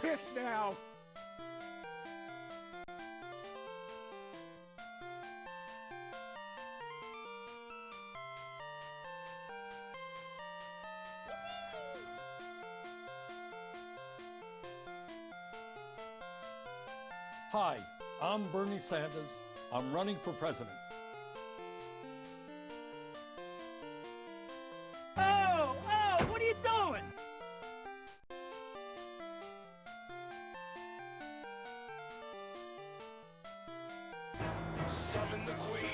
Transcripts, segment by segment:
pissed now. Hi, I'm Bernie Sanders. I'm running for president. Oh, what are you doing? Summon the queen.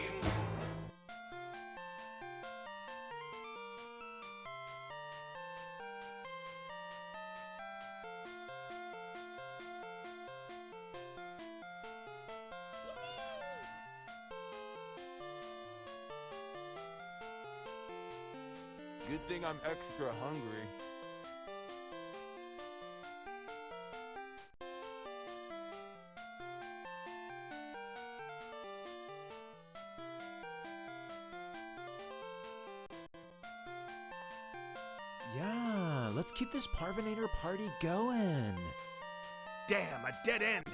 Good thing I'm extra hungry. Yeah, let's keep this PaRVénator party going. Damn, a dead end.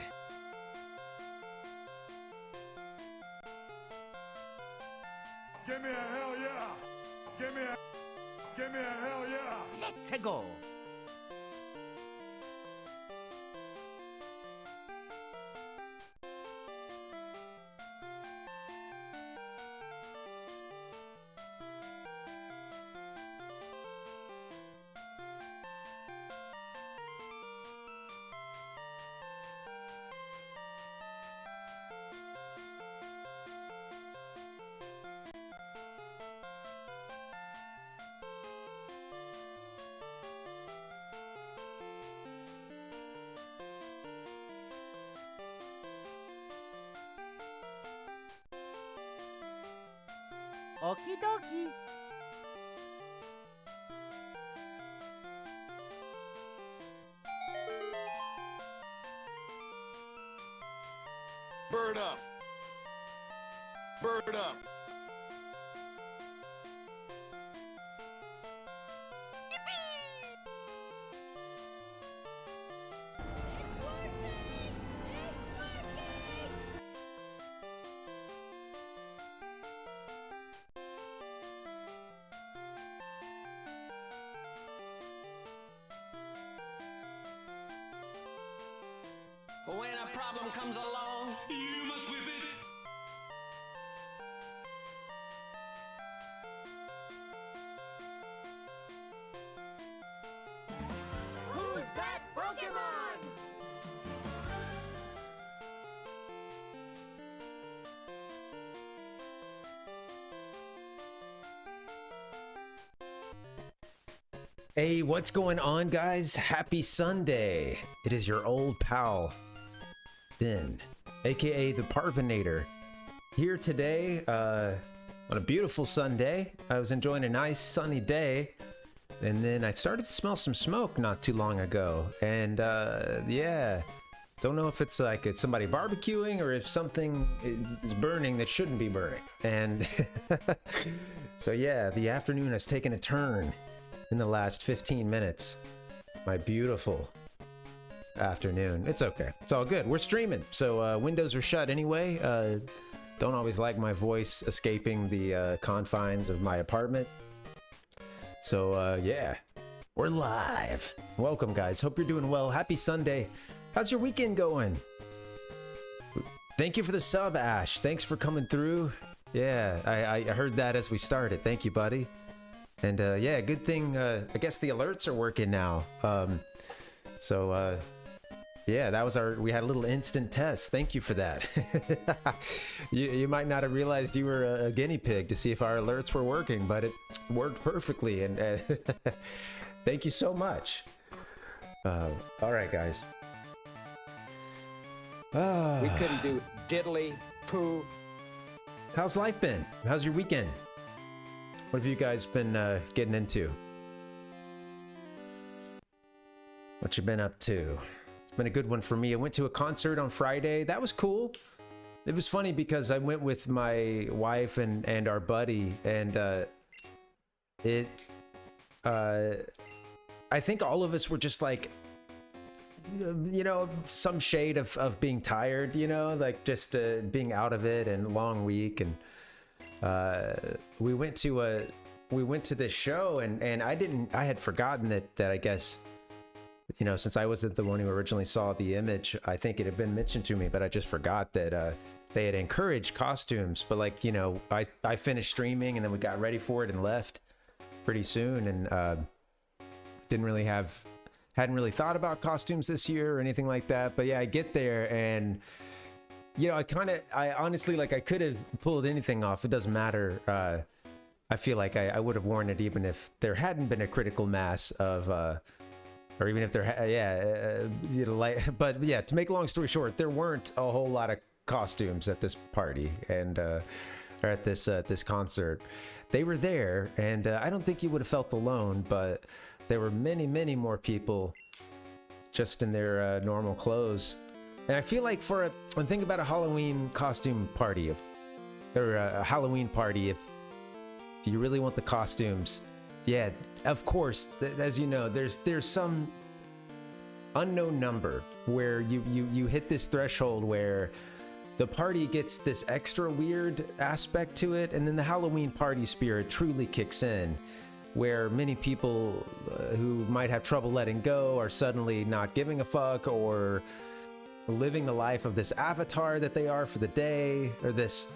Give me a hell yeah. Give me a hell yeah. Let's go. Okie dokie. Bird up. Bird up. When a problem comes along, you must whip it. Who's that Pokémon? Hey, what's going on, guys? Happy Sunday. It is your old pal, Ben, aka the PaRVénator, here today on a beautiful Sunday. I was enjoying a nice sunny day, and then I started to smell some smoke not too long ago, and yeah, don't know if it's like it's somebody barbecuing or if something is burning that shouldn't be burning. And so yeah, the afternoon has taken a turn in the last 15 minutes. My beautiful afternoon. It's okay. It's all good. We're streaming, so windows are shut anyway. Don't always like my voice escaping the confines of my apartment. So yeah, we're live. Welcome, guys. Hope you're doing well. Happy Sunday. How's your weekend going? Thank you for the sub, Ash. Thanks for coming through. Yeah, I heard that as we started. Thank you, buddy. And yeah, good thing, I guess the alerts are working now. So yeah, that was we had a little instant test. Thank you for that. You might not have realized you were a guinea pig to see if our alerts were working, but it worked perfectly. And thank you so much. All right, guys. We couldn't do diddly poo. How's life been? How's your weekend? What have you guys been getting into? What you been up to? It's been a good one for me. I went to a concert on Friday. That was cool. It was funny because I went with my wife and our buddy, and I think all of us were just like you know, some shade of being tired, you know, like just being out of it and long week. And we went to this show, and I had forgotten that I guess, you know, since I wasn't the one who originally saw the image, I think it had been mentioned to me, but I just forgot that they had encouraged costumes. But like, you know, I finished streaming and then we got ready for it and left pretty soon, and hadn't really thought about costumes this year or anything like that. But yeah, I get there and, you know, I honestly, like, I could have pulled anything off. It doesn't matter. I feel like I would have worn it even if there hadn't been a critical mass of, or even if there, you know, like, but yeah, to make a long story short, there weren't a whole lot of costumes at this party and, or at this concert. They were there, and I don't think you would have felt alone, but there were many, many more people just in their normal clothes. And I feel like when think about a Halloween costume party, or a Halloween party, if you really want the costumes, yeah, of course, as you know, there's some unknown number where you hit this threshold where the party gets this extra weird aspect to it, and then the Halloween party spirit truly kicks in, where many people who might have trouble letting go are suddenly not giving a fuck, or living the life of this avatar that they are for the day, or this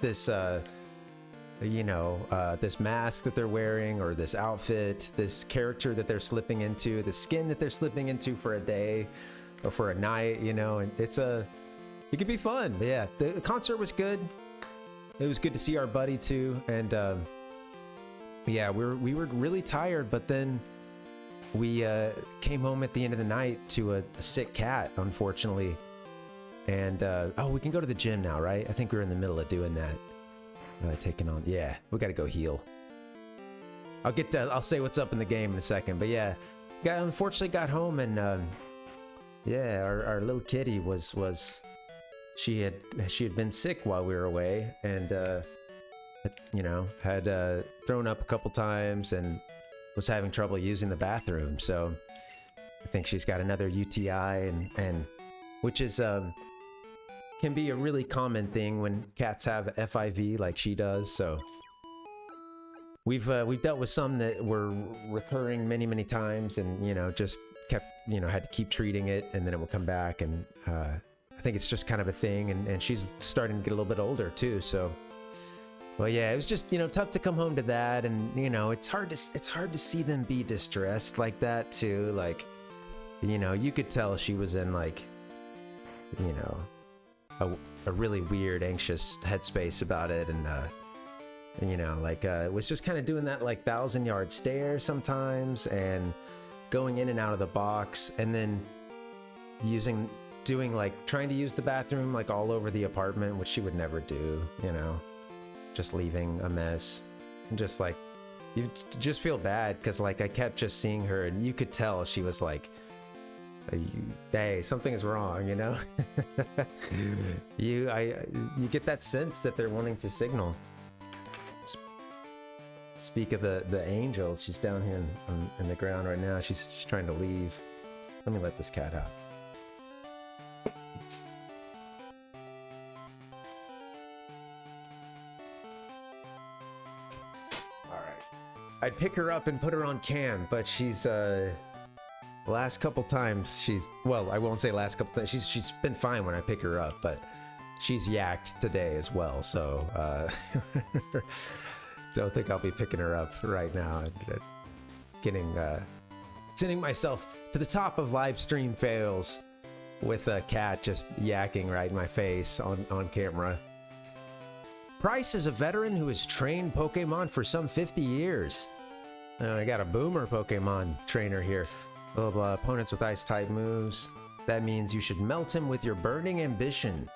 you know, this mask that they're wearing, or this outfit, this character that they're slipping into, the skin that they're slipping into for a day or for a night, you know. And it could be fun. Yeah, the concert was good. It was good to see our buddy too, and yeah, we were really tired, but then we came home at the end of the night to a sick cat, unfortunately. And oh, we can go to the gym now, right? I think we're in the middle of doing that. Taking on, yeah, we gotta go heal. I'll say what's up in the game in a second, but yeah, unfortunately got home, and yeah, our little kitty was she had been sick while we were away, and you know, had thrown up a couple times and was having trouble using the bathroom. So I think she's got another UTI, and which is can be a really common thing when cats have FIV like she does. So we've dealt with some that were recurring many times, and you know, just kept, you know, had to keep treating it, and then it would come back. And I think it's just kind of a thing, and she's starting to get a little bit older too. So well, yeah, it was just, you know, tough to come home to that, and you know, it's hard to see them be distressed like that too. Like, you know, you could tell she was in, like, you know, a really weird, anxious headspace about it, and you know, like it was just kind of doing that like 1,000-yard stare sometimes, and going in and out of the box, and then doing like trying to use the bathroom like all over the apartment, which she would never do, you know, just leaving a mess. And just like, you just feel bad, because like I kept just seeing her, and you could tell she was like, hey, something is wrong, you know. You get that sense that they're wanting to signal. Speak of the angel, she's down here in the ground right now. She's trying to leave. Let me let this cat out. All right, I'd pick her up and put her on cam, but she's last couple times well, I won't say last couple times, she's been fine when I pick her up, but she's yacked today as well, so don't think I'll be picking her up right now. Sending myself to the top of live stream fails with a cat just yakking right in my face on camera. Price is a veteran who has trained Pokemon for some 50 years. I got a boomer Pokemon trainer here. Blah blah. Opponents with ice type moves. That means you should melt him with your burning ambition.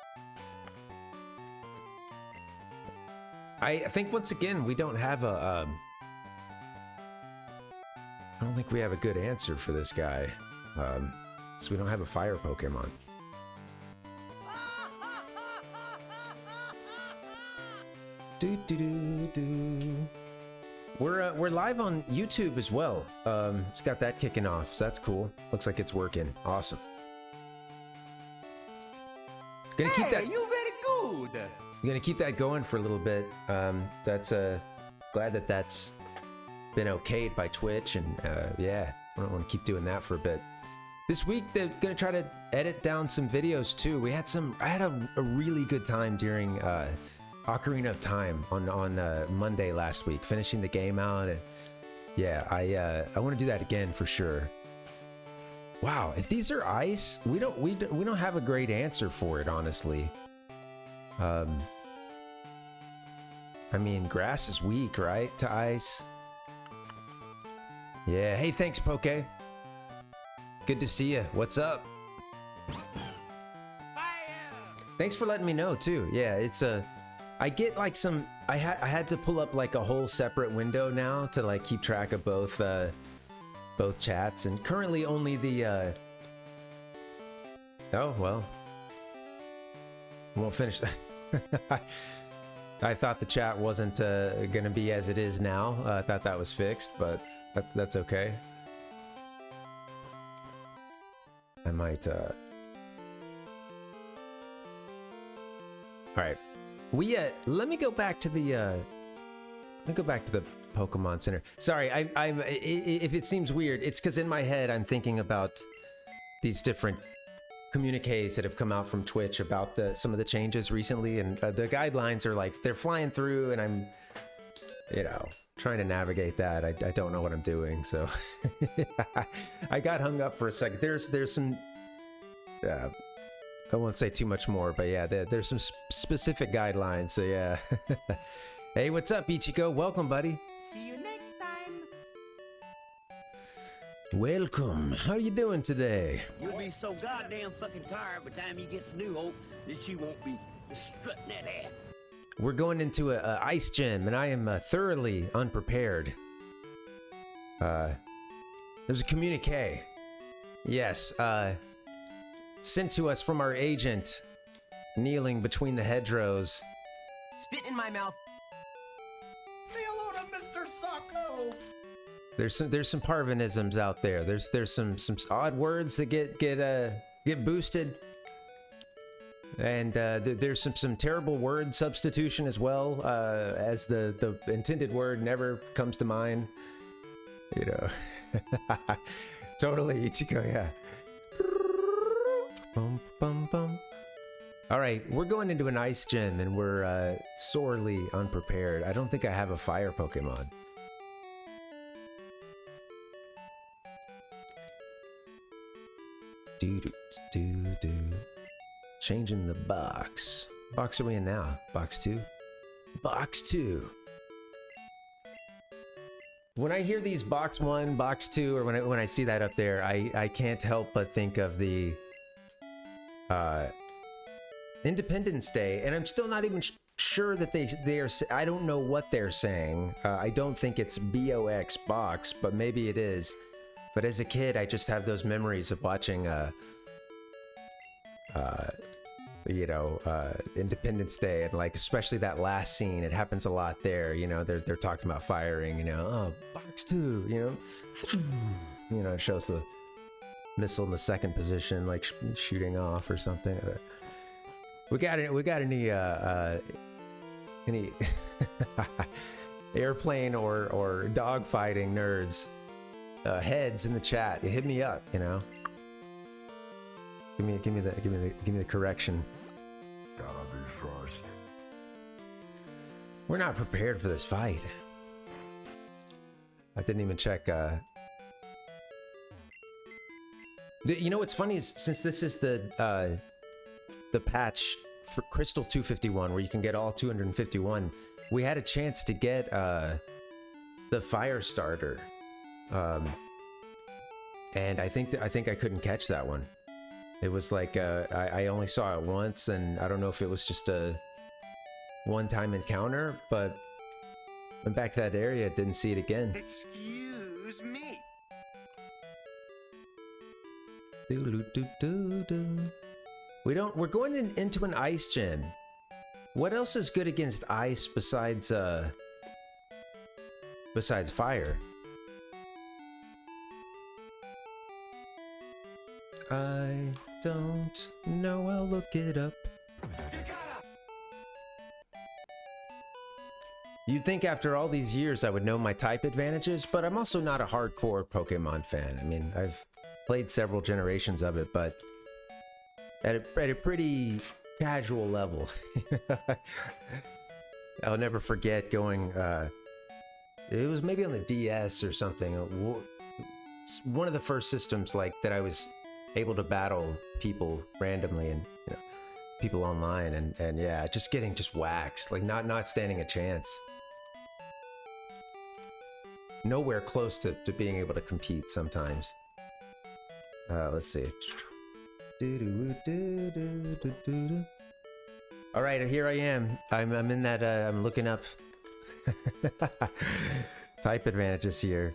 I think once again we don't have I don't think we have a good answer for this guy. So we don't have a fire Pokemon. We're live on YouTube as well. It's got that kicking off, so that's cool. Looks like it's working. Awesome. Gonna keep that. you very good. Gonna keep that going for a little bit. That's glad that that's been okayed by Twitch, and yeah, I don't want to keep doing that for a bit. This week they're gonna try to edit down some videos too. I had a really good time during Ocarina of Time on Monday last week, finishing the game out, and yeah, I want to do that again for sure. Wow, if these are ice, we don't have a great answer for it, honestly. I mean, grass is weak, right, to ice? Yeah, hey, thanks, Poke. Good to see you. What's up? Thanks for letting me know, too. Yeah, it's I get like some... I had to pull up like a whole separate window now to like keep track of both chats, and currently only the... Oh, well. Won't finish... I thought the chat wasn't gonna be as it is now. I thought that was fixed, but that's okay. I might all right, let me go back to the Pokemon Center. Sorry, if it seems weird, it's because in my head I'm thinking about these different communiques that have come out from Twitch about some of the changes recently, and the guidelines are like they're flying through, and I'm, trying to navigate that. I don't know what I'm doing, so I got hung up for a second. There's some I won't say too much more, but yeah, there's some specific guidelines, so yeah. Hey, what's up, Ichiko? Welcome, buddy. See you next time. Welcome. How you doing today? You'll be so goddamn fucking tired by the time you get to New Hope that you won't be strutting that ass. We're going into a ice gym, and I am thoroughly unprepared. There's a communique. Yes, sent to us from our agent, kneeling between the hedgerows. Spit in my mouth. Say hello to Mr. Socko. There's some Parvinisms out there. There's some odd words that get boosted, and there's some terrible word substitution as well, as the intended word never comes to mind. Totally, Ichiko, yeah. Bum, bum, bum. All right, we're going into an ice gym, and we're sorely unprepared. I don't think I have a fire Pokemon. Do. Changing the box. Box are we in now? Box 2? Box 2. When I hear these box 1, box 2, or when I see that up there, I can't help but think of the Independence Day, and I'm still not even sure that they are. I don't know what they're saying. I don't think it's BOX box, but maybe it is. But as a kid, I just have those memories of watching Independence Day, and like especially that last scene. It happens a lot there. They're talking about firing. Oh, box 2. It shows the missile in the second position, like shooting off or something. We got any airplane or dog fighting nerds heads in the chat? You hit me up. Give me the correction. Gotta be first. We're not prepared for this fight. I didn't even check. What's funny is, since this is the patch for Crystal 251, where you can get all 251, we had a chance to get the fire starter, and I think I couldn't catch that one. It was like I only saw it once, and I don't know if it was just a one-time encounter, but went back to that area, didn't see it again. Excuse me. We're going into an ice gym. What else is good against ice besides fire? I don't know, I'll look it up. You'd think after all these years I would know my type advantages, but I'm also not a hardcore Pokemon fan. I mean, I've played several generations of it, but at a pretty casual level. I'll never forget going, it was maybe on the DS or something. One of the first systems like that I was able to battle people randomly and people online and yeah, just getting waxed, like not standing a chance. Nowhere close to being able to compete sometimes. Let's see. All right, here I am. I'm in that. I'm looking up type advantages here.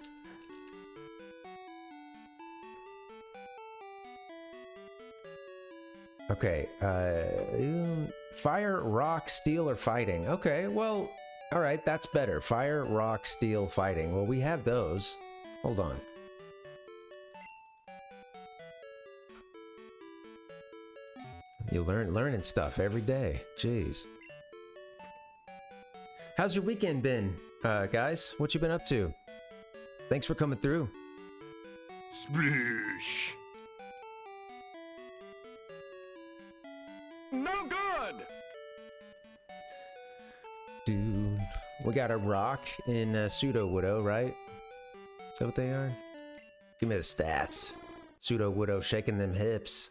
Okay. Fire, rock, steel, or fighting. Okay. Well. All right. That's better. Fire, rock, steel, fighting. Well, we have those. Hold on. You learning stuff every day. Jeez. How's your weekend been, guys? What you been up to? Thanks for coming through. Sploosh. No good. Dude, we got a rock in Pseudo Widow, right? Is that what they are? Give me the stats. Pseudo Widow shaking them hips.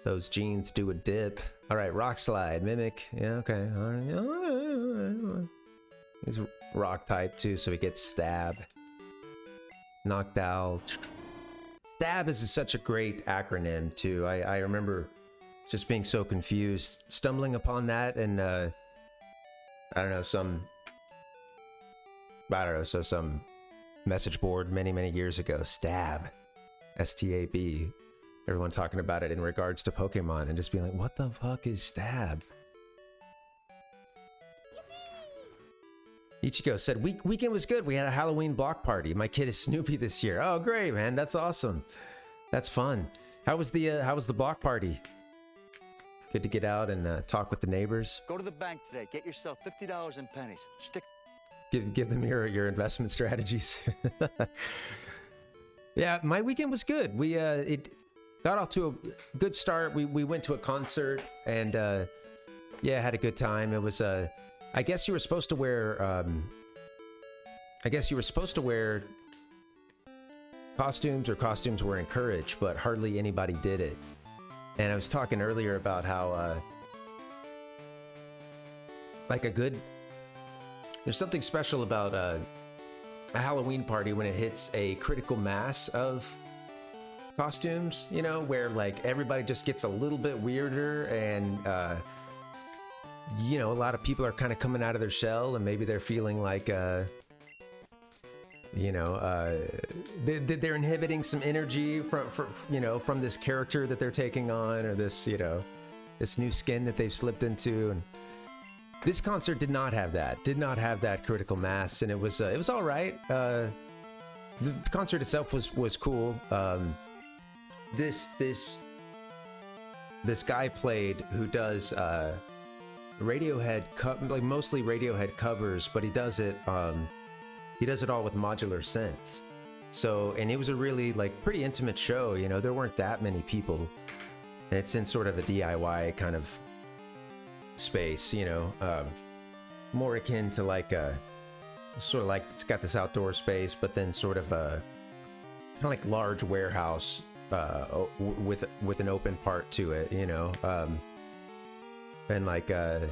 Those jeans do a dip. All right, rock slide, mimic. Yeah, okay. All right. He's rock type too, so he gets stab. Knocked out. Stab is such a great acronym too. I remember just being so confused, stumbling upon that, and I don't know, some message board many years ago. Stab, STAB. Everyone talking about it in regards to Pokemon and just being like, what the fuck is stab? Ichigo said, weekend was good. We had a Halloween block party. My kid is Snoopy this year. Oh, great, man. That's awesome. That's fun. How was the block party? Good to get out and talk with the neighbors. Go to the bank today. Get yourself $50 in pennies. Stick. Give them your investment strategies. Yeah, my weekend was good. We it got off to a good start. We went to a concert and yeah, had a good time. It was I guess you were supposed to wear costumes, or costumes were encouraged, but hardly anybody did it. And I was talking earlier about how there's something special about a Halloween party when it hits a critical mass of costumes, you know, where like everybody just gets a little bit weirder and you know, a lot of people are kind of coming out of their shell and maybe they're feeling like you know, they're inhibiting some energy from this character that they're taking on, or this, you know, this new skin that they've slipped into. And this concert did not have that critical mass, and it was all right. The concert itself was cool. This guy played who does Radiohead, like mostly Radiohead covers, but he does it all with modular synths. So, and it was a really like pretty intimate show. You know, there weren't that many people, and it's in sort of a DIY kind of space, you know, more akin to like sort of like it's got this outdoor space, but then sort of a kind of like large warehouse with an open part to it, you know, and like but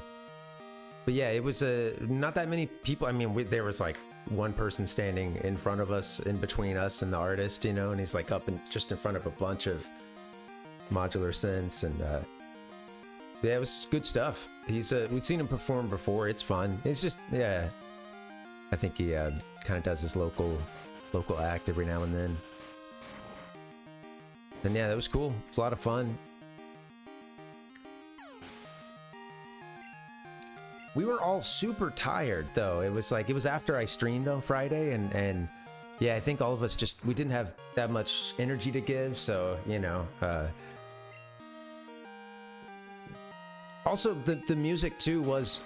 yeah, it was not that many people. I mean, there was like one person standing in front of us, in between us and the artist, you know, and he's like up and just in front of a bunch of modular synths, and yeah, it was good stuff. He's we'd seen him perform before. It's fun. It's just, yeah, I think he kind of does his local act every now and then. And yeah, that was cool. It's a lot of fun. We were all super tired though. It was after I streamed on Friday, and yeah, I think all of us we didn't have that much energy to give. So, you know, Also, the music too was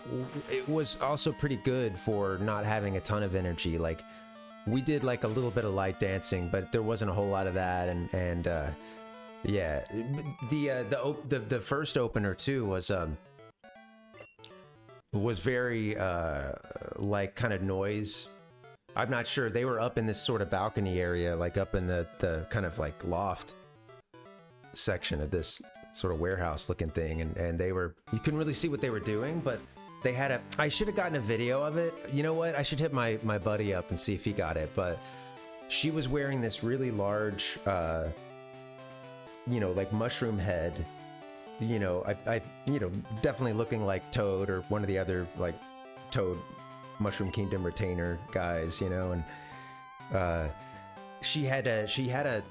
also pretty good for not having a ton of energy. Like, we did like a little bit of light dancing, but there wasn't a whole lot of that. And yeah, the first opener too was very like kind of noise. I'm not sure, they were up in this sort of balcony area, like up in the kind of like loft section of this sort of warehouse looking thing, and they were, you couldn't really see what they were doing, but they had I should have gotten a video of it. You know what, I should hit my buddy up and see if he got it. But she was wearing this really large you know, like mushroom head, you know, I you know, definitely looking like Toad or one of the other like Toad Mushroom Kingdom retainer guys, you know. And she had at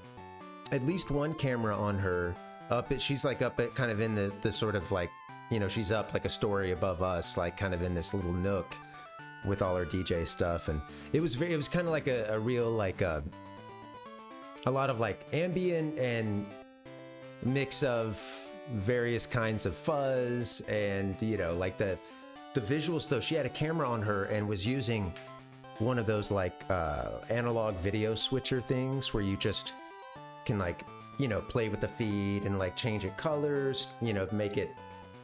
least one camera on her up at, she's like up at kind of in the sort of like, you know, she's up like a story above us, like kind of in this little nook with all her DJ stuff. And it was kind of like a real like a lot of like ambient and mix of various kinds of fuzz, and you know, like the visuals though, she had a camera on her and was using one of those like analog video switcher things where you just can like, you know, play with the feed and like change it colors, you know, make it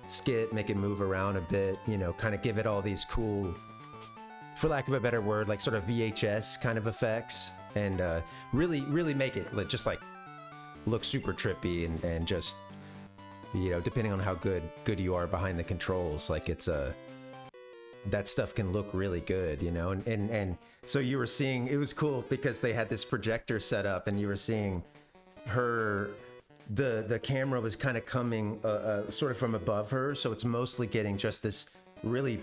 skit, make it move around a bit, you know, kind of give it all these cool, for lack of a better word, like sort of VHS kind of effects, and really make it just like look super trippy, and just, you know, depending on how good you are behind the controls, like it's that stuff can look really good, you know. And so you were seeing, it was cool because they had this projector set up, and you were seeing her, the camera was kind of coming sort of from above her, so it's mostly getting just this really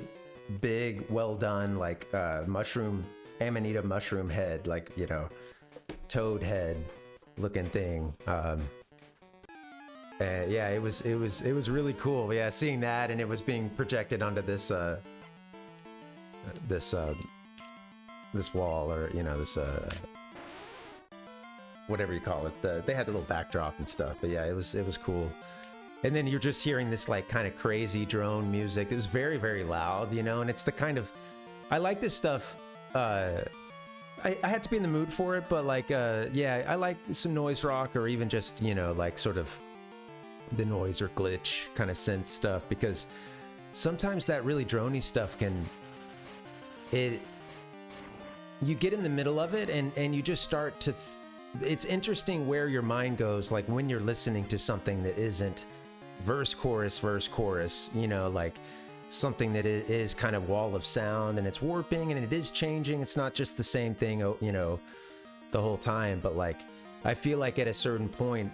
big, well done, like Amanita mushroom head, like, you know, toad head looking thing. Yeah, it was really cool. Yeah, seeing that, and it was being projected onto this this wall, or you know, this whatever you call it. They had the little backdrop and stuff, but yeah, it was cool. And then you're just hearing this like kind of crazy drone music. It was very, very loud, you know, and it's the kind of, I like this stuff. I had to be in the mood for it, but like, yeah, I like some noise rock, or even just, you know, like sort of the noise or glitch kind of synth stuff, because sometimes that really droney stuff you get in the middle of it, and you just start to, it's interesting where your mind goes, like when you're listening to something that isn't verse, chorus, you know, like something that is kind of wall of sound, and it's warping, and it is changing. It's not just the same thing, you know, the whole time, but like, I feel like at a certain point,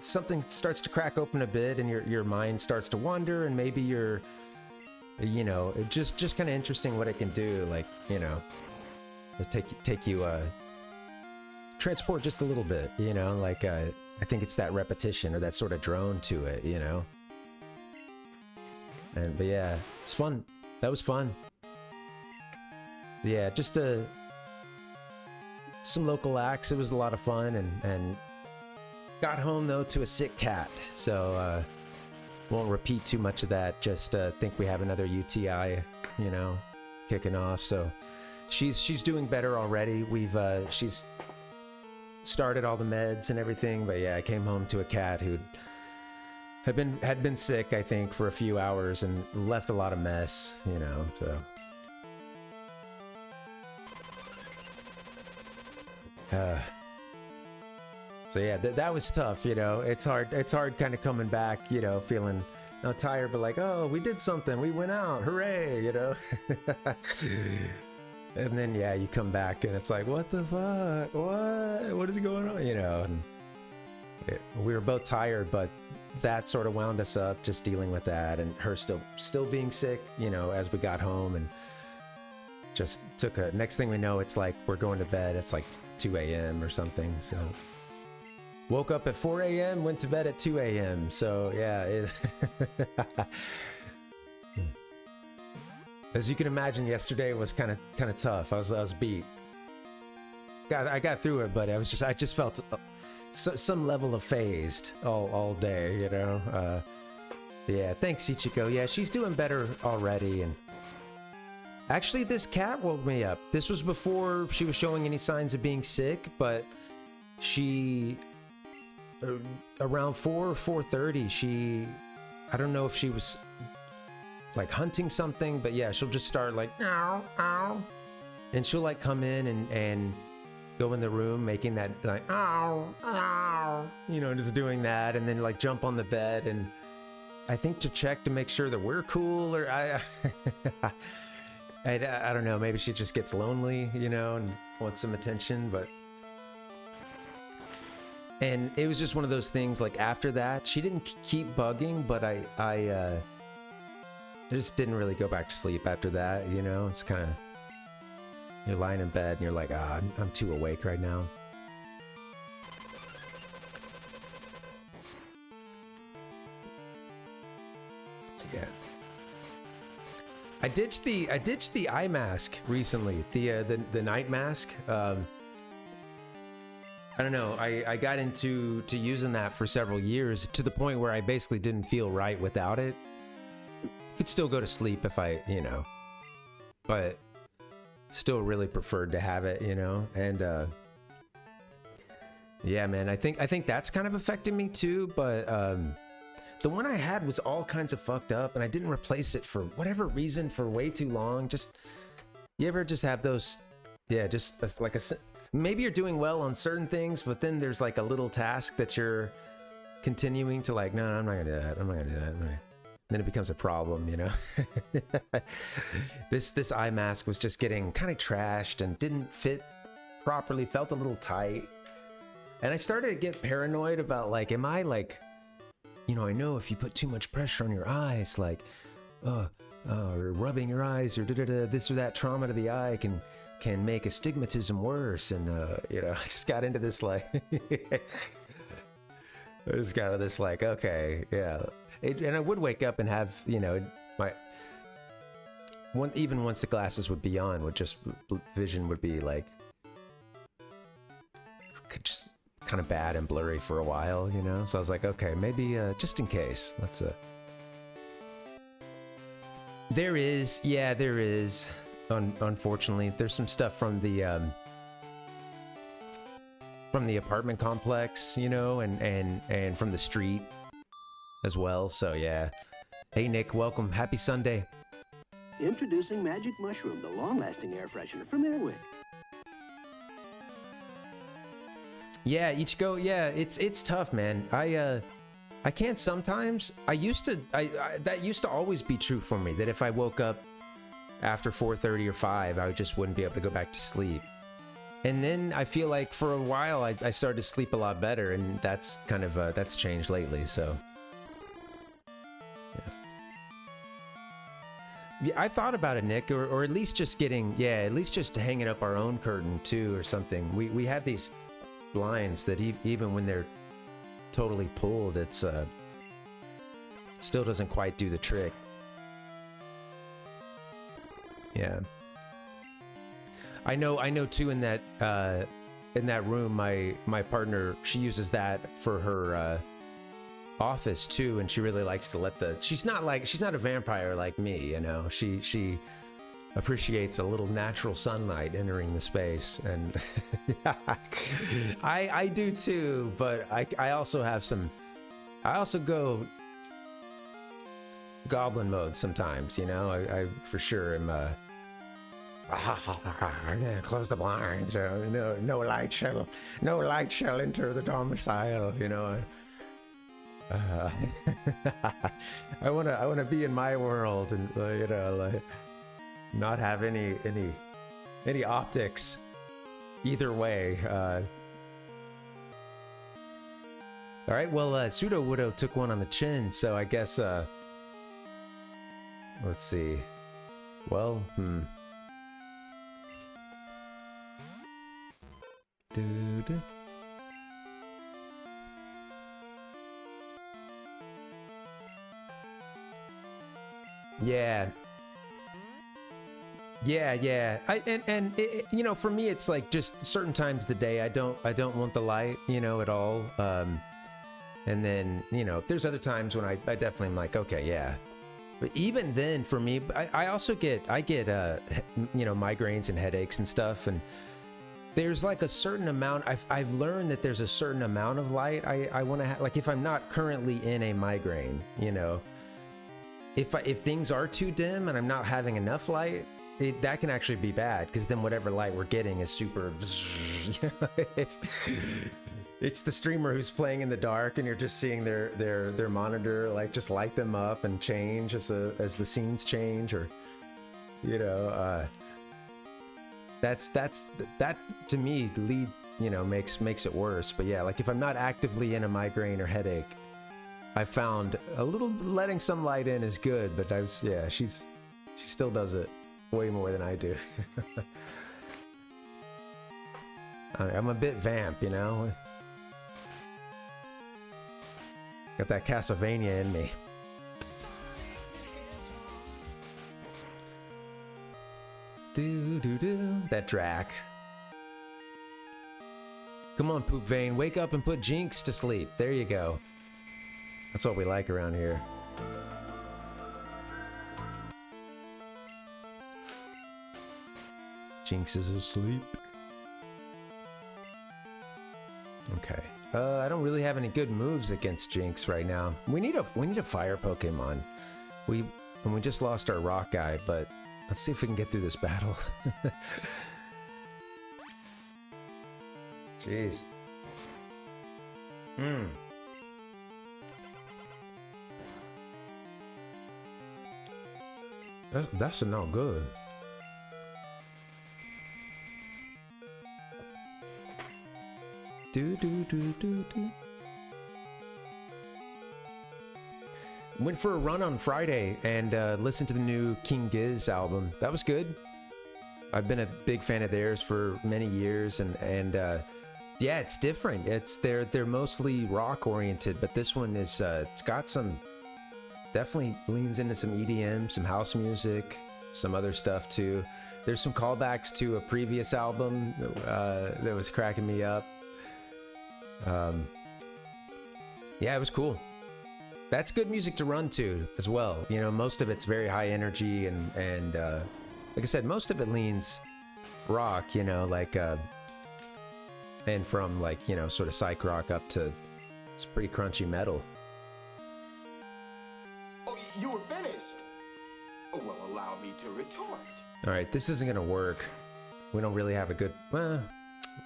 something starts to crack open a bit, and your mind starts to wander, and maybe you're, you know, just kind of interesting what it can do, like, you know, take you transport just a little bit, you know, like I think it's that repetition or that sort of drone to it, you know. But yeah, it's fun. That was fun. Yeah, just some local acts. It was a lot of fun, and got home though to a sick cat, so won't repeat too much of that. Just think we have another UTI, you know, kicking off. So she's doing better already. She's started all the meds and everything, but yeah, I came home to a cat who had been sick, I think, for a few hours, and left a lot of mess, you know. So yeah, that was tough, you know. It's hard kind of coming back, you know, feeling not tired, but like, oh, we did something, we went out, hooray, you know. And then yeah, you come back and it's like, what the fuck, what is going on, you know. And we were both tired, but that sort of wound us up, just dealing with that, and her still being sick, you know, as we got home, and just took next thing we know, it's like we're going to bed. It's like 2 a.m. or something. So woke up at 4 a.m., went to bed at 2 a.m. So yeah, as you can imagine, yesterday was kind of tough. I was beat. I got through it, but I just felt some level of phased all day, you know. Yeah, thanks, Ichiko. Yeah, she's doing better already. And actually, this cat woke me up. This was before she was showing any signs of being sick, but she, around 4 or 4:30, she, I don't know if she was like hunting something, but yeah, she'll just start like, ow, ow. And she'll like come in and go in the room making that like, ow, ow, you know, just doing that, and then like jump on the bed, and I think to check to make sure that we're cool, or I don't know, maybe she just gets lonely, you know, and wants some attention, but... And it was just one of those things, like, after that, she didn't keep bugging, but I just didn't really go back to sleep after that, you know? It's kind of... You're lying in bed, and you're like, ah, I'm too awake right now. So, yeah. I ditched the eye mask recently, the night mask. I don't know. I got into using that for several years, to the point where I basically didn't feel right without it. Could still go to sleep if I, you know, but still really preferred to have it, you know. And yeah, man, I think that's kind of affected me too. But the one I had was all kinds of fucked up, and I didn't replace it for whatever reason for way too long. Just, you ever just have those, yeah, just like maybe you're doing well on certain things, but then there's like a little task that you're continuing to like, no, I'm not gonna do that. I'm not gonna do that. Then it becomes a problem, you know. This eye mask was just getting kind of trashed and didn't fit properly, felt a little tight. And I started to get paranoid about like, am I like, you know, I know if you put too much pressure on your eyes, like, or rubbing your eyes, or this or that trauma to the eye can make astigmatism worse. And you know, I just got into this like, okay, yeah. And I would wake up and have, you know, even once the glasses would be on, vision would be like, just kind of bad and blurry for a while, you know. So I was like, okay, maybe just in case, let's there is unfortunately there's some stuff from the apartment complex, you know, and from the street as well. So yeah. Hey Nick, welcome, happy Sunday. Introducing Magic Mushroom, the long-lasting air freshener from Airwick. Yeah, Ichigo, yeah, it's tough, man. I can't sometimes. That used to always be true for me, that if I woke up after 4:30 or 5, I just wouldn't be able to go back to sleep. And then I feel like for a while I started to sleep a lot better, and that's kind of that's changed lately, so yeah, I thought about it, Nick, or at least just at least just hanging up our own curtain too, or something. We have these blinds that even when they're totally pulled, it's still doesn't quite do the trick. Yeah, I know too. In that room, my partner, she uses that for her office too, and she really likes to let she's not a vampire like me, you know. She appreciates a little natural sunlight entering the space, and I do too, but I also go goblin mode sometimes, you know. I for sure am close the blinds, no light shall enter the domicile, you know. I want to be in my world, and you know, like, not have any optics either way. All right, well, Pseudo Widow took one on the chin, so I guess let's see. Well, Dude. Yeah. You know, for me, it's like just certain times of the day I don't want the light, you know, at all. And then, you know, there's other times when I definitely am like, okay, yeah. But even then, for me, I also get, you know, migraines and headaches and stuff. And there's like a certain amount, I've learned that there's a certain amount of light I want to have. Like if I'm not currently in a migraine, you know, if things are too dim and I'm not having enough light, that can actually be bad, because then whatever light we're getting is super, you know, it's the streamer who's playing in the dark and you're just seeing their monitor like just light them up and change as the scenes change, or you know, that to me you know, makes it worse. But yeah, like if I'm not actively in a migraine or headache, I found a little letting some light in is good, but she still does it way more than I do. I'm a bit vamp, you know. Got that Castlevania in me. That Drac. Come on, Poop Vein, wake up and put Jinx to sleep. There you go. That's what we like around here. Jinx is asleep. Okay. I don't really have any good moves against Jinx right now. We need a fire Pokemon. We just lost our rock guy, but let's see if we can get through this battle. Jeez. That's not good. Went for a run on Friday and listened to the new King Giz album. That was good. I've been a big fan of theirs for many years, and yeah, it's different. They're mostly rock oriented, but this one is it's got some, definitely leans into some EDM, some house music, some other stuff too. There's some callbacks to a previous album that was cracking me up. Yeah, it was cool. That's good music to run to as well. You know, most of it's very high energy, and like I said, most of it leans rock, you know, like and from like, you know, sort of psych rock up to it's pretty crunchy metal. Oh, you were finished. Oh, well, allow me to retort. All right, this isn't gonna work. We don't really have a good,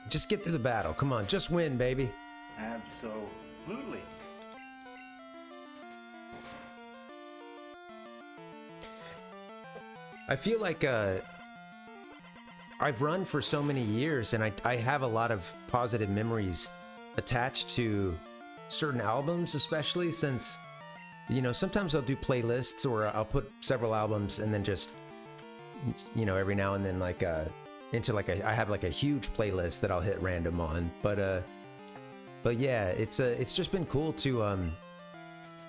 just get through the battle. Come on, just win, baby. Absolutely. I feel like I've run for so many years, and I have a lot of positive memories attached to certain albums, especially since, you know, sometimes I'll do playlists, or I'll put several albums and then just, you know, every now and then like into like I have like a huge playlist that I'll hit random on. But yeah, it's just been cool to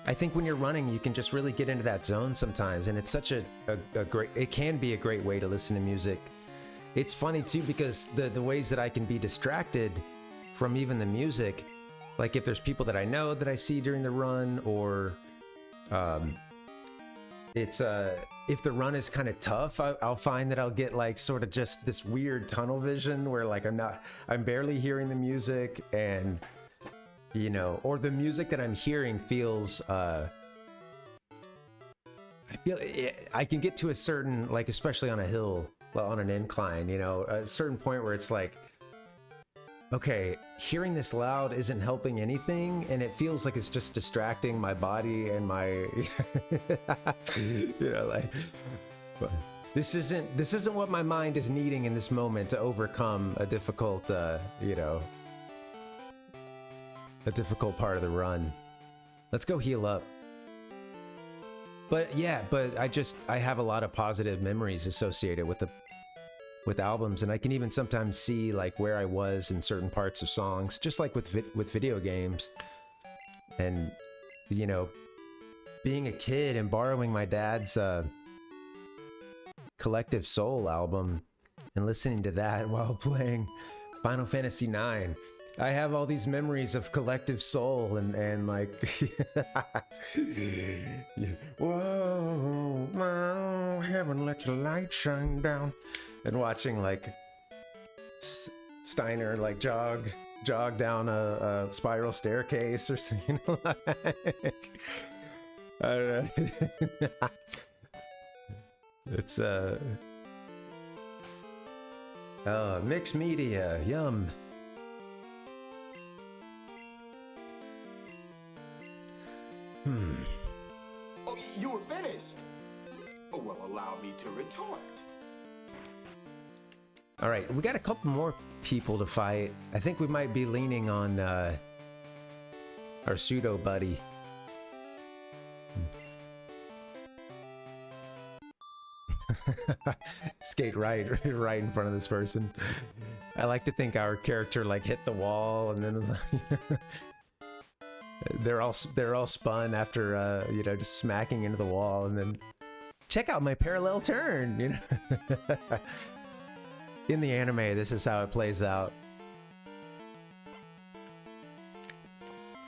I think when you're running, you can just really get into that zone sometimes, and it's such a great, it can be a great way to listen to music. It's funny too, because the ways that I can be distracted from even the music, like if there's people that I know that I see during the run, or it's if the run is kind of tough, I'll find that I'll get like sort of just this weird tunnel vision where like I'm barely hearing the music, and you know, or the music that I'm hearing feels I feel I can get to a certain, like especially on a hill, on an incline, you know, a certain point where it's like, okay, hearing this loud isn't helping anything, and it feels like it's just distracting my body and my you know, like this isn't what my mind is needing in this moment to overcome a difficult you know, a difficult part of the run. Let's go heal up. But yeah, I have a lot of positive memories associated with albums, and I can even sometimes see like where I was in certain parts of songs, just like with video games. And you know, being a kid and borrowing my dad's Collective Soul album and listening to that while playing Final Fantasy IX. I have all these memories of collective soul and like, whoa, whoa, heaven let your light shine down, and watching like Steiner like jog down a spiral staircase or something, you know, like, I don't know. It's mixed media, yum. Oh, you were finished. Oh, well, allow me to retort. All right, we got a couple more people to fight. I think we might be leaning on our pseudo buddy. Skate right in front of this person. I like to think our character like hit the wall and then they're all spun after you know, just smacking into the wall, and then check out my parallel turn, you know. In the anime, this is how it plays out.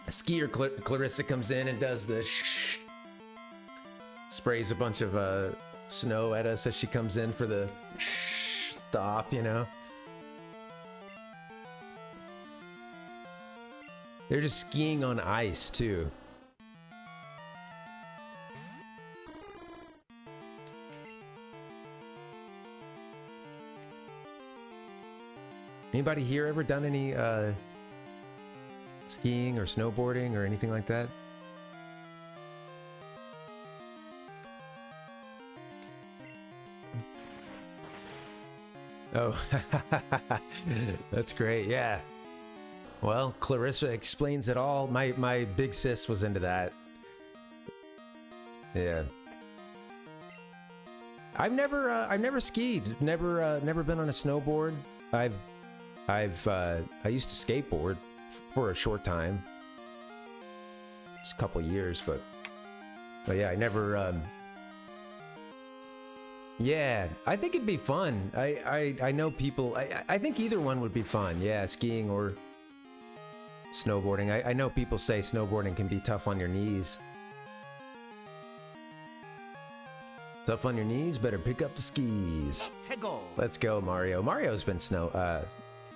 Skier Clarissa comes in and does the sprays a bunch of snow at us as she comes in for the stop, you know. They're just skiing on ice too. Anybody here ever done any skiing or snowboarding or anything like that? Oh, that's great. Yeah. Well, Clarissa explains it all. My big sis was into that. Yeah. I've never skied. Never been on a snowboard. I used to skateboard for a short time. Just a couple years, but yeah, I never. Yeah, I think it'd be fun. I know people. I think either one would be fun. Yeah, skiing or snowboarding. I know people say snowboarding can be tough on your knees. Tough on your knees? Better pick up the skis. Let's go, Mario. Mario's been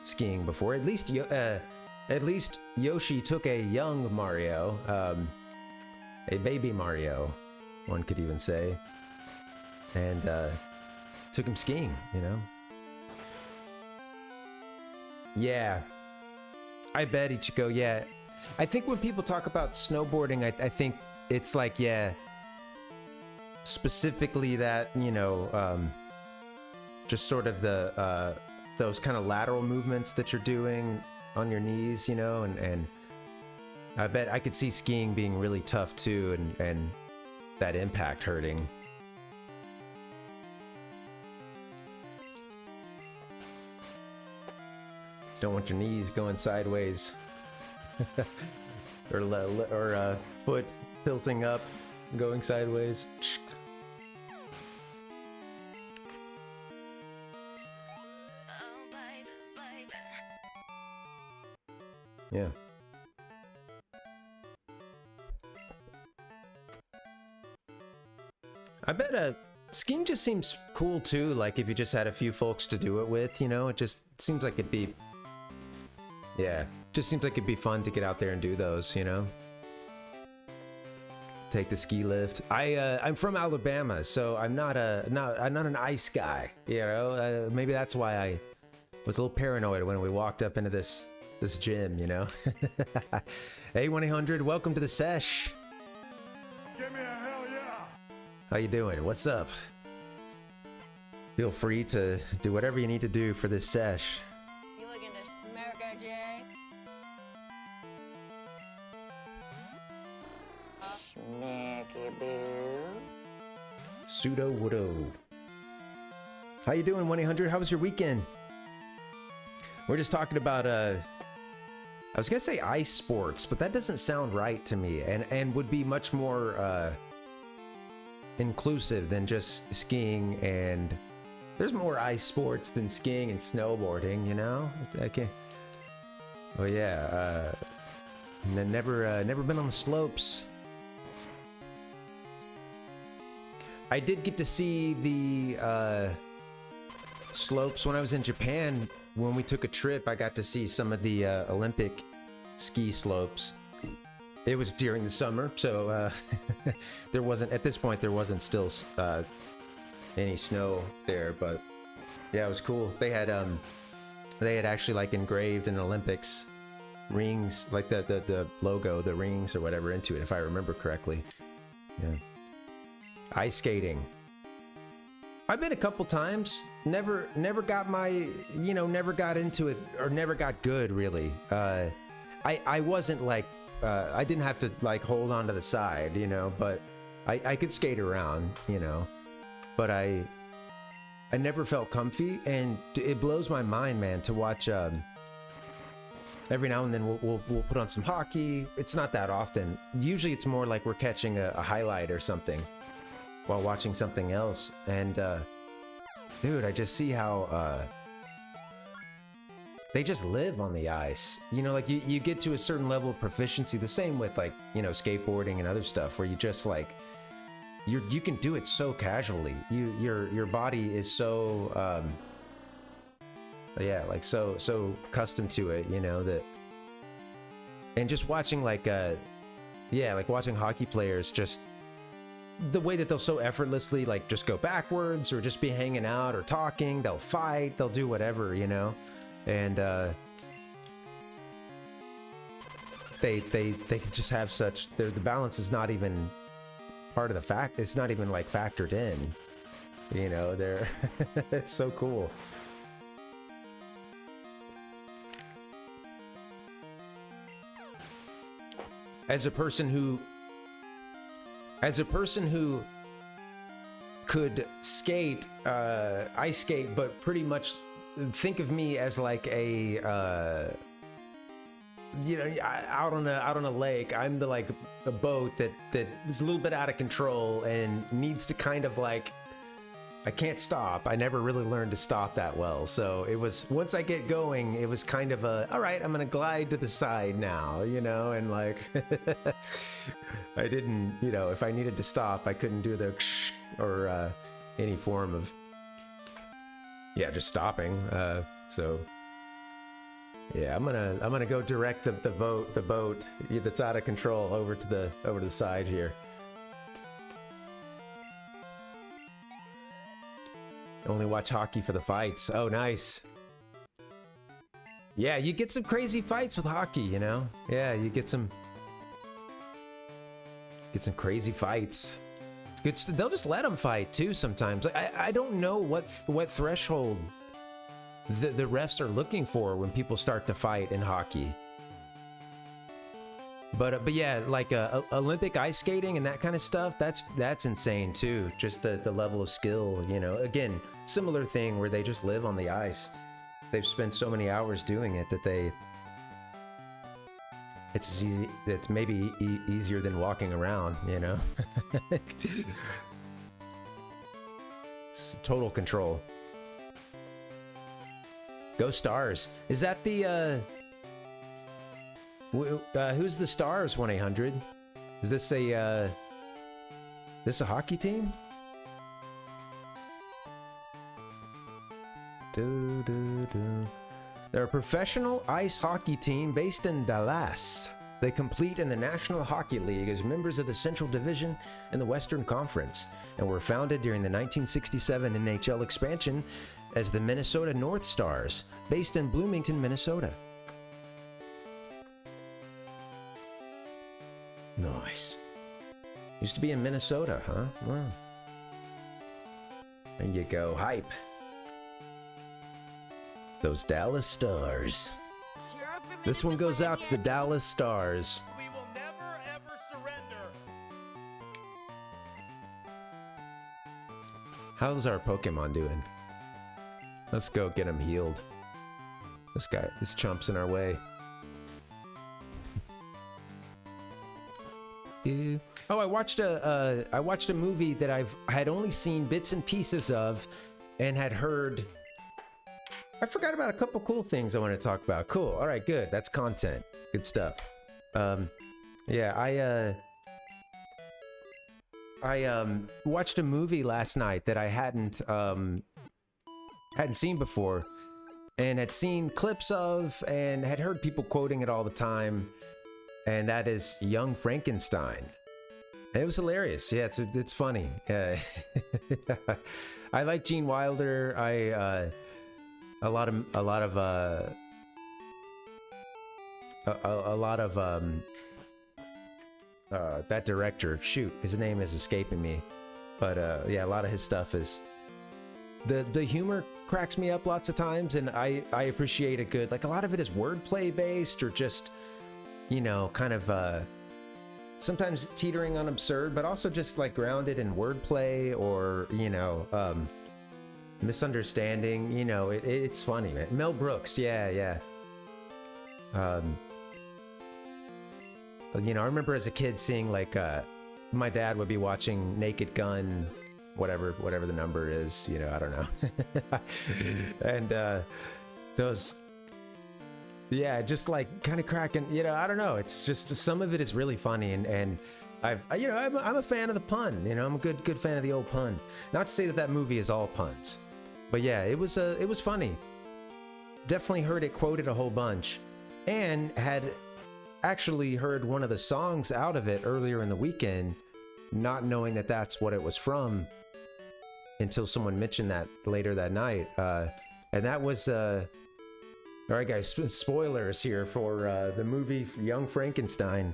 skiing before. At least Yoshi took a young Mario, a baby Mario, one could even say, and took him skiing, you know? Yeah. I bet Ichigo, yeah. I think when people talk about snowboarding, I think it's like, yeah, specifically that, you know, just sort of the, those kind of lateral movements that you're doing on your knees, you know, and I bet I could see skiing being really tough too, and that impact hurting. Don't want your knees going sideways. or foot tilting up, going sideways. Yeah. I bet skiing just seems cool too, like if you just had a few folks to do it with, you know, it just seems like it'd be, yeah, just seems like it'd be fun to get out there and do those, you know. Take the ski lift. I'm from Alabama, so I'm not an ice guy, you know. Maybe that's why I was a little paranoid when we walked up into this gym, you know. Hey, 1-800, welcome to the sesh. Give me a hell yeah! How you doing? What's up? Feel free to do whatever you need to do for this sesh. You looking to smoke a J? Smacky boo. Pseudo Woodo. How you doing, 1-800? How was your weekend? We're just talking about I was gonna say ice sports, but that doesn't sound right to me, and would be much more inclusive than just skiing, and there's more ice sports than skiing and snowboarding, you know? Okay. Oh yeah, never been on the slopes. I did get to see the slopes when I was in Japan. When we took a trip, I got to see some of the Olympic ski slopes. It was during the summer, so there wasn't, at this point, there wasn't still any snow there, but yeah, it was cool. They had actually like engraved in Olympics rings, like the logo, the rings or whatever into it, if I remember correctly. Yeah. Ice skating. I've been a couple times. Never got my, never got into it, or never got good, really. I wasn't like, I didn't have to like hold on to the side, but I could skate around, but I never felt comfy, and it blows my mind, man, to watch, every now and then we'll put on some hockey. It's not that often. Usually it's more like we're catching a highlight or something while watching something else, and dude, I just see how they just live on the ice. Like you get to a certain level of proficiency, the same with like, skateboarding and other stuff, where you just like, you can do it so casually. Your body is so yeah, like so accustomed to it, that, and just watching like like watching hockey players, just the way that they'll so effortlessly like just go backwards or just be hanging out or talking, they'll fight, they'll do whatever, and they just have such, the balance is not even part of the fact, it's not even like factored in, they're it's so cool. As a person who could skate, ice skate, but pretty much think of me as like a, out on a lake. I'm the like a boat that is a little bit out of control and needs to kind of like, I can't stop. I never really learned to stop that well. So it was, once I get going, it was kind of a, all right, I'm going to glide to the side now, and like, I didn't, if I needed to stop, I couldn't do the or any form of, just stopping. So yeah, I'm gonna go direct the boat that's out of control over to the side here. Only watch hockey for the fights. Oh, nice. Yeah, you get some crazy fights with hockey, Yeah, you get some crazy fights. It's good. They'll just let them fight too sometimes. I don't know what threshold the refs are looking for when people start to fight in hockey. But yeah, like Olympic ice skating and that kind of stuff, that's insane too. Just the level of skill, Again, similar thing where they just live on the ice. They've spent so many hours doing it that it's easy. It's maybe easier than walking around, It's total control. Go Stars! Is that the? Who's the Stars? 1-800. Is this a hockey team? They're a professional ice hockey team based in Dallas. They compete in the National Hockey League as members of the Central Division and the Western Conference, and were founded during the 1967 NHL expansion as the Minnesota North Stars, based in Bloomington, Minnesota. Nice. Used to be in Minnesota, huh? Wow. There you go, hype. Those Dallas Stars. This one goes out to the Dallas Stars. We will never, ever surrender. How's our Pokemon doing? Let's go get him healed. This chump's in our way. Oh, I watched a movie that I had only seen bits and pieces of, and had heard I forgot about a couple cool things I want to talk about. Cool. All right, good. That's content. Good stuff. Yeah, I watched a movie last night that I hadn't seen before, and had seen clips of, and had heard people quoting it all the time, and that is Young Frankenstein. It was hilarious. Yeah, it's funny. I like Gene Wilder. A lot of that director, shoot, his name is escaping me, but yeah, a lot of his stuff is the humor cracks me up lots of times, and I appreciate a good, like, a lot of it is wordplay based, or just, you know, kind of sometimes teetering on absurd, but also just like grounded in wordplay, or, you know, misunderstanding. You know, it's funny, man. Mel Brooks, yeah. You know, I remember as a kid seeing, like, my dad would be watching Naked Gun, whatever the number is, you know, I don't know. And those, yeah, just like kind of cracking, you know, I don't know. It's just, some of it is really funny, and you know, I'm a fan of the pun. You know, I'm a good fan of the old pun. Not to say that movie is all puns, but yeah, it was funny. Definitely heard it quoted a whole bunch, and had actually heard one of the songs out of it earlier in the weekend, not knowing that that's what it was from until someone mentioned that later that night. And that was, all right guys, spoilers here for the movie Young Frankenstein.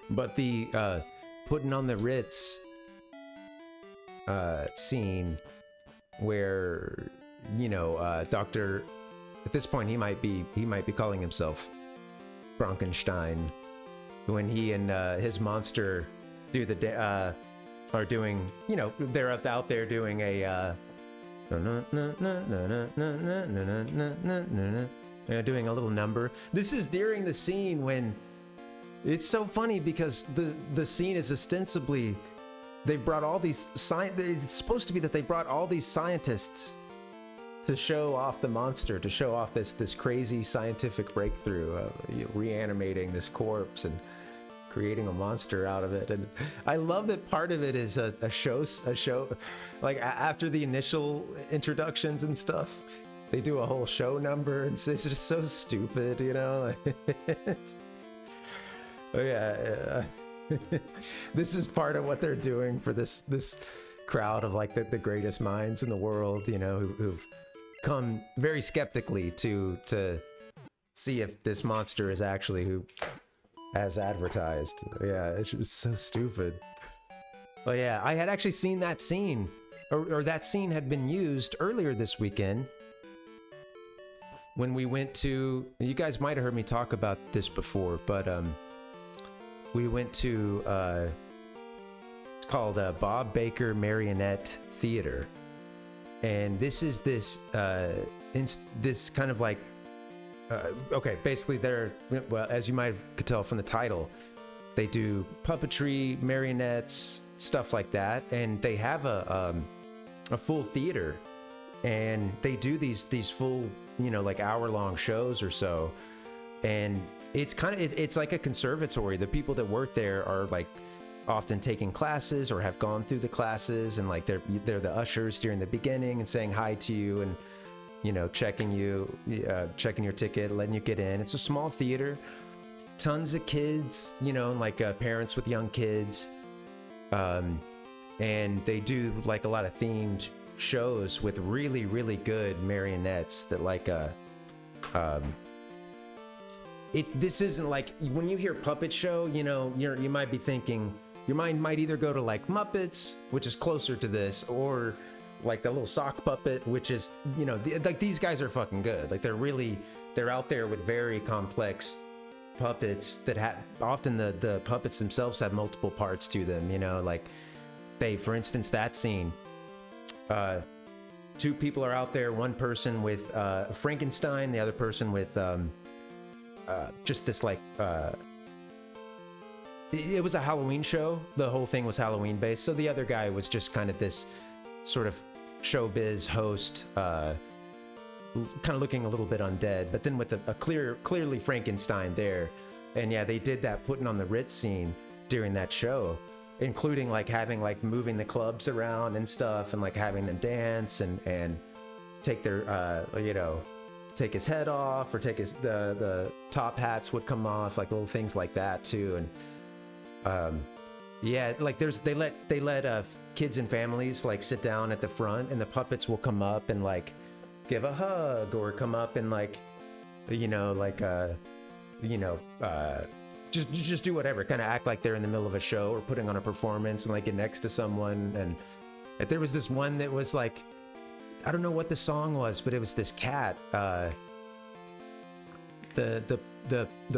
But the putting on the Ritz scene where, you know, Dr. At this point he might be calling himself Frankenstein, when he and his monster do the are doing, you know, they're out there doing a doing a little number. This is during the scene when it's so funny, because the scene is ostensibly they've brought all these it's supposed to be that they brought all these scientists to show off the monster, to show off this crazy scientific breakthrough, reanimating this corpse and creating a monster out of it. And I love that part of it is a show, like after the initial introductions and stuff, they do a whole show number, and it's just so stupid, you know. Oh yeah. This is part of what they're doing for this crowd of, like, the greatest minds in the world, you know, who've come very skeptically to see if this monster is actually who as advertised. Yeah, it's just so stupid. But yeah, I had actually seen that scene, or that scene had been used earlier this weekend when we went to, you guys might have heard me talk about this before, but we went to it's called Bob Baker Marionette Theater. And this is this kind of like, okay, basically they're, well, as you might could tell from the title, they do puppetry, marionettes, stuff like that, and they have a full theater, and they do these full, you know, like hour-long shows or so, and it's kind of it's like a conservatory. The people that work there are like often taking classes or have gone through the classes, and like they're the ushers during the beginning and saying hi to you, and, you know, checking your ticket, letting you get in. It's a small theater, tons of kids, you know, like parents with young kids, and they do like a lot of themed shows with really, really good marionettes that like this isn't like, when you hear puppet show, you know, you might be thinking, your mind might either go to like Muppets, which is closer to this, or like the little sock puppet, which is, you know, like these guys are fucking good. Like they're out there with very complex puppets that have, often the puppets themselves have multiple parts to them, you know, like for instance, that scene, two people are out there, one person with Frankenstein, the other person with just this like it was a Halloween show. The whole thing was Halloween based, so the other guy was just kind of this sort of showbiz host kind of looking a little bit undead, but then with a clearly Frankenstein there. And yeah, they did that putting on the Ritz scene during that show, including like having like moving the clubs around and stuff, and like having them dance and take their you know, take his head off, or take his the top hats would come off, like little things like that too. And yeah, like they let kids and families like sit down at the front, and the puppets will come up and like give a hug, or come up and like, you know, like you know, just do whatever, kind of act like they're in the middle of a show or putting on a performance, and like get next to someone. And there was this one that was like, I don't know what the song was, but it was this cat. The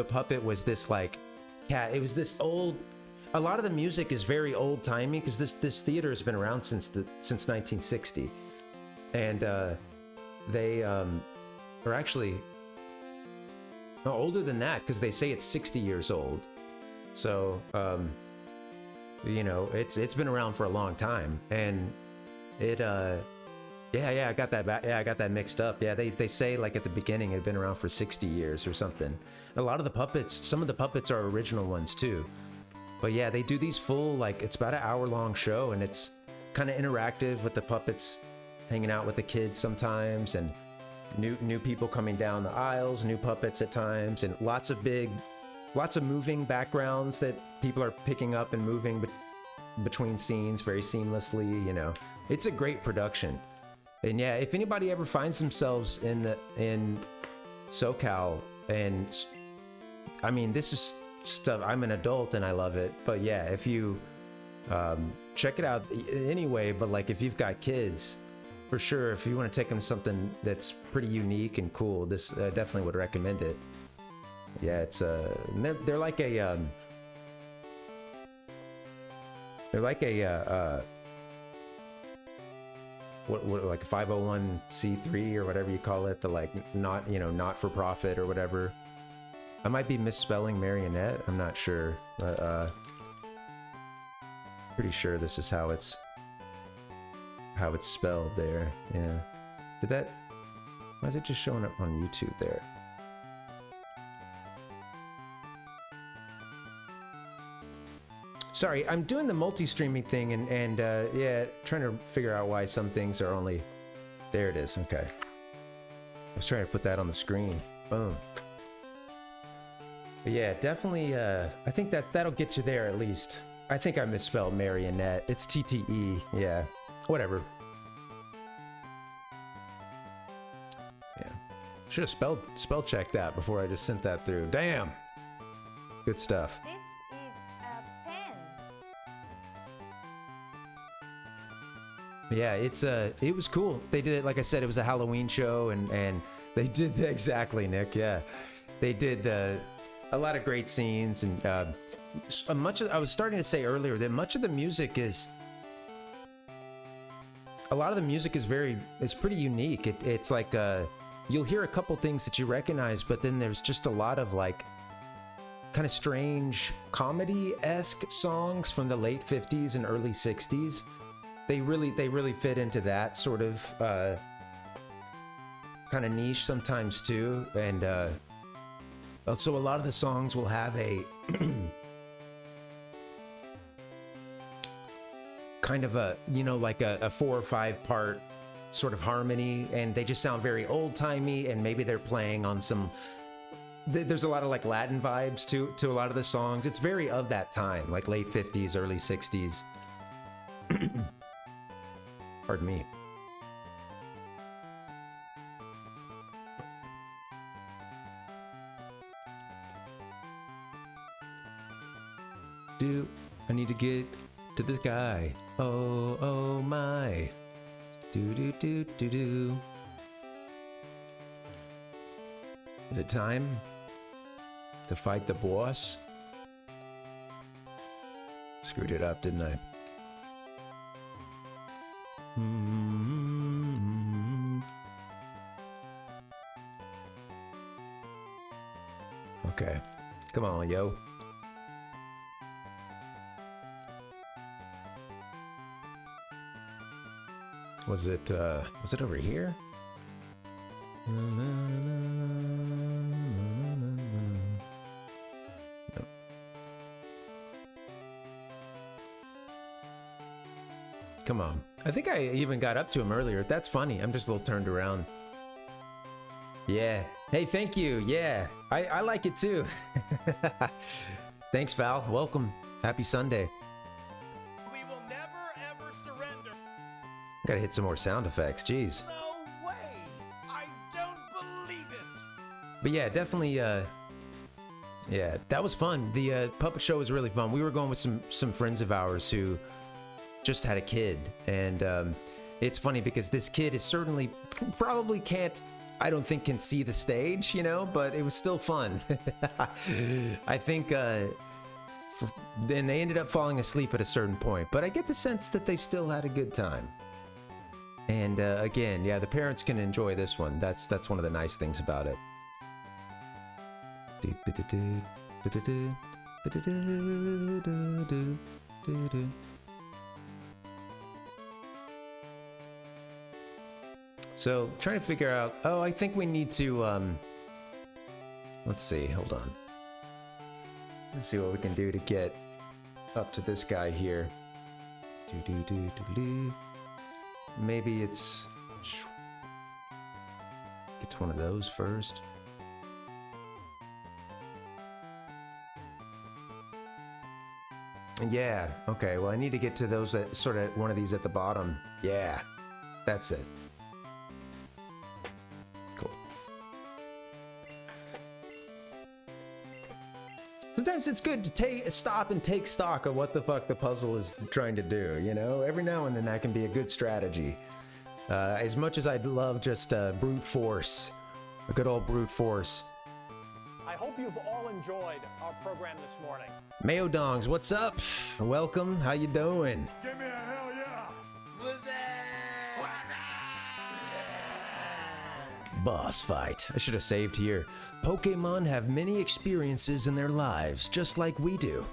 puppet was this like cat. It was this old. A lot of the music is very old timey, because this theater has been around since 1960, and they are actually no older than that, because they say it's 60 years old. So you know, it's been around for a long time, and it yeah, I got that back. Yeah, I got that mixed up. Yeah, they say like at the beginning it had been around for 60 years or something. A lot of the puppets, some of the puppets are original ones too. But yeah, they do these full, like, it's about an hour-long show, and it's kind of interactive with the puppets hanging out with the kids sometimes, and new people coming down the aisles, new puppets at times, and lots of moving backgrounds that people are picking up and moving between scenes very seamlessly, you know. It's a great production. And yeah, if anybody ever finds themselves in SoCal, and I mean, this is stuff, I'm an adult and I love it, but yeah, if you check it out anyway, but like if you've got kids, for sure, if you want to take them to something that's pretty unique and cool, this definitely would recommend it. Yeah, it's they're like a what like a 501c3 or whatever you call it, the like not, you know, not for profit or whatever. I might be misspelling marionette, I'm not sure, but pretty sure this is how it's spelled there. Yeah. Why is it just showing up on YouTube there? Sorry, I'm doing the multi-streaming thing, and yeah, trying to figure out why some things are only... There it is, okay. I was trying to put that on the screen. Boom. But yeah, definitely, I think that'll get you there at least. I think I misspelled marionette. It's TTE, yeah. Whatever. Yeah. Should have spell checked that before I just sent that through. Damn! Good stuff. This is a pen. Yeah, it was cool. They did it, like I said, it was a Halloween show, and they did exactly, Nick, yeah. They did a lot of great scenes, and I was starting to say earlier that much of the music is, a lot of the music is pretty unique. It's like you'll hear a couple things that you recognize, but then there's just a lot of like kind of strange comedy-esque songs from the late 50s and early 60s. They really fit into that sort of kind of niche sometimes too, and so a lot of the songs will have a kind of a, you know, like a 4 or 5 part sort of harmony, and they just sound very old-timey, and maybe they're playing on some... There's a lot of like Latin vibes to a lot of the songs. It's very of that time, like late 50s, early 60s. Pardon me. I need to get to this guy. Oh, oh my. Do. Is it time to fight the boss? Screwed it up, didn't I? Okay. Come on, yo. Was it over here? Come on. I think I even got up to him earlier. That's funny. I'm just a little turned around. Yeah. Hey, thank you. Yeah. I like it too. Thanks, Val. Welcome. Happy Sunday. We will never ever surrender. Gotta hit some more sound effects. Jeez. No way! I don't believe it! But yeah, definitely, yeah, that was fun. The puppet show was really fun. We were going with some friends of ours who just had a kid. And it's funny because this kid is certainly, probably can't, I don't think can see the stage, you know, but it was still fun. I think, then they ended up falling asleep at a certain point, but I get the sense that they still had a good time. And again, yeah, the parents can enjoy this one. That's one of the nice things about it. So, trying to figure out, oh, I think we need to, let's see, hold on. Let's see what we can do to get up to this guy here. Maybe it's, get to one of those first. Yeah, okay, well I need to get to those, sort of one of these at the bottom. Yeah, that's it. Sometimes it's good to stop and take stock of what the fuck the puzzle is trying to do, you know? Every now and then that can be a good strategy. As much as I'd love just brute force, a good old brute force. I hope you've all enjoyed our program this morning. Mayo Dongs, what's up? Welcome, how you doing? Give me a hell yeah! What's that? Boss fight. I should have saved here. Pokémon have many experiences in their lives, just like we do.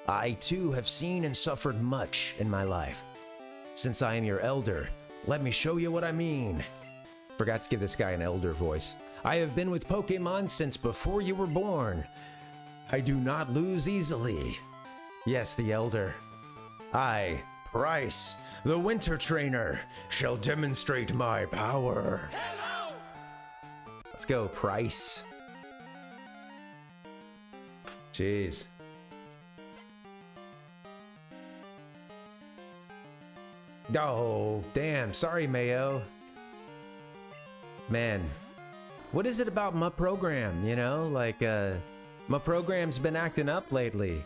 I too have seen and suffered much in my life. Since I am your elder, let me show you what I mean. Forgot to give this guy an elder voice. I have been with Pokémon since before you were born. I do not lose easily. Yes, the elder. I, Price, the Winter Trainer, shall demonstrate my power. Hello! Let's go, Price. Jeez. Oh, damn. Sorry, Mayo. Man. What is it about my program, you know? Like, my program's been acting up lately.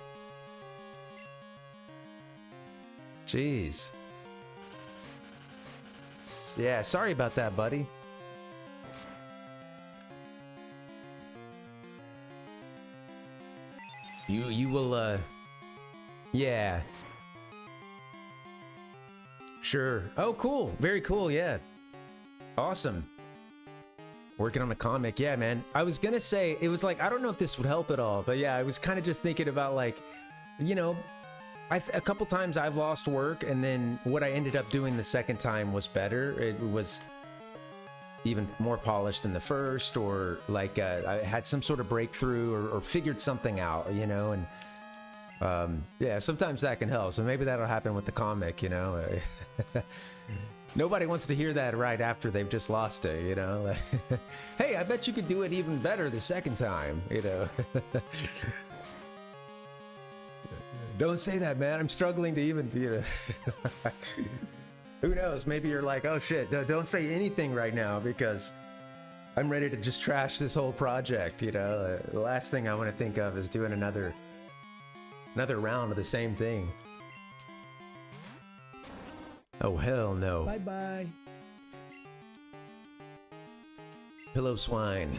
Jeez. Yeah, sorry about that, buddy. You will, yeah. Sure. Oh, cool. Very cool, yeah. Awesome. Working on a comic, yeah, man. I was gonna say, it was like, I don't know if this would help at all, but yeah, I was kind of just thinking about like, you know, a couple times I've lost work, and then what I ended up doing the second time was better. It was even more polished than the first, or like I had some sort of breakthrough or figured something out, you know, and yeah, sometimes that can help. So maybe that'll happen with the comic, you know. Nobody wants to hear that right after they've just lost it, you know. Hey, I bet you could do it even better the second time, you know. Don't say that, man. I'm struggling to even, you know. Who knows? Maybe you're like, oh shit, don't say anything right now because I'm ready to just trash this whole project, you know. The last thing I want to think of is doing another round of the same thing. Oh, hell no. Bye-bye. Pillow swine.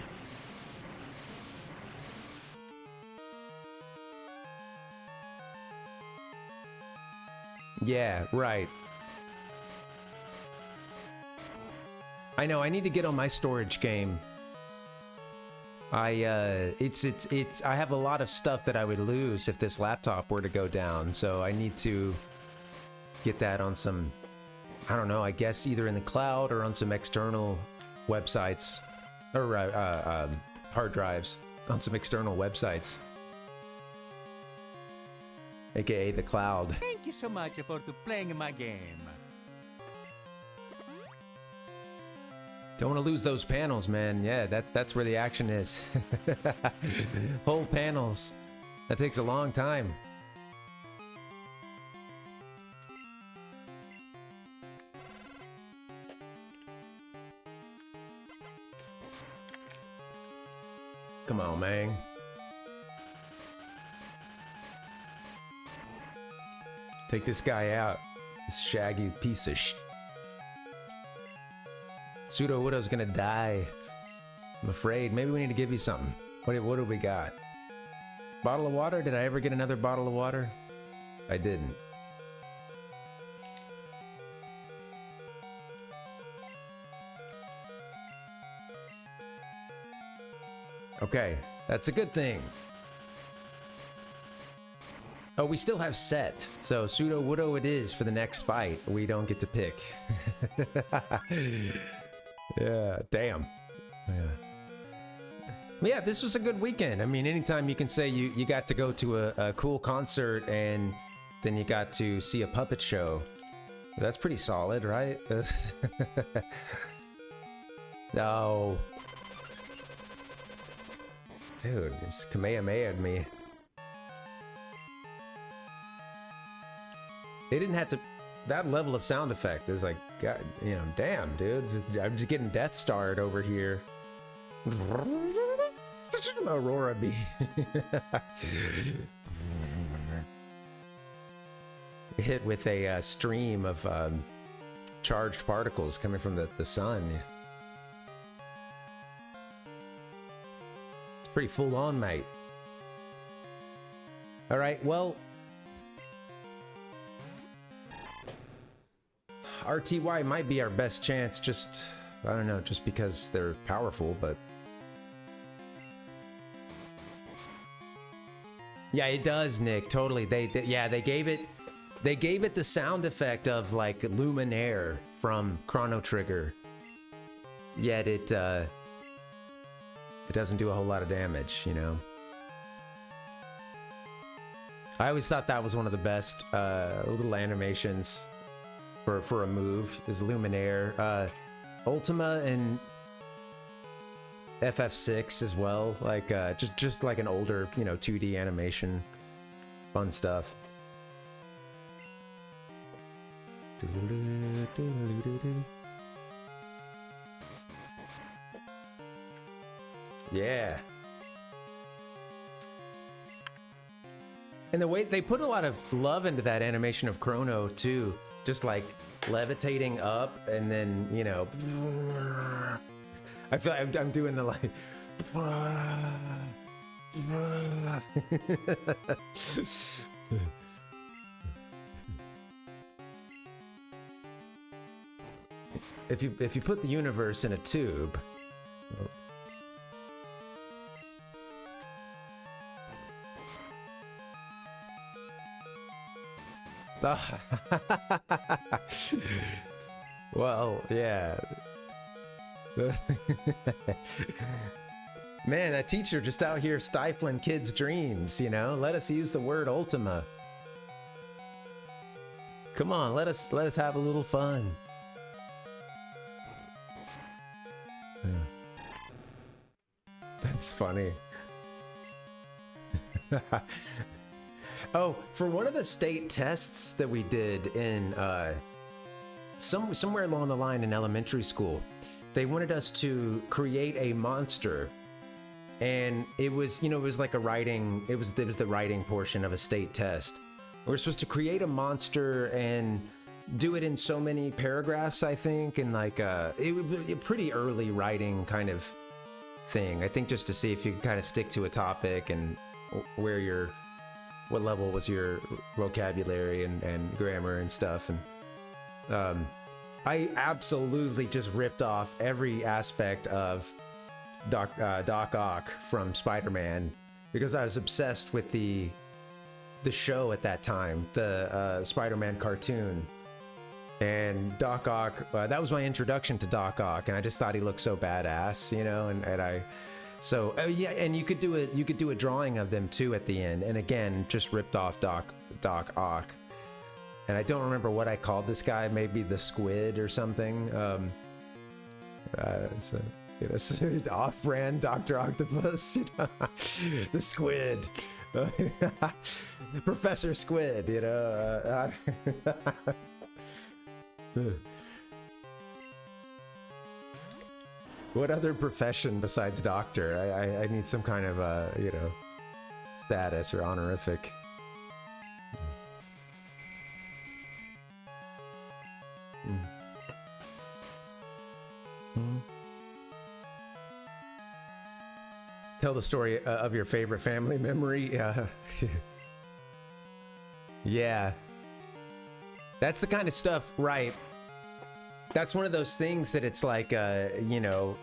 Yeah, right. I know, I need to get on my storage game. I have a lot of stuff that I would lose if this laptop were to go down, so I need to get that on some, I don't know, I guess either in the cloud or on some external websites. or hard drives on some external websites, aka the cloud. Thank you so much for playing my game. Don't want to lose those panels, man. Yeah, that's where the action is. Whole panels. That takes a long time. Come on, man. Take this guy out. This shaggy piece of sh. Pseudo Widow's gonna die. I'm afraid. Maybe we need to give you something. What do we got? Bottle of water? Did I ever get another bottle of water? I didn't. Okay, that's a good thing. Oh, we still have set, so Pseudo Widow it is for the next fight. We don't get to pick. Yeah, damn. Yeah, this was a good weekend. I mean, anytime you can say you got to go to a cool concert and then you got to see a puppet show, that's pretty solid, right? No. Dude, just Kamehameha'd me. They didn't have to... That level of sound effect is like, God, you know, damn, dude. I'm just getting Death Starred over here. Aurora Bee. Hit with a stream of charged particles coming from the sun. It's pretty full on, mate. All right, well... RTY might be our best chance, just, I don't know, just because they're powerful, but... Yeah, it does, Nick, totally. They gave it the sound effect of, like, Luminaire from Chrono Trigger. Yet it doesn't do a whole lot of damage, you know? I always thought that was one of the best little animations for a move, is Luminaire. Ultima and FF6 as well, like just like an older, you know, 2D animation. Fun stuff. Yeah. And the way they put a lot of love into that animation of Chrono too. Just like levitating up and then, you know, I feel like I'm doing the like. If you put the universe in a tube. Well, yeah. Man, that teacher just out here stifling kids' dreams, you know? Let us use the word Ultima. Come on, let us have a little fun. That's funny. Oh, for one of the state tests that we did in somewhere along the line in elementary school, they wanted us to create a monster, and it was, you know, it was like a writing. It was the writing portion of a state test. We were supposed to create a monster and do it in so many paragraphs, I think, and like it would be a pretty early writing kind of thing. I think just to see if you could kind of stick to a topic and where your what level was your vocabulary and grammar and stuff. And I absolutely just ripped off every aspect of Doc Ock from Spider-Man because I was obsessed with the show at that time, the Spider-Man cartoon. And Doc Ock, that was my introduction to Doc Ock, and I just thought he looked so badass, you know. And oh yeah, and you could do a drawing of them too at the end, and again, just ripped off Doc Ock. And I don't remember what I called this guy, maybe the Squid or something. So, you know, off-brand Dr. Octopus, you know? The Squid. Professor Squid, you know. What other profession besides doctor? I need some kind of, you know, status or honorific. Tell the story of your favorite family memory. Yeah. That's the kind of stuff, right? That's one of those things that it's like, you know,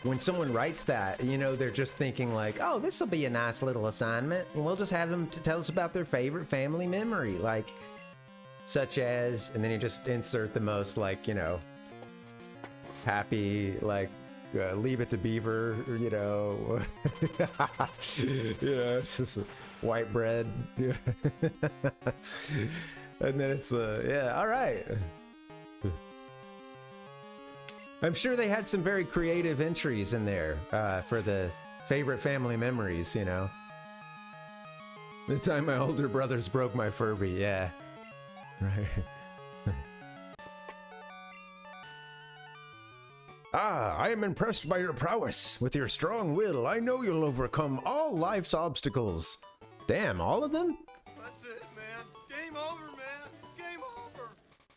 when someone writes that, you know, they're just thinking like, oh, this will be a nice little assignment, and we'll just have them to tell us about their favorite family memory, like, such as, and then you just insert the most, like, you know, happy, like, Leave It to Beaver, you know. Yeah, it's just white bread. And then it's, yeah, all right. I'm sure they had some very creative entries in there for the favorite family memories, you know. The time my older brothers broke my Furby, yeah. Right. Ah, I am impressed by your prowess. With your strong will, I know you'll overcome all life's obstacles. Damn, all of them? That's it, man. Game over, man. Game over.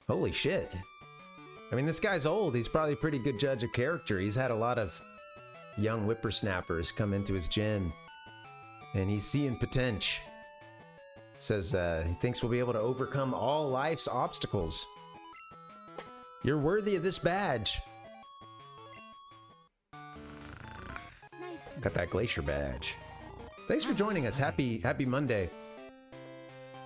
Holy shit. I mean, this guy's old. He's probably a pretty good judge of character. He's had a lot of young whippersnappers come into his gym. And he's seeing potential. Says he thinks we'll be able to overcome all life's obstacles. You're worthy of this badge. Got that glacier badge. Thanks for joining us. Happy Monday.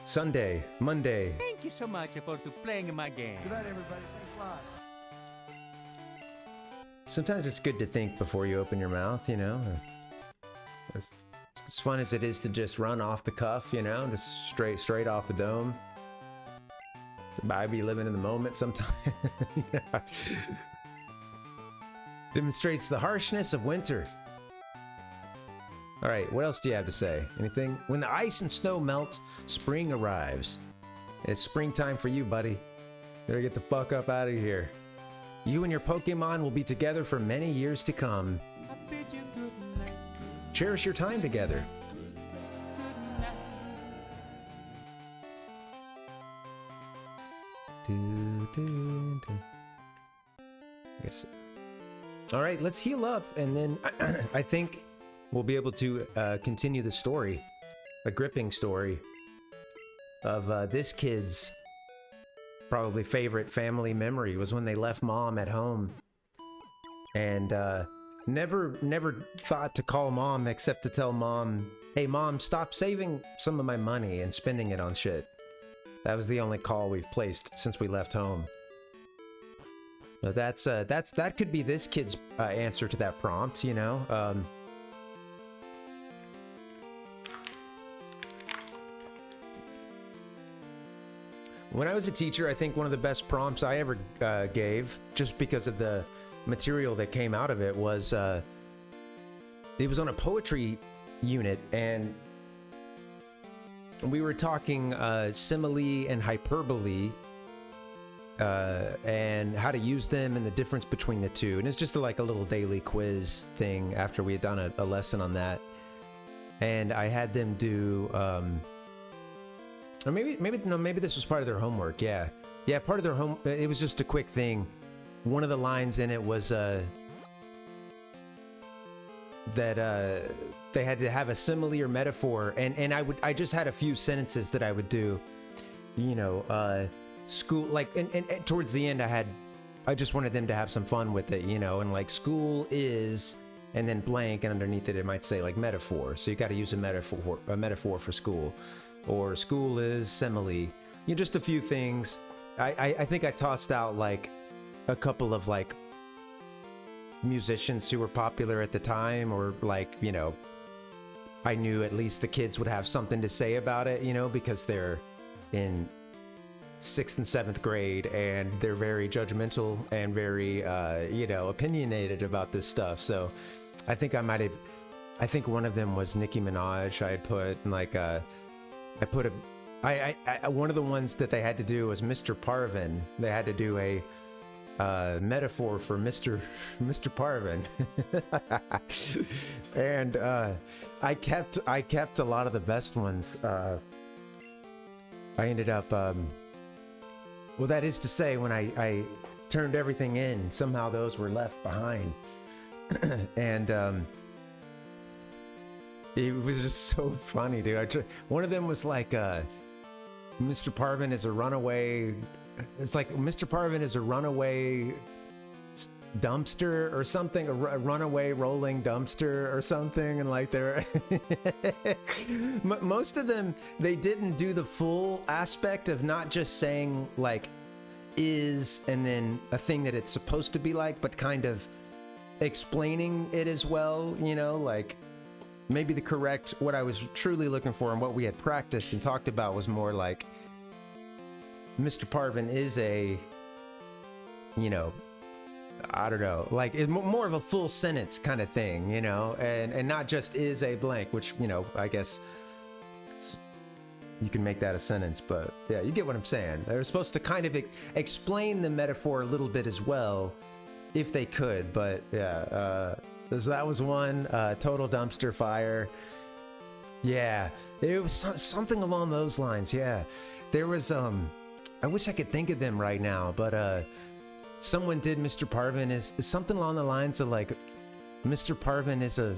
Sunday, Monday. Thank you so much for playing my game. Good night, everybody. Thanks a lot. Sometimes it's good to think before you open your mouth, you know. As fun as it is to just run off the cuff, you know, just straight off the dome. I be living in the moment sometimes. Yeah. Demonstrates the harshness of winter. All right, what else do you have to say? Anything? When the ice and snow melt, spring arrives. It's springtime for you, buddy. Better get the fuck up out of here. You and your Pokemon will be together for many years to come. Cherish your time together. Yes. All right, let's heal up, and then I think we'll be able to continue the story, a gripping story of this kid's probably favorite family memory was when they left mom at home, and never thought to call mom except to tell mom, hey mom, stop saving some of my money and spending it on shit. That was the only call we've placed since we left home. But that could be this kid's answer to that prompt, you know. When I was a teacher, I think one of the best prompts I ever gave, just because of the material that came out of it, was it was on a poetry unit, and we were talking simile and hyperbole, and how to use them and the difference between the two. And it's just like a little daily quiz thing after we had done a lesson on that. And I had them do, or maybe this was part of their homework. Yeah, part of their home. It was just a quick thing. One of the lines in it was that they had to have a simile or metaphor, and I just had a few sentences that I would do. You know, school, like, and towards the end I just wanted them to have some fun with it, you know, and like school is, and then blank, and underneath it might say like metaphor. So you got to use a metaphor for school, or school is simile. You know, just a few things, I think I tossed out like a couple of like musicians who were popular at the time, or like, you know, I knew at least the kids would have something to say about it, you know, because they're in 6th and 7th grade and they're very judgmental and very, you know, opinionated about this stuff. So I think I think one of them was Nicki Minaj. I had put like one of the ones that they had to do was Mr. Parvin. They had to do a metaphor for Mr. Parvin. And I kept a lot of the best ones. I ended up well, that is to say, when I turned everything in, somehow those were left behind. And it was just so funny, dude. One of them was like Mr. Parvin is a runaway. It's like Mr. Parvin is a runaway dumpster or something, a runaway rolling dumpster or something, and like they're most of them, they didn't do the full aspect of not just saying like is and then a thing that it's supposed to be like, but kind of explaining it as well, you know, like maybe the correct, what I was truly looking for and what we had practiced and talked about was more like Mr. Parvin is a, you know, I don't know, like it's more of a full sentence kind of thing, you know, and not just is a blank, which, you know, I guess you can make that a sentence, but yeah, you get what I'm saying. They're supposed to kind of explain the metaphor a little bit as well, if they could, but yeah, so that was one, total dumpster fire. Yeah, it was something along those lines, yeah. There was, I wish I could think of them right now, but someone did Mr. Parvin is something along the lines of like, Mr. Parvin is a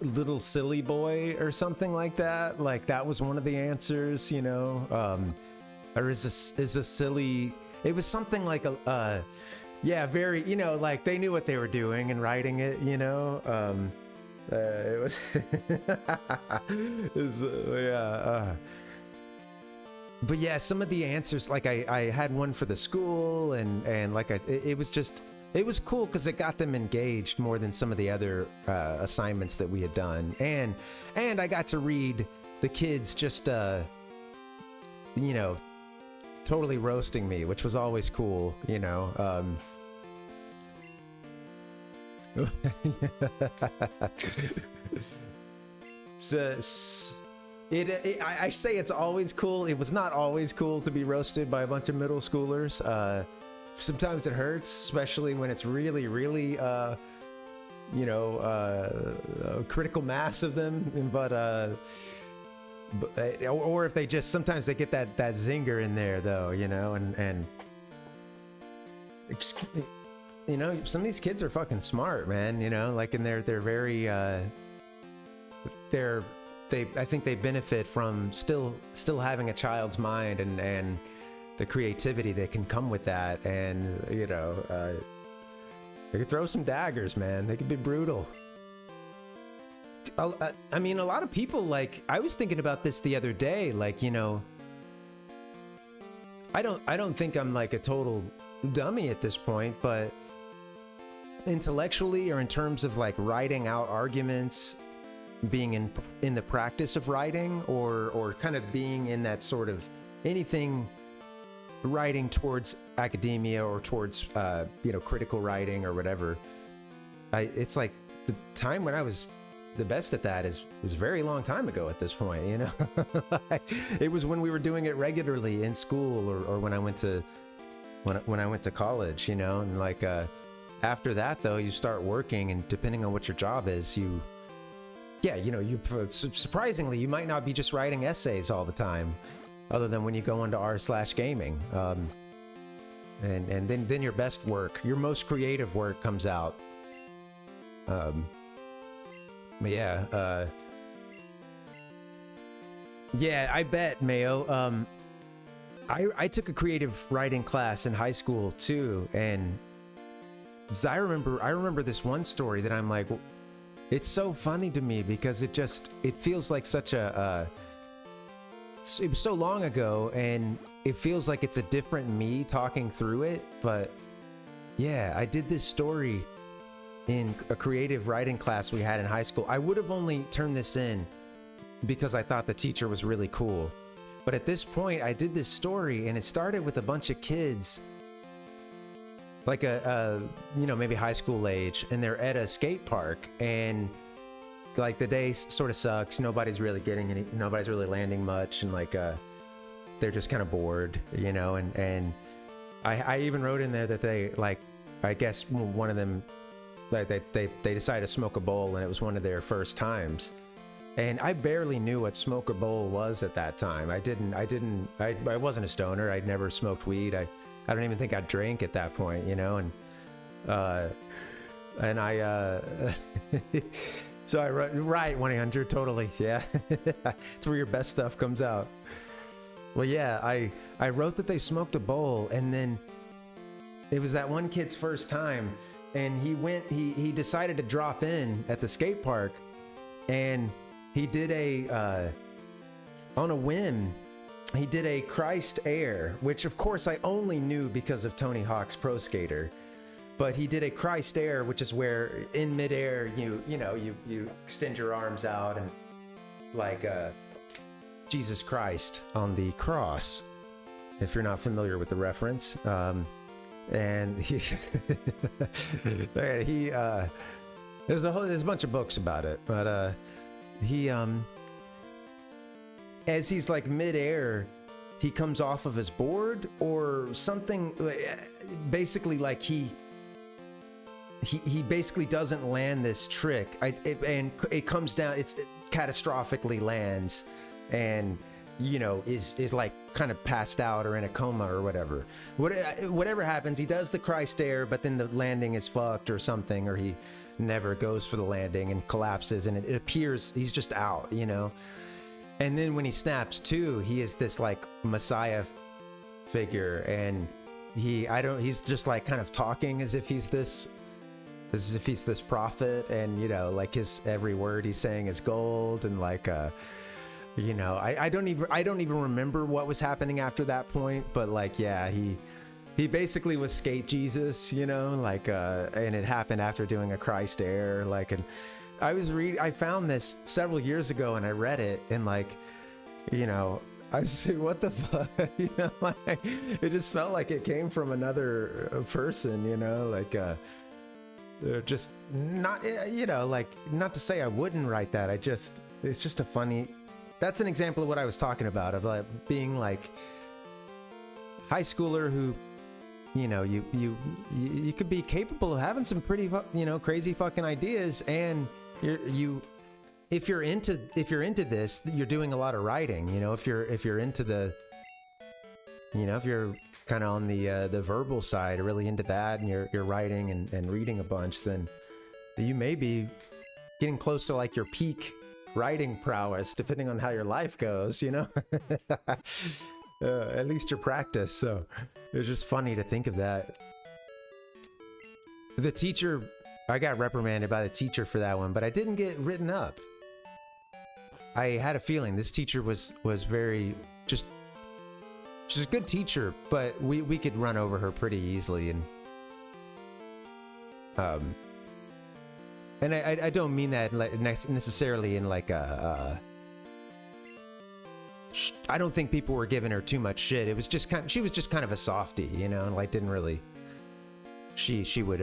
little silly boy or something like that. Like that was one of the answers, you know, or is a silly, it was something like a, yeah, very, you know, like they knew what they were doing and writing it, you know, it was, yeah, but yeah, some of the answers, like I had one for the school and like it was just, it was cool because it got them engaged more than some of the other assignments that we had done. And I got to read the kids just, you know, totally roasting me, which was always cool, you know. I say it's always cool. It was not always cool to be roasted by a bunch of middle schoolers. Sometimes it hurts, especially when it's really, really, you know, a critical mass of them. But or if they just, sometimes they get that zinger in there, though, you know, and you know, some of these kids are fucking smart, man. You know, like, and they're very, I think they benefit from still having a child's mind and the creativity that can come with that, and you know, they could throw some daggers, man. They could be brutal. I mean, a lot of people, like, I was thinking about this the other day, like, you know, I don't think I'm like a total dummy at this point, but intellectually or in terms of like writing out arguments, being in the practice of writing, or kind of being in that sort of anything writing towards academia or towards you know, critical writing or whatever, it's like the time when I was the best at that was a very long time ago at this point, you know. It was when we were doing it regularly in school, or when I went to college, you know. And like after that, though, you start working, and depending on what your job is, you know, surprisingly, you might not be just writing essays all the time, other than when you go into r/gaming, and then your best work, your most creative work comes out. But yeah, yeah, I bet, Mayo. I took a creative writing class in high school too, and I remember this one story that I'm like, it's so funny to me because it feels like such a it was so long ago, and it feels like it's a different me talking through it. But yeah, I did this story in a creative writing class we had in high school. I would have only turned this in because I thought the teacher was really cool. But at this point, I did this story, and it started with a bunch of kids, like maybe high school age, and they're at a skate park, and like the day sort of sucks. Nobody's really nobody's really landing much, and like they're just kind of bored, and I even wrote in there that they, like, I guess one of them, like they decided to smoke a bowl, and it was one of their first times. And I barely knew what smoke a bowl was at that time. I wasn't a stoner. I'd never smoked weed. I don't even think I drank at that point, and so I wrote, right, 1-800, totally, yeah. It's where your best stuff comes out. Well, yeah, I wrote that they smoked a bowl, and then it was that one kid's first time, and he decided to drop in at the skate park, and he did on a whim, he did a Christ Air, which of course I only knew because of Tony Hawk's Pro Skater. But he did a Christ Air, which is where in midair you extend your arms out and like Jesus Christ on the cross, if you're not familiar with the reference. And there's a bunch of books about it, but he as he's like midair, he comes off of his board or something, basically like he basically doesn't land this trick, and it comes down, it catastrophically lands, and is like kind of passed out or in a coma or whatever. Whatever happens, he does the Christ Air, but then the landing is fucked or something, or he never goes for the landing and collapses, and it appears he's just out, And then when he snaps to, he is this like Messiah figure, and he's just like kind of talking as if he's this prophet, and like his every word he's saying is gold, and like I don't even remember what was happening after that point, but like, yeah, he basically was skate Jesus, like and it happened after doing a Christ Air, like, and I found this several years ago, and I read it, and like, I said, what the fuck, it just felt like it came from another person, like they're just not, like, not to say I wouldn't write that, it's just a funny, that's an example of what I was talking about, of like being like high schooler who, you could be capable of having some pretty, crazy fucking ideas, and if you're into this, you're doing a lot of writing, if you're into the, if you're kind of on the verbal side, really into that, and you're writing and reading a bunch, then you may be getting close to like your peak writing prowess, depending on how your life goes, at least your practice. So it was just funny to think of that. The teacher, I got reprimanded by the teacher for that one, but I didn't get written up. I had a feeling this teacher was very she's a good teacher, but we could run over her pretty easily, and I don't mean that necessarily in like I don't think people were giving her too much shit. It was just she was just kind of a softie, like didn't really, she would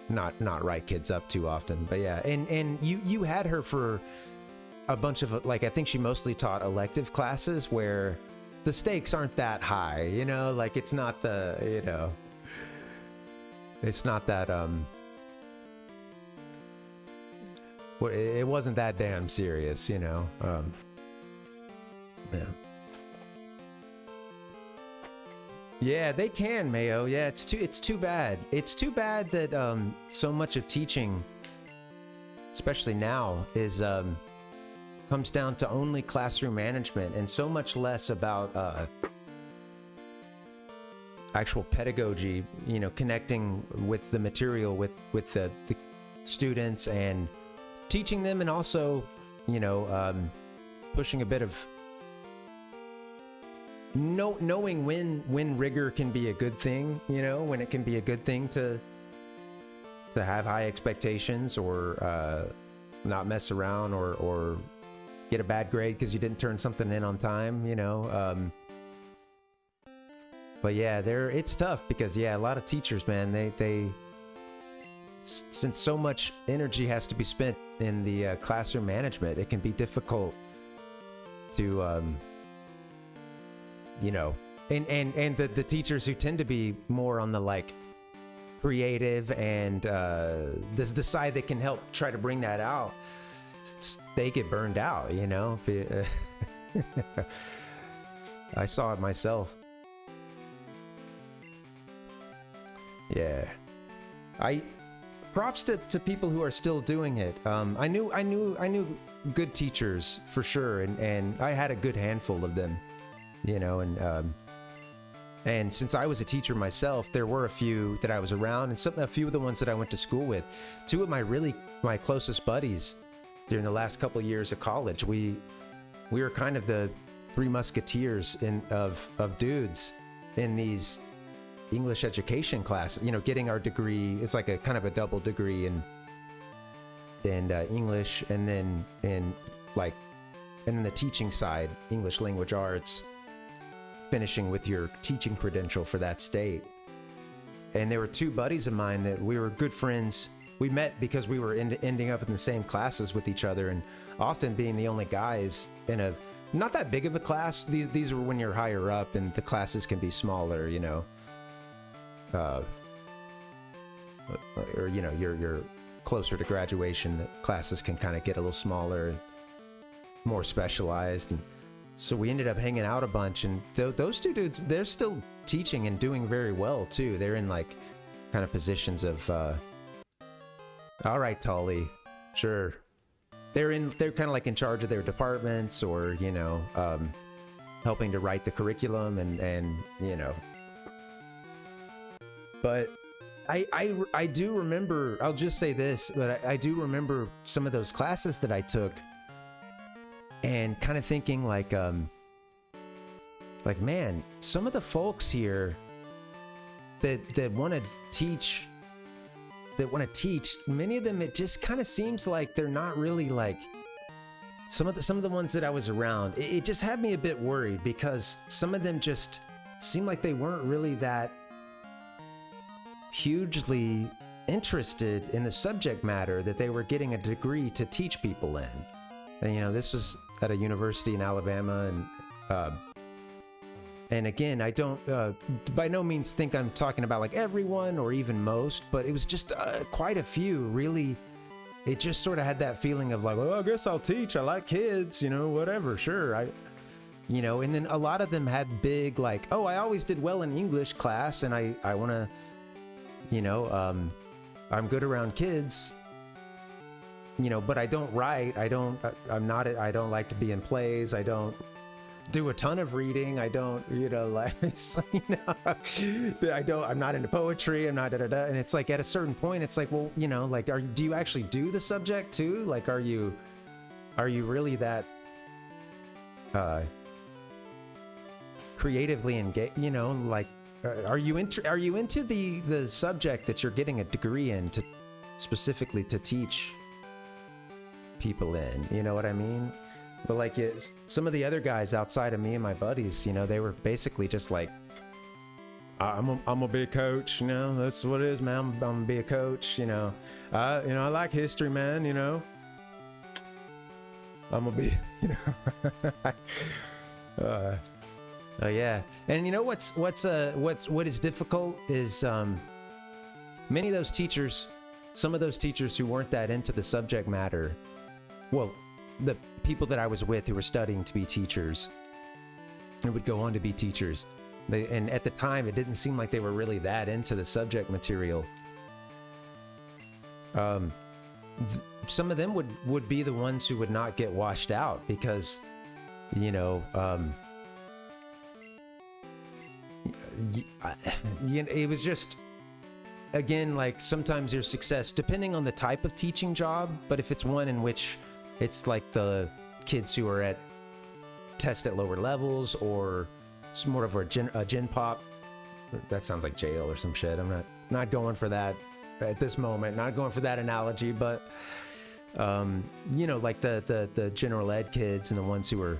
not write kids up too often. But yeah, and you had her for a bunch of, like, I think she mostly taught elective classes where the stakes aren't that high, like it's not the, it's not that it wasn't that damn serious, yeah. Yeah, they can, Mayo. Yeah, it's too bad. It's too bad that so much of teaching, especially now, is comes down to only classroom management, and so much less about actual pedagogy, connecting with the material, with the students, and teaching them, and also, pushing a bit of, knowing when rigor can be a good thing, you know, when it can be a good thing to have high expectations or not mess around or get a bad grade because you didn't turn something in on time, you know. But yeah, it's tough because a lot of teachers, man, they since so much energy has to be spent in the classroom management, it can be difficult to you know, and the teachers who tend to be more on the like creative and the side that can help try to bring that out, they get burned out, you know. I saw it myself. Yeah, props to people who are still doing it. I knew good teachers for sure, and I had a good handful of them, you know, and since I was a teacher myself, there were a few that I was around, and a few of the ones that I went to school with. Two of my closest buddies during the last couple of years of college, we were kind of the three musketeers of dudes in these English education class, you know, getting our degree. It's like a kind of a double degree in English, and then in the teaching side, English language arts, finishing with your teaching credential for that state. And there were two buddies of mine that we were good friends. We met because we were ending up in the same classes with each other, and often being the only guys in a not that big of a class. These are when you're higher up and the classes can be smaller, you know. Or you know, you're closer to graduation, the classes can kind of get a little smaller and more specialized. And so we ended up hanging out a bunch, and those two dudes, they're still teaching and doing very well too. They're in like kind of positions of all right, Tully, sure. They're kind of like in charge of their departments, or you know, helping to write the curriculum and you know. But I do remember, I'll just say this, but I do remember some of those classes that I took, and kind of thinking like man, some of the folks here that want to teach, many of them, it just kind of seems like they're not really like some of the ones that I was around. It just had me a bit worried, because some of them just seemed like they weren't really that hugely interested in the subject matter that they were getting a degree to teach people in. And you know, this was at a university in Alabama, and again, I don't by no means think I'm talking about like everyone or even most, but it was just quite a few. Really, it just sort of had that feeling of like, well, I guess I'll teach. I like kids, you know, whatever, sure. You know, and then a lot of them had big like, oh, I always did well in English class, and I want to, you know, I'm good around kids, you know, but I don't write. I don't like to be in plays. I don't do a ton of reading. I don't, you know, like, you know, I'm not into poetry. I'm not da-da-da. And it's like at a certain point, it's like, well, you know, like, do you actually do the subject too? Like, are you really that, creatively engaged, you know, like, are you into the subject that you're getting a degree in to specifically to teach people in, you know what I mean? But like some of the other guys outside of me and my buddies, you know, they were basically just like, I'm gonna be a coach, you know, that's what it is, man. I'm gonna be a coach, you know. You know, I like history, man, you know. I'm gonna be, you know. Oh yeah, and you know what is difficult is many of those teachers, some of those teachers who weren't that into the subject matter, well, the people that I was with who were studying to be teachers and would go on to be teachers, and at the time it didn't seem like they were really that into the subject material. Some of them would be the ones who would not get washed out because, you know, it was just, again, like sometimes your success, depending on the type of teaching job, but if it's one in which it's like the kids who are test at lower levels, or It's more of a gin pop. That sounds like jail or some shit. I'm not going for that at this moment. Not going for that analogy, but you know, like the general ed kids and the ones who are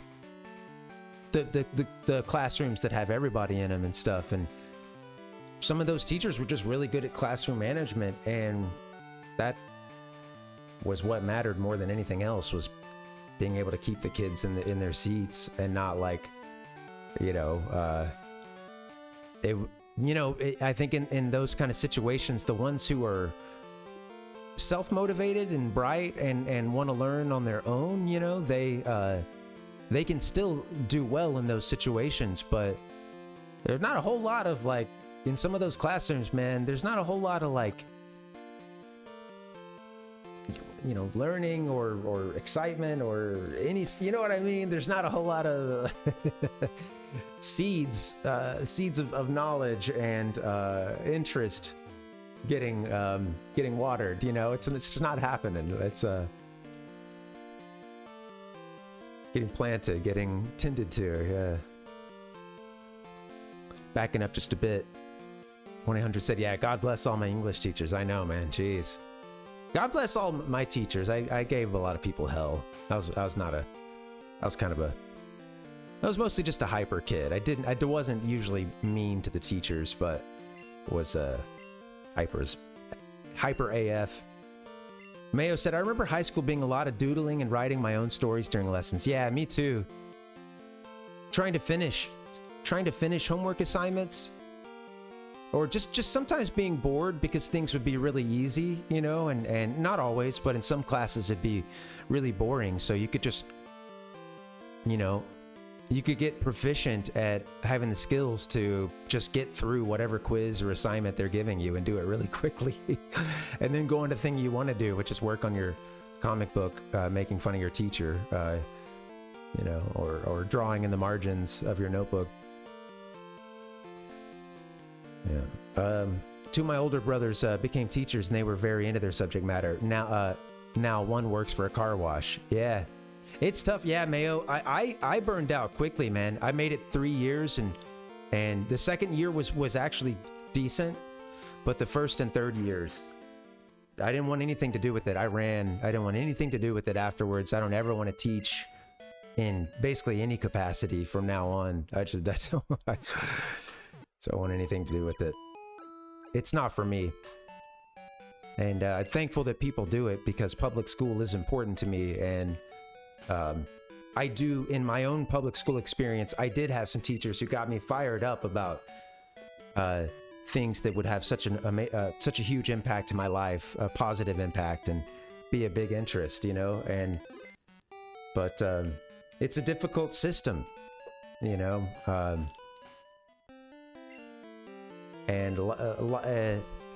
the classrooms that have everybody in them and stuff. And some of those teachers were just really good at classroom management, and that was what mattered more than anything else, was being able to keep the kids in their seats and not, like, you know, I think in those kind of situations, the ones who are self-motivated and bright and want to learn on their own, you know, they can still do well in those situations. But there's not a whole lot of, like, in some of those classrooms, man, there's not a whole lot of, like, you know, learning or excitement or any, you know what I mean? There's not a whole lot of seeds of knowledge and interest getting watered, you know. It's just not happening. It's getting planted, getting tended to. Yeah. Backing up just a bit, 1-800 said, yeah, God bless all my English teachers. I know, man. Jeez. God bless all my teachers. I gave a lot of people hell. I was mostly just a hyper kid. I wasn't usually mean to the teachers, but was hyper AF. Mayo said, I remember high school being a lot of doodling and writing my own stories during lessons. Yeah, me too. Trying to finish homework assignments, or just sometimes being bored because things would be really easy, you know, and not always, but in some classes it'd be really boring. So you could just, you know, you could get proficient at having the skills to just get through whatever quiz or assignment they're giving you and do it really quickly. And then go on to the thing you want to do, which is work on your comic book, making fun of your teacher, you know, or drawing in the margins of your notebook. Yeah. Two of my older brothers became teachers, and they were very into their subject matter. Now one works for a car wash. Yeah. It's tough. Yeah, Mayo. I burned out quickly, man. I made it 3 years, and the second year was actually decent, but the first and third years, I didn't want anything to do with it. I didn't want anything to do with it afterwards. I don't ever want to teach in basically any capacity from now on. So I don't want anything to do with it. It's not for me. And I'm thankful that people do it, because public school is important to me. And I do, in my own public school experience, I did have some teachers who got me fired up about things that would have such a huge impact to my life, a positive impact, and be a big interest, you know. But it's a difficult system, you know.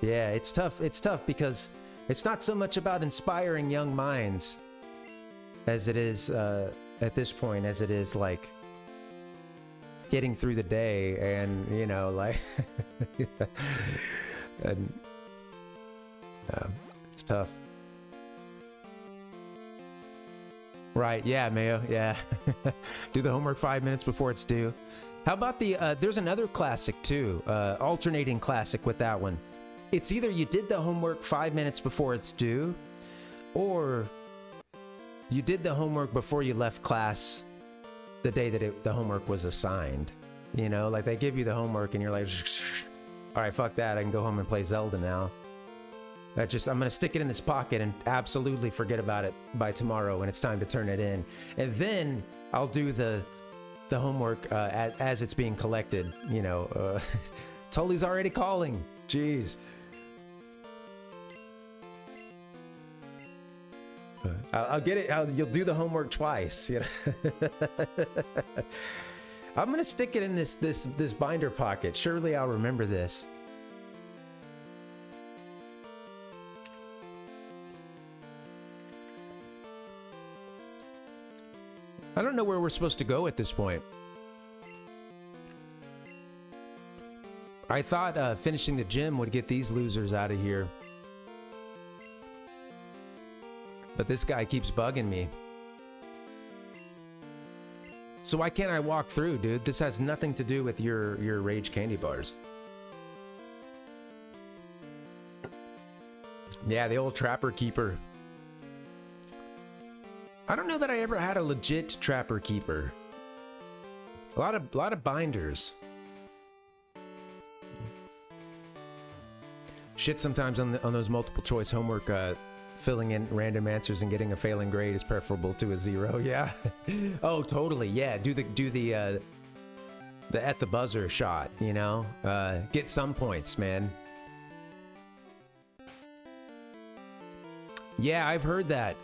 Yeah, it's tough. It's tough because it's not so much about inspiring young minds as it is at this point, as it is like getting through the day, and, you know, like and it's tough. Right? Yeah, Mayo. Yeah. Do the homework 5 minutes before it's due. How about there's another classic too, alternating classic with that one. It's either you did the homework 5 minutes before it's due, or you did the homework before you left class the day that the homework was assigned. You know, like they give you the homework and you're like, all right, fuck that. I can go home and play Zelda now. I'm going to stick it in this pocket and absolutely forget about it by tomorrow when it's time to turn it in. And then I'll do the homework as it's being collected, you know. Tully's already calling. Jeez. I'll get it. You'll do the homework twice, you know. I'm gonna stick it in this binder pocket. Surely I'll remember this. I don't know where we're supposed to go at this point. I thought finishing the gym would get these losers out of here. But this guy keeps bugging me. So why can't I walk through, dude? This has nothing to do with your Rage candy bars. Yeah, the old Trapper Keeper. I don't know that I ever had a legit Trapper Keeper. A lot of binders. Shit, sometimes on those multiple choice homework, filling in random answers and getting a failing grade is preferable to a 0. Yeah. Oh, totally. Yeah. Do the at the buzzer shot. You know, get some points, man. Yeah, I've heard that.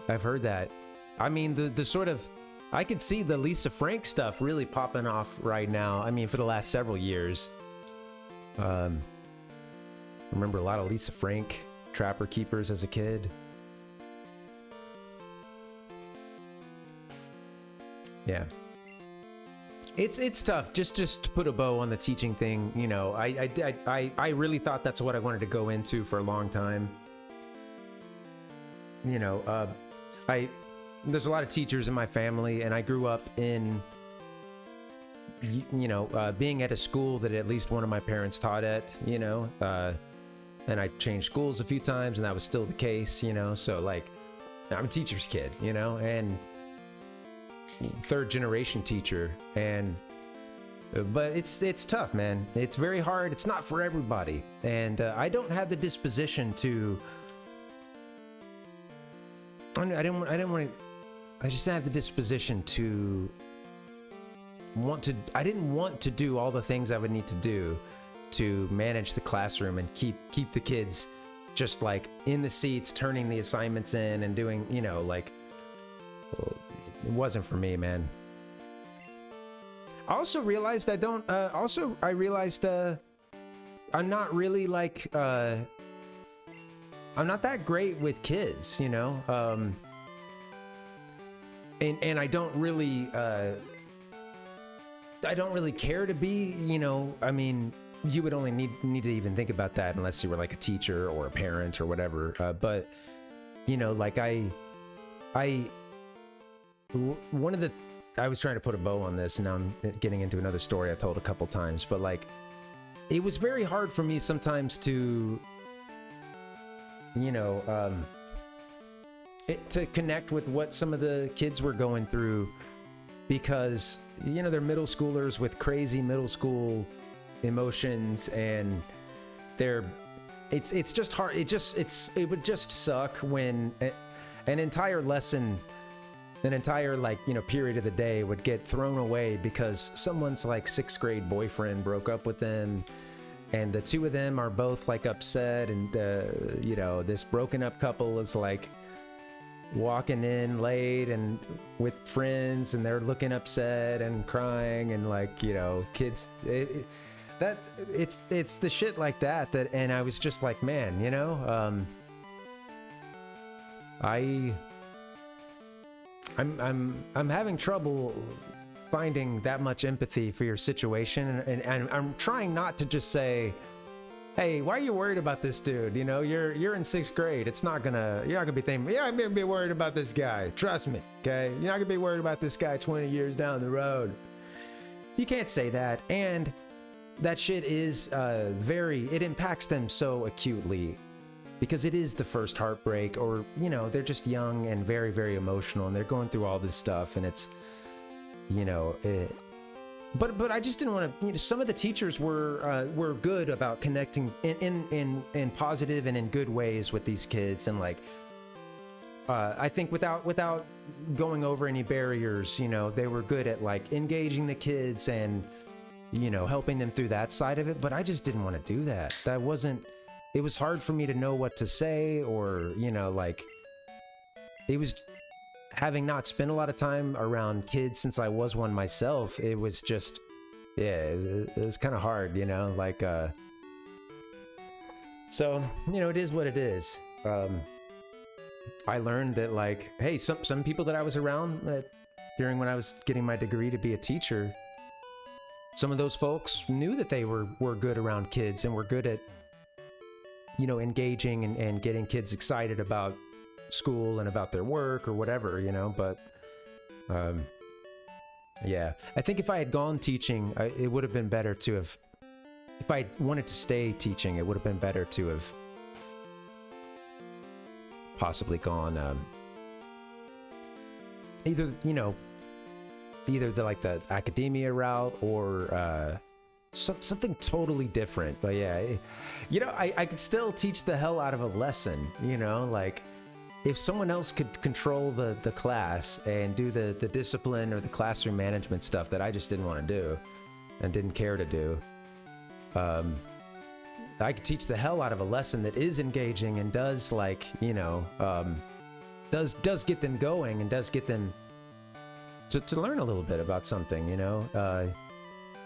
I've heard that. I mean, the sort of, I could see the Lisa Frank stuff really popping off right now. I mean, for the last several years. Remember a lot of Lisa Frank Trapper Keepers as a kid. Yeah. It's tough. Just to put a bow on the teaching thing, you know, I really thought that's what I wanted to go into for a long time. You know, there's a lot of teachers in my family, and I grew up in, you know, being at a school that at least one of my parents taught at, you know, and I changed schools a few times, and that was still the case, you know, so like, I'm a teacher's kid, you know, and third generation teacher, and, but it's tough, man. It's very hard. It's not for everybody, and I don't have the disposition to, I just didn't have the disposition to I didn't want to do all the things I would need to do to manage the classroom and keep the kids just like in the seats, turning the assignments in and doing, you know, like, it wasn't for me, man. I also realized I realized I'm not really like, I'm not that great with kids, you know, and I don't really care to be, you know. I mean, you would only need to even think about that unless you were like a teacher or a parent or whatever. But you know, like I was trying to put a bow on this, and now I'm getting into another story I told a couple times. But like, it was very hard for me sometimes to, you know, to connect with what some of the kids were going through, because, you know, they're middle schoolers with crazy middle school emotions, and it's just hard. It would just suck when an entire lesson, an entire, like, you know, period of the day would get thrown away because someone's like 6th grade boyfriend broke up with them, and the two of them are both like upset, and you know, this broken up couple is like walking in late and with friends, and they're looking upset and crying, and like, you know, kids, it's the shit like that, and I was just like, man, you know, I'm having trouble finding that much empathy for your situation, and I'm trying not to just say, hey, why are you worried about this dude? You know, you're in 6th grade. You're not gonna be thinking, yeah, I'm gonna be worried about this guy. Trust me, okay? You're not gonna be worried about this guy 20 years down the road. You can't say that, and that shit is it impacts them so acutely, because it is the first heartbreak, or, you know, they're just young and very, very emotional, and they're going through all this stuff, and it's, you know, but I just didn't want to, you know, some of the teachers were good about connecting in positive and in good ways with these kids, and like, I think without going over any barriers, you know, they were good at like engaging the kids and, you know, helping them through that side of it. But I just didn't want to do that. It was hard for me to know what to say, or, you know, like, it was, having not spent a lot of time around kids since I was one myself, it was just, yeah, it was kind of hard, you know, like, so, you know, it is what it is. I learned that, like, hey, some people that I was around during when I was getting my degree to be a teacher, some of those folks knew that they were good around kids and were good at, you know, engaging and getting kids excited about school and about their work or whatever, you know. But Yeah, I think if I had gone teaching, it would have been better to have... If I wanted to stay teaching, it would have been better to have possibly gone either, you know, either the academia route or something totally different. But yeah, you know, I could still teach the hell out of a lesson, you know, like if someone else could control the class and do the discipline or the classroom management stuff that I just didn't want to do and didn't care to do, I could teach the hell out of a lesson that is engaging and does, like, you know, does get them going and does get them to learn a little bit about something, you know.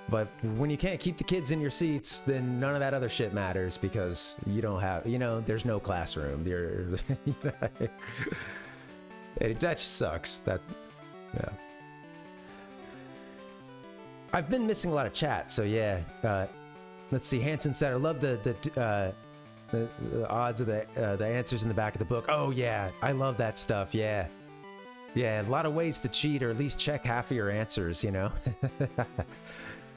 But when you can't keep the kids in your seats, then none of that other shit matters because you don't have, you know, there's no classroom. That just sucks. That, yeah. I've been missing a lot of chat, so yeah. Let's see. Hanson said, "I love the odds of the answers in the back of the book." Oh yeah, I love that stuff. Yeah, yeah. A lot of ways to cheat, or at least check half of your answers. You know.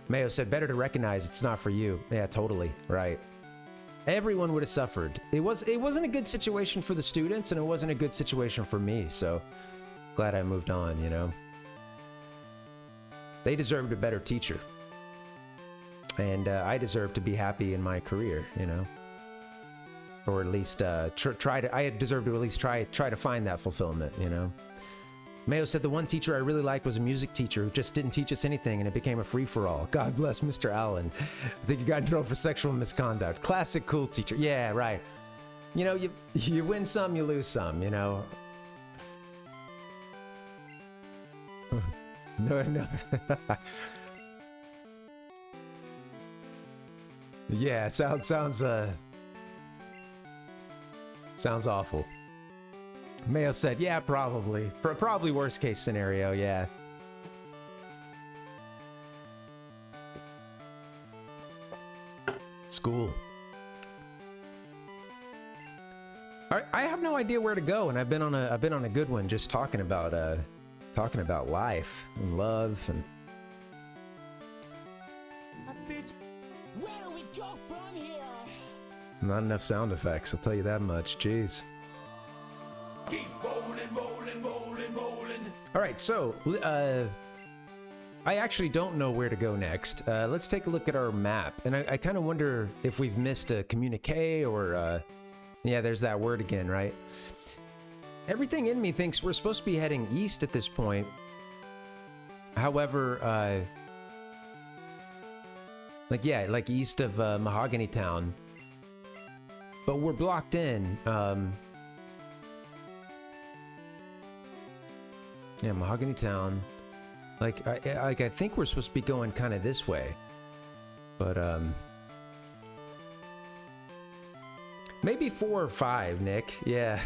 Mayo said, "Better to recognize it's not for you." Yeah, totally right. Everyone would have suffered. It wasn't a good situation for the students, and it wasn't a good situation for me. So glad I moved on. You know. They deserved a better teacher. And I deserve to be happy in my career, you know, or at least try to. I deserve to at least try to find that fulfillment, you know. Mayo said the one teacher I really liked was a music teacher who just didn't teach us anything, and it became a free-for-all. God bless Mr. Allen. I think you got in trouble for sexual misconduct. Classic cool teacher. Yeah, right. You know, you win some, you lose some, you know. No. Yeah, it sounds awful. Mayo said, "Yeah, probably. Probably worst case scenario, yeah." School. I have no idea where to go, and I've been on a good one just talking about life and love and not enough sound effects, I'll tell you that much. Jeez. Keep rolling. All right, so I actually don't know where to go next. Let's take a look at our map, and I kind of wonder if we've missed a communique or yeah, there's that word again, right? Everything in me thinks we're supposed to be heading east at this point. However, like east of Mahogany Town. But we're blocked in. Yeah, Mahogany Town. Like I think we're supposed to be going kind of this way, but maybe 4 or 5, Nick. Yeah,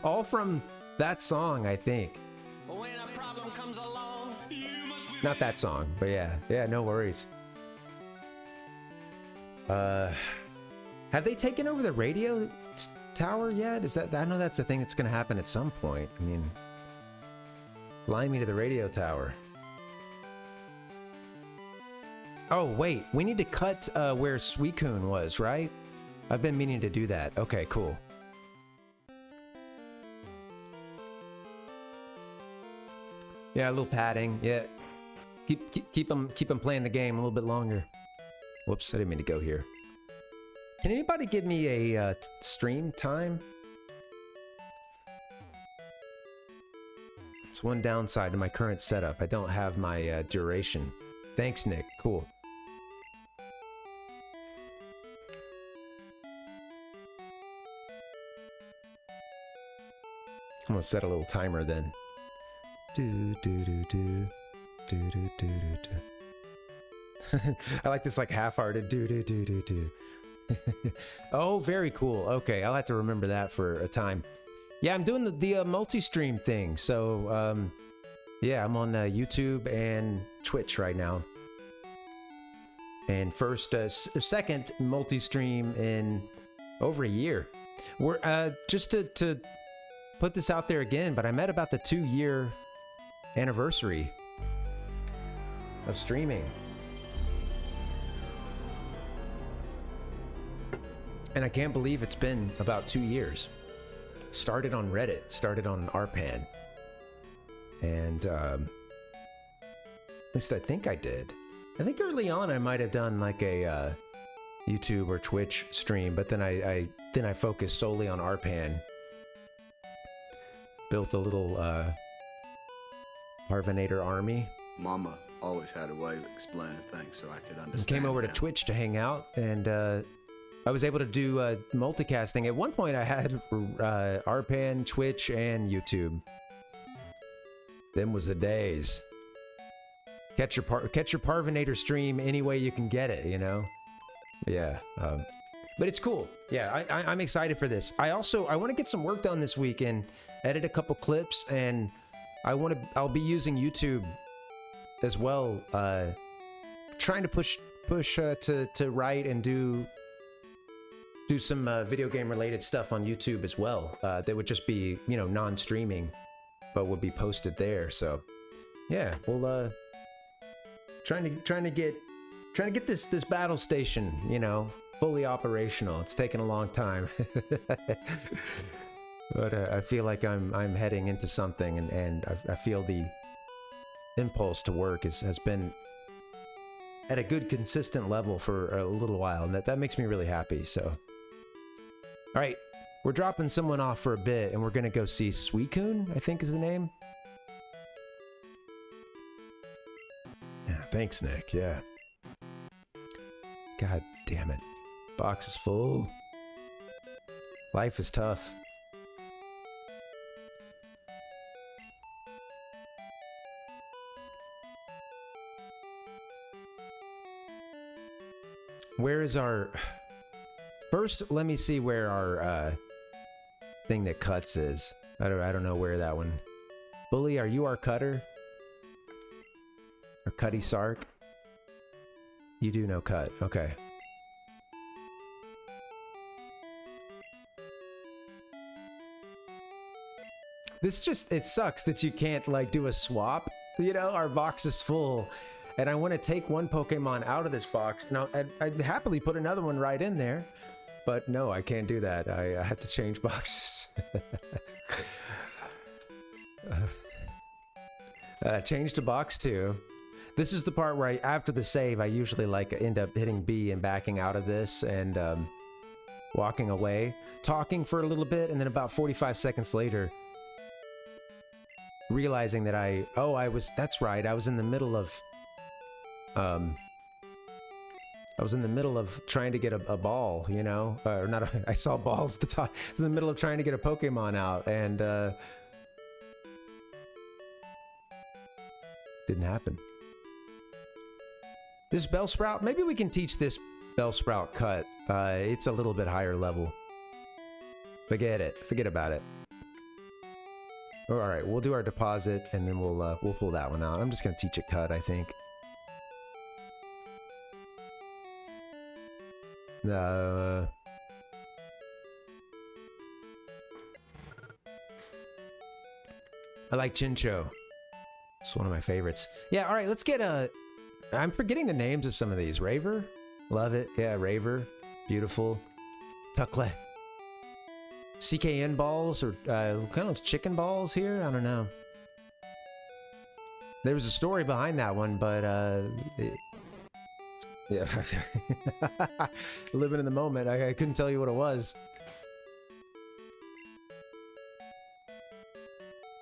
all from that song, I think. When a problem comes along, not that song, but yeah, no worries. Have they taken over the radio tower yet? Is that, I know that's a thing that's going to happen at some point. I mean, fly me to the radio tower. Oh, wait, we need to cut where Suicune was, right? I've been meaning to do that. Okay, cool. Yeah, a little padding. Yeah, keep them playing the game a little bit longer. Whoops, I didn't mean to go here. Can anybody give me a stream time? It's one downside to my current setup. I don't have my duration. Thanks, Nick. Cool. I'm gonna set a little timer then. I like this like half-hearted do. Oh, very cool. Okay, I'll have to remember that for a time. Yeah, I'm doing the multi-stream thing. So, yeah, I'm on YouTube and Twitch right now. And second multi-stream in over a year. We're just to put this out there again, but I'm at about the 2-year anniversary of streaming. And I can't believe it's been about 2 years. Started on Reddit, started on RPAN. And at least I think I did. I think early on I might have done like a YouTube or Twitch stream, but then I focused solely on RPAN. Built a little PaRVénator army. Mama always had a way of explaining things so I could understand. And came over to Twitch to hang out, and I was able to do multicasting. At one point I had RPAN, Twitch, and YouTube. Them was the days. Catch your PaRVénator stream any way you can get it, you know? Yeah. But it's cool. Yeah, I'm excited for this. I want to get some work done this weekend, edit a couple clips, and I'll be using YouTube as well, trying to push to write and do some video game related stuff on YouTube as well. That would just be, you know, non-streaming, but would be posted there. So yeah, we'll trying to get this battle station, you know, fully operational. It's taken a long time. But I feel like I'm heading into something, and I feel the impulse to work has been at a good consistent level for a little while, and that makes me really happy. So all right, we're dropping someone off for a bit, and we're gonna go see Suicune, I think is the name. Yeah, thanks, Nick. Yeah. God damn it. Box is full. Life is tough. Where is our... First, let me see where our thing that cuts is. I don't know where that one. Bully, are you our cutter? Or Cutty Sark? You do know cut. Okay. This just, it sucks that you can't like do a swap. You know, our box is full. And I want to take one Pokemon out of this box. Now, I'd happily put another one right in there. But no, I can't do that. I have to change boxes. Change to box 2. This is the part where after the save, I usually like end up hitting B and backing out of this and walking away, talking for a little bit, and then about 45 seconds later, realizing that that's right, I was in the middle of trying to get a ball, you know, or not. I saw balls at the top, in the middle of trying to get a Pokemon out, and didn't happen. This Bellsprout, maybe we can teach this Bellsprout cut. It's a little bit higher level. Forget it. Forget about it. All right, we'll do our deposit, and then we'll pull that one out. I'm just gonna teach it cut, I think. I like Chincho. It's one of my favorites. Yeah, all right, let's get I'm forgetting the names of some of these. Raver? Love it. Yeah, Raver. Beautiful. Tukle. CKN balls, or kind of chicken balls here? I don't know. There was a story behind that one, but yeah. Living in the moment, I couldn't tell you what it was.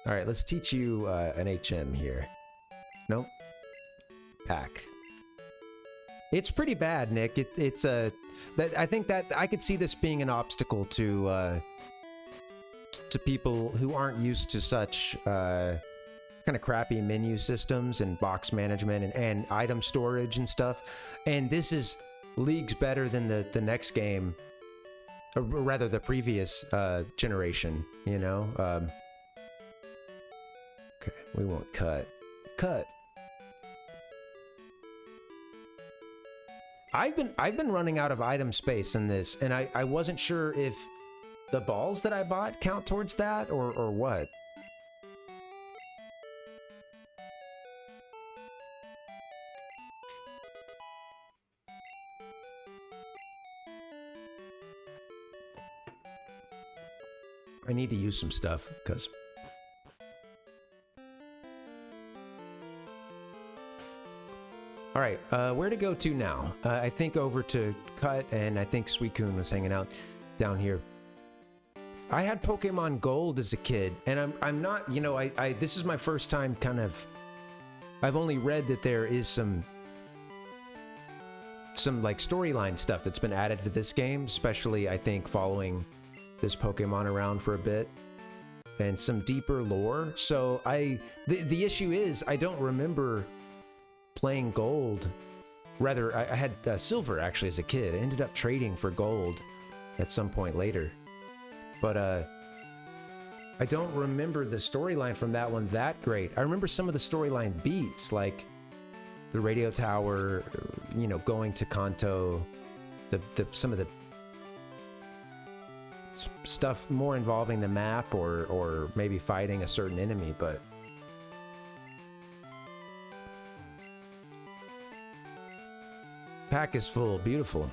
All right, let's teach you an HM here. Nope. Pack. It's pretty bad, Nick. It's I think that I could see this being an obstacle to people who aren't used to such kind of crappy menu systems and box management and item storage and stuff. And this is leagues better than the next game, or rather the previous generation, you know? Okay, we won't cut. Cut. I've been running out of item space in this, and I wasn't sure if the balls that I bought count towards that or what. I need to use some stuff, because... Alright, where to go to now? I think over to Cut, and I think Suicune was hanging out down here. I had Pokemon Gold as a kid, and I'm not, you know, this is my first time kind of... I've only read that there is some like storyline stuff that's been added to this game, especially I think following this Pokemon around for a bit, and some deeper lore. So the issue is I don't remember playing Gold. Rather, I had Silver actually as a kid. I ended up trading for Gold at some point later, but I don't remember the storyline from that one that great. I remember some of the storyline beats, like the radio tower, you know, going to Kanto, some of the stuff more involving the map or maybe fighting a certain enemy, but pack is full. Beautiful.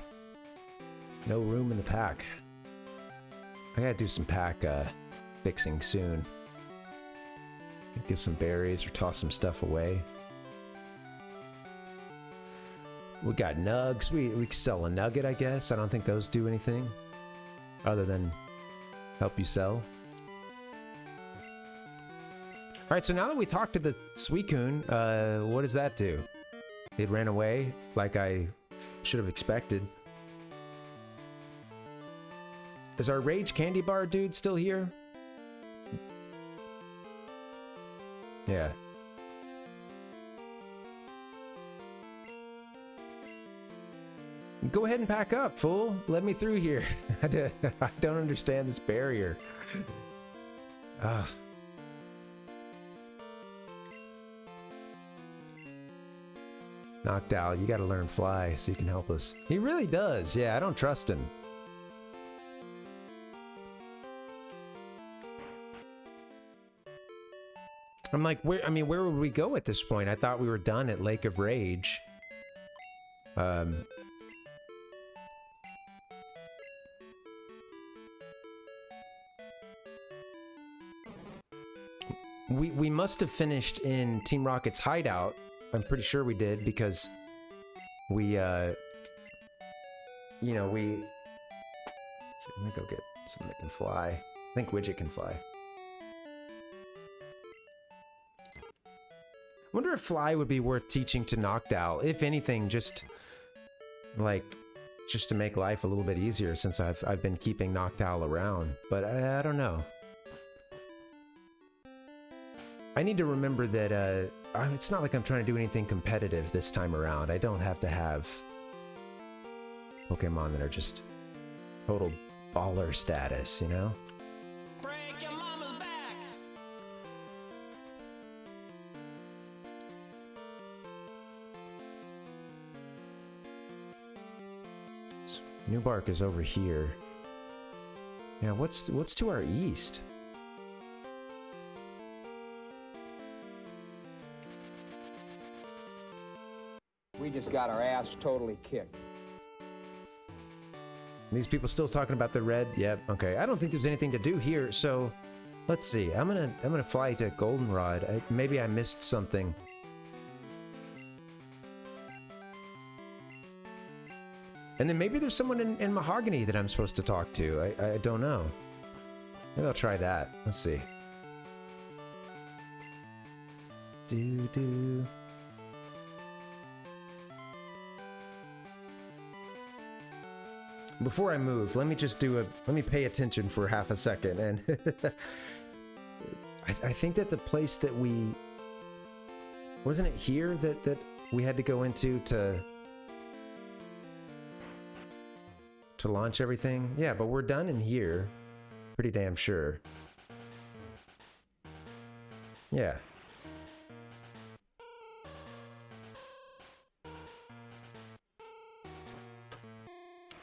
No room in the pack. I gotta do some pack fixing soon. Give some berries or toss some stuff away. We got nugs. We can sell a nugget, I guess. I don't think those do anything other than help you sell. Alright, so now that we talked to the Suicune, what does that do? It ran away like I should have expected. Is our Rage Candy Bar dude still here? Yeah. Go ahead and pack up, fool. Let me through here. I don't understand this barrier. Ugh. Knocked out. You gotta learn fly so you can help us. He really does. Yeah, I don't trust him. I'm like, where would we go at this point? I thought we were done at Lake of Rage. We must have finished in Team Rocket's hideout. I'm pretty sure we did, because we, you know, let me go get something that can fly. I think Widget can fly. I wonder if Fly would be worth teaching to Noctowl, if anything, just to make life a little bit easier, since I've been keeping Noctowl around, but I don't know. I need to remember that it's not like I'm trying to do anything competitive this time around. I don't have to have Pokemon that are just total baller status, you know? Frank, your mama's back! So, Newbark is over here. Yeah, what's to our east? We just got our ass totally kicked. These people still talking about the red? Yep, okay. I don't think there's anything to do here, so let's see. I'm gonna fly to Goldenrod. Maybe I missed something. And then maybe there's someone in Mahogany that I'm supposed to talk to. I don't know. Maybe I'll try that. Let's see. Do. Before I move, let me pay attention for half a second, and I think that the place that wasn't it here that we had to go into to launch everything? Yeah, but we're done in here. Pretty damn sure. Yeah.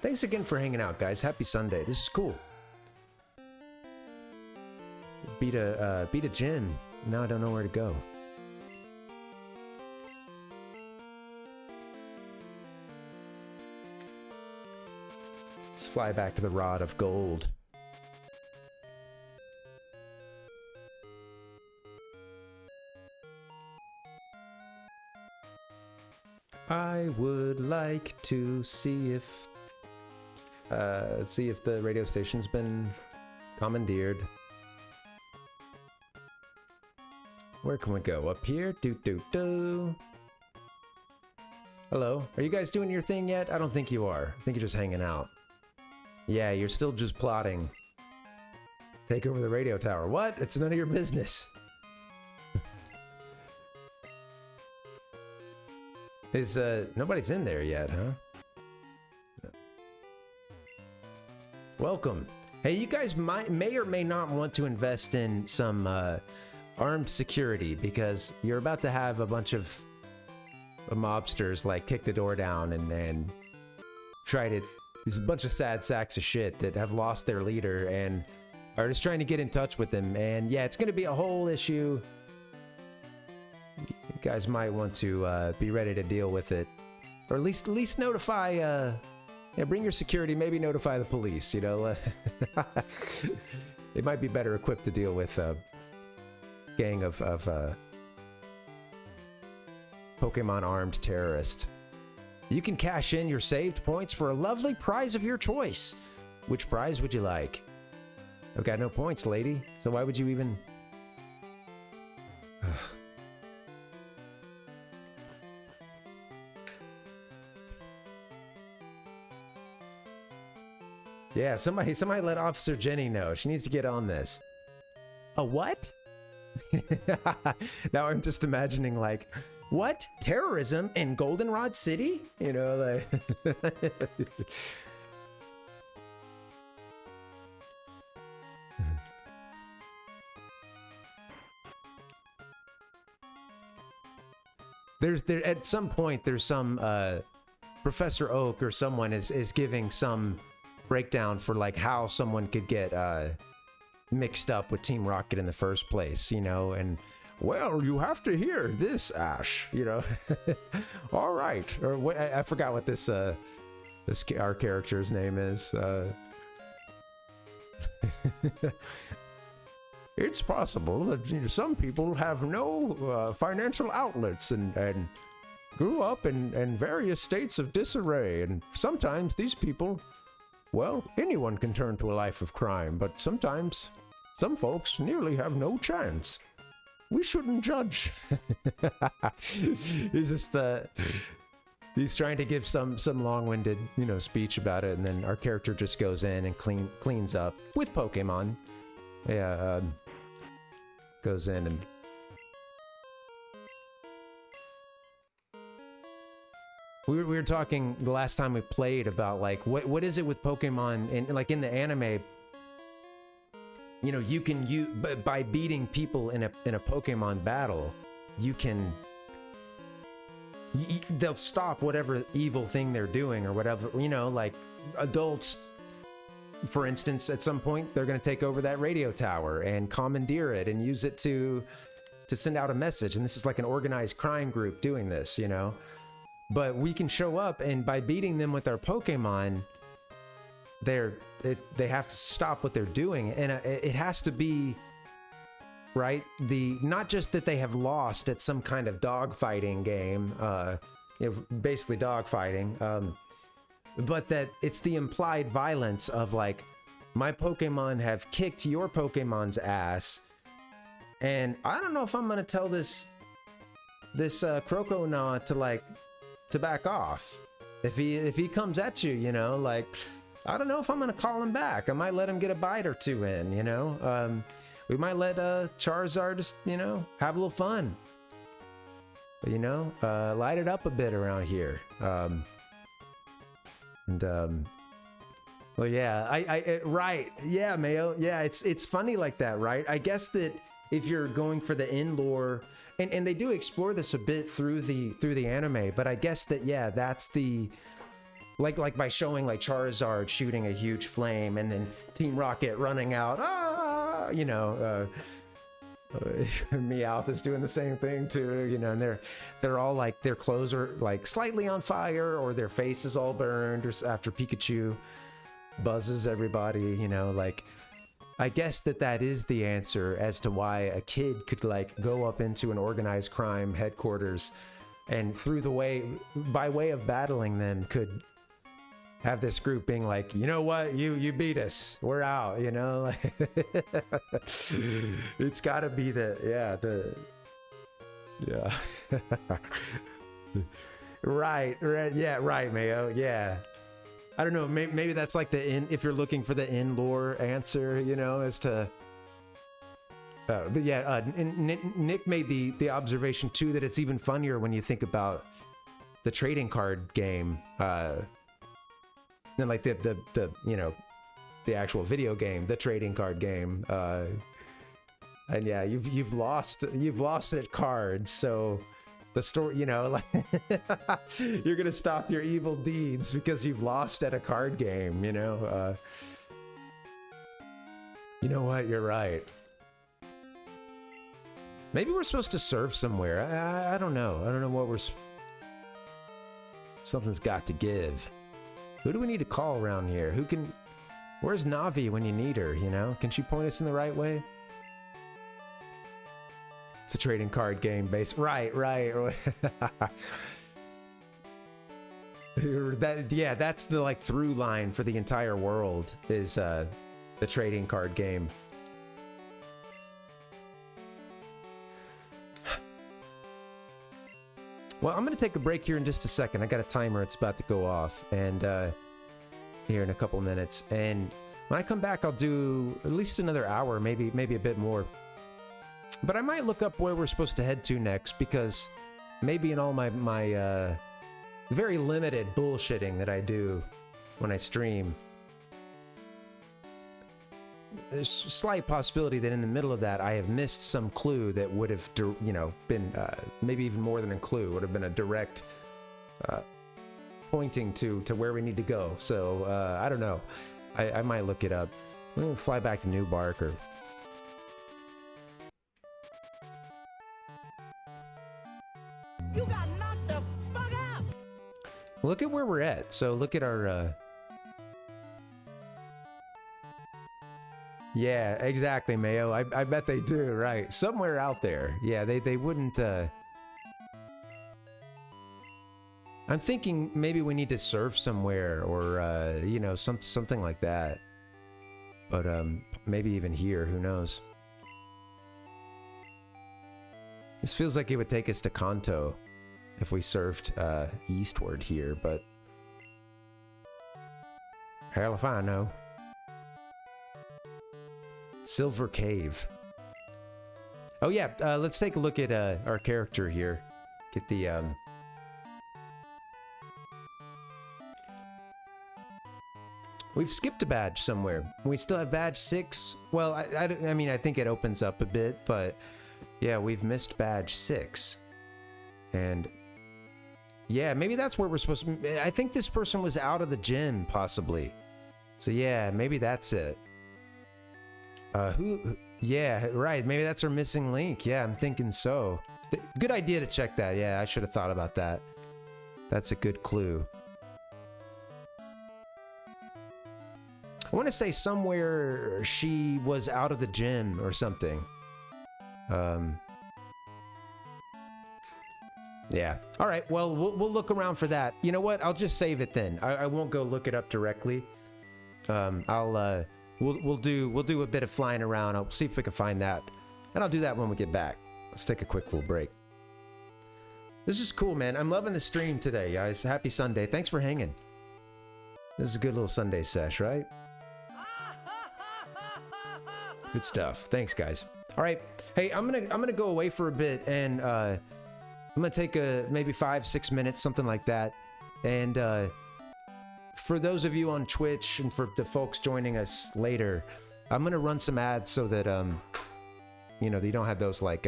Thanks again for hanging out, guys. Happy Sunday. This is cool. Beat a gym. Now I don't know where to go. Let's fly back to the Rod of Gold. I would like to see if the radio station's been commandeered. Where can we go? Up here? Do. Hello? Are you guys doing your thing yet? I don't think you are. I think you're just hanging out. Yeah, you're still just plotting. Take over the radio tower. What? It's none of your business. Nobody's in there yet, huh? No. Welcome. Hey, you guys may or may not want to invest in some armed security, because you're about to have a bunch of mobsters like kick the door down and try to... There's a bunch of sad sacks of shit that have lost their leader and are just trying to get in touch with them. And yeah, it's going to be a whole issue. You guys might want to be ready to deal with it, or at least notify. Yeah, bring your security. Maybe notify the police. You know, they might be better equipped to deal with a gang of Pokemon armed terrorists. You can cash in your saved points for a lovely prize of your choice. Which prize would you like? I've got no points, lady. So why would you even? Yeah, somebody let Officer Jenny know. She needs to get on this. A what? Now I'm just imagining, like, what? Terrorism in Goldenrod City? You know, like... at some point there's some Professor Oak or someone is giving some breakdown for like how someone could get mixed up with Team Rocket in the first place, you know, and well, you have to hear this, Ash, you know. All right, or what? I forgot what this our character's name is. It's possible that, you know, some people have no financial outlets and grew up in various states of disarray, and sometimes these people, well, anyone can turn to a life of crime, but sometimes some folks nearly have no chance. We shouldn't judge. He's just he's trying to give some long-winded, you know, speech about it, and then our character just goes in and cleans up with Pokemon. Yeah, goes in and we were talking the last time we played about like what is it with Pokemon and like in the anime, you know, you can by beating people in a Pokemon battle, you can they'll stop whatever evil thing they're doing or whatever, you know, like adults, for instance, at some point they're going to take over that radio tower and commandeer it and use it to send out a message, and this is like an organized crime group doing this, you know. But we can show up, and by beating them with our Pokemon, they have to stop what they're doing, and it has to be right. Not just that they have lost at some kind of dogfighting game, you know, basically dogfighting, but that it's the implied violence of like, my Pokemon have kicked your Pokemon's ass, and I don't know if I'm gonna tell this Croconaw to back off. If he comes at you, you know, like, I don't know if I'm gonna call him back. I might let him get a bite or two in, you know. We might let Charizard just, you know, have a little fun, you know, light it up a bit around here. Well, yeah, right, yeah, Mayo, yeah, it's funny like that, right? I guess that if you're going for the in-lore, and they do explore this a bit through the anime, but I guess that, yeah, that's the like by showing like Charizard shooting a huge flame and then Team Rocket running out, you know, Meowth is doing the same thing too, you know, and they're all like, their clothes are like slightly on fire, or their face is all burned, or after Pikachu buzzes everybody, you know, like, I guess that is the answer as to why a kid could like go up into an organized crime headquarters and by way of battling them, could have this group being like, you know what, you beat us, we're out, you know. It's got to be right, yeah, right, Mayo, yeah. I don't know, maybe that's like if you're looking for the in-lore answer, you know, as to... but yeah, Nick made the observation too that it's even funnier when you think about the trading card game, and like the you know, the actual video game, the trading card game, and yeah, you've lost at cards, so the story, you know, like you're gonna stop your evil deeds because you've lost at a card game, you know. You know what? You're right. Maybe we're supposed to serve somewhere. I don't know. I don't know what something's got to give. Who do we need to call around here? Where's Navi when you need her, you know? Can she point us in the right way? It's a trading card game based. Right. That's the like through line for the entire world is the trading card game. Well, I'm going to take a break here in just a second. I got a timer. It's about to go off, and here in a couple minutes. And when I come back, I'll do at least another hour, maybe a bit more. But I might look up where we're supposed to head to next, because maybe in all my very limited bullshitting that I do when I stream, there's a slight possibility that in the middle of that I have missed some clue that would have, you know, been maybe even more than a clue, would have been a direct pointing to where we need to go. So I don't know. I might look it up. I'm gonna fly back to New Bark or. You got knocked the fuck out. Look at where we're at. So look at our. Yeah, exactly, Mayo. I bet they do, right? Somewhere out there. Yeah, they wouldn't... I'm thinking maybe we need to serve somewhere or, you know, something like that. But maybe even here, who knows? This feels like it would take us to Kanto if we served eastward here, but... hell if I know. Silver Cave. Oh yeah, let's take a look at our character here. Get the we've skipped a badge somewhere. We still have badge 6. Well, I mean, I think it opens up a bit, but yeah, we've missed badge 6. And yeah, maybe that's where we're supposed to... I think this person was out of the gym, possibly. So yeah, maybe that's it. Yeah, right. Maybe that's our missing link. Yeah, I'm thinking so. Good idea to check that. Yeah, I should have thought about that. That's a good clue. I want to say somewhere she was out of the gym or something. Yeah. All right. Well, we'll look around for that. You know what? I'll just save it then. I won't go look it up directly. We'll do a bit of flying around. I'll see if we can find that, and I'll do that when we get back. Let's take a quick little break. This is cool, man. I'm loving the stream today, guys. Happy Sunday. Thanks for hanging. This is a good little Sunday sesh, right? Good stuff. Thanks, guys. All right. Hey, I'm gonna go away for a bit, and I'm gonna take maybe 5-6 minutes, something like that, and for those of you on Twitch and for the folks joining us later, I'm gonna run some ads so that you know, you don't have those like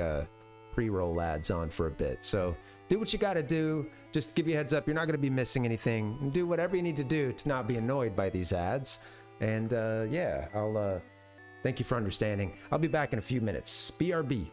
pre-roll ads on for a bit. So do what you gotta do. Just give you a heads up, you're not gonna be missing anything. Do whatever you need to do to not be annoyed by these ads. And yeah, I'll thank you for understanding. I'll be back in a few minutes. BRB.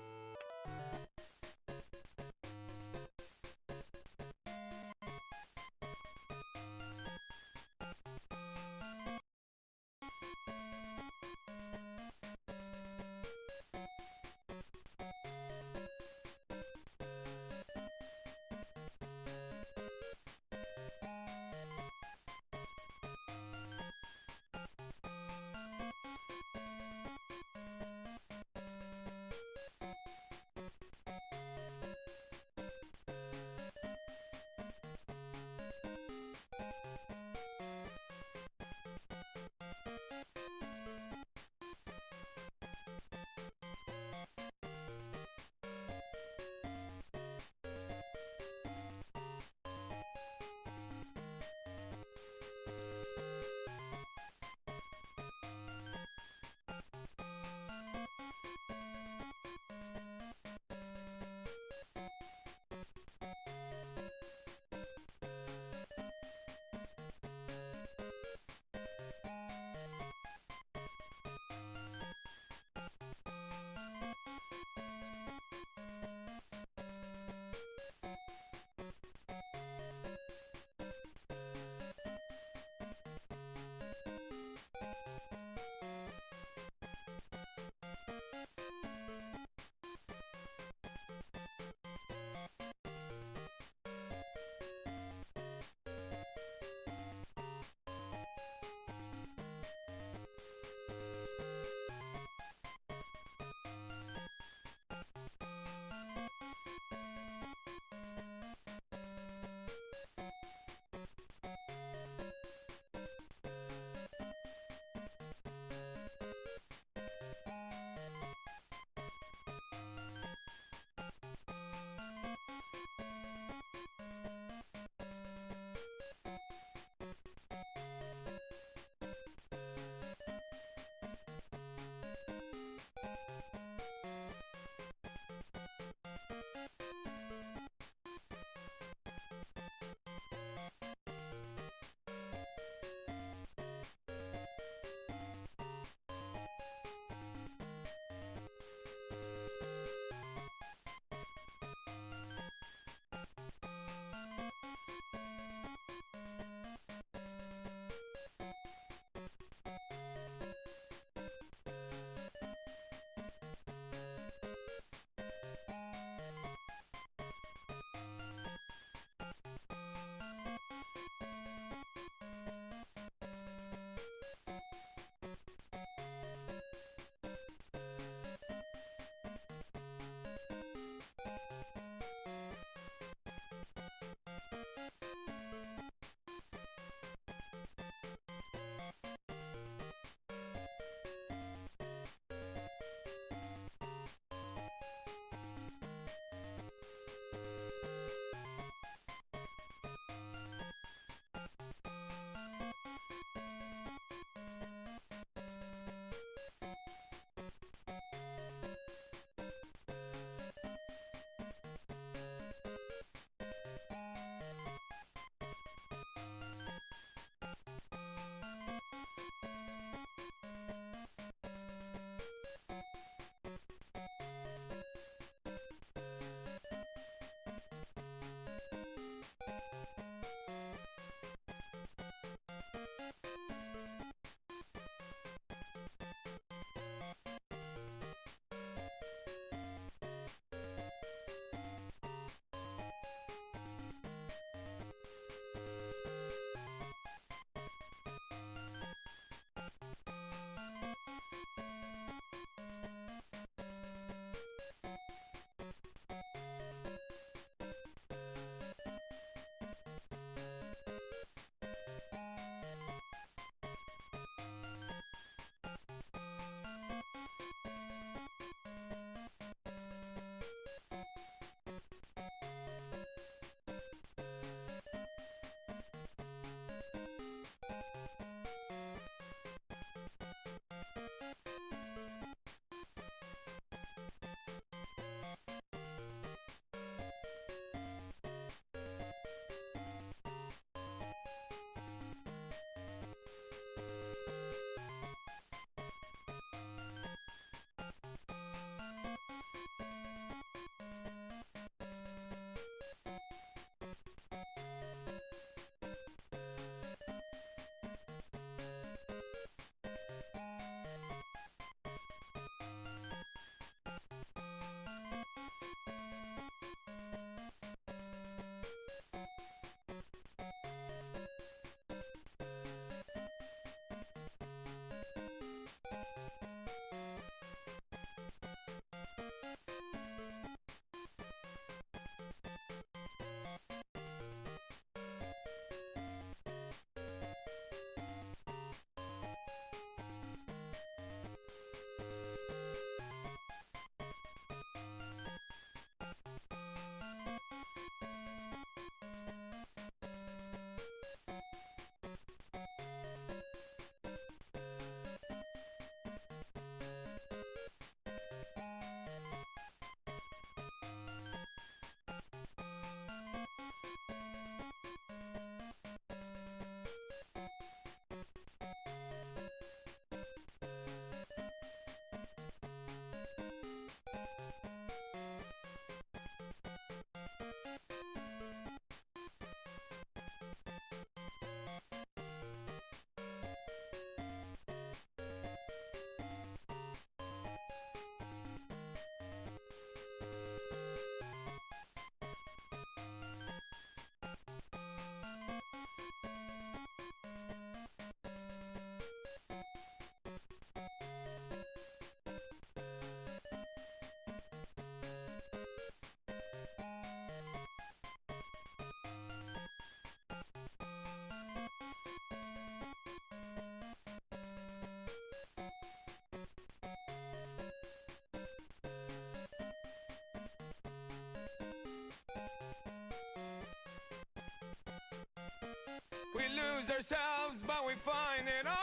We lose ourselves, but we find it all.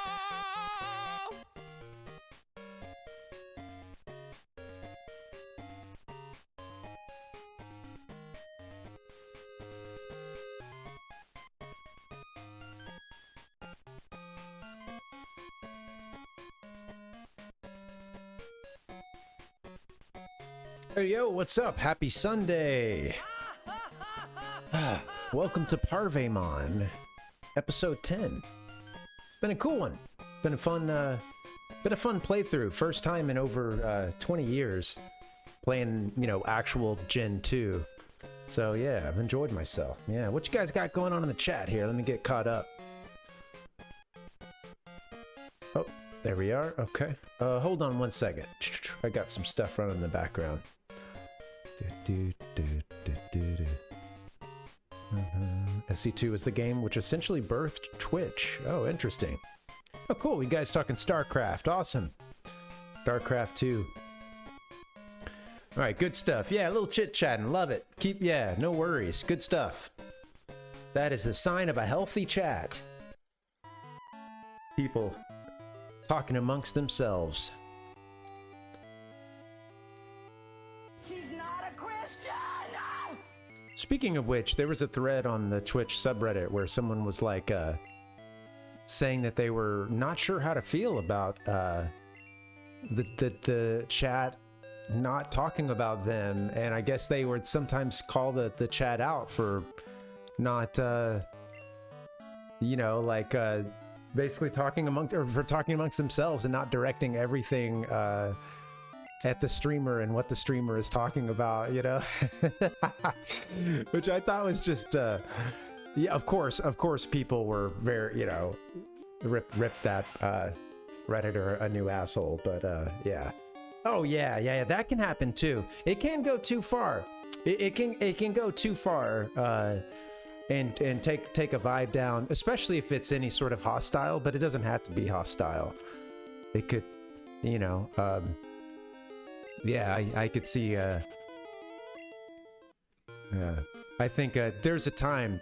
Hey, yo, what's up? Happy Sunday. Welcome to PaRVéMoN, episode 10. It's been a cool one. Been a fun playthrough. First time in over 20 years playing, you know, actual Gen 2. So yeah, I've enjoyed myself. Yeah, what you guys got going on in the chat here? Let me get caught up. Oh, there we are. Okay. Hold on one second. I got some stuff running in the background. SC2 is the game which essentially birthed Twitch. Oh, interesting. Oh, cool. You guys talking StarCraft. Awesome. StarCraft 2. All right, good stuff. Yeah, a little chit-chatting. Love it. Yeah, no worries. Good stuff. That is the sign of a healthy chat. People talking amongst themselves. She's not a Christian! No! Speaking of which, there was a thread on the Twitch subreddit where someone was like saying that they were not sure how to feel about the chat not talking about them, and I guess they would sometimes call the chat out for not you know, like basically talking amongst themselves and not directing everything at the streamer and what the streamer is talking about, you know. Which I thought was just yeah, of course people were very, you know, rip that Redditor a new asshole, but yeah. Oh yeah, that can happen too. It can go too far. It can go too far and take a vibe down, especially if it's any sort of hostile, but it doesn't have to be hostile. It could, you know, yeah, I could see I think there's a time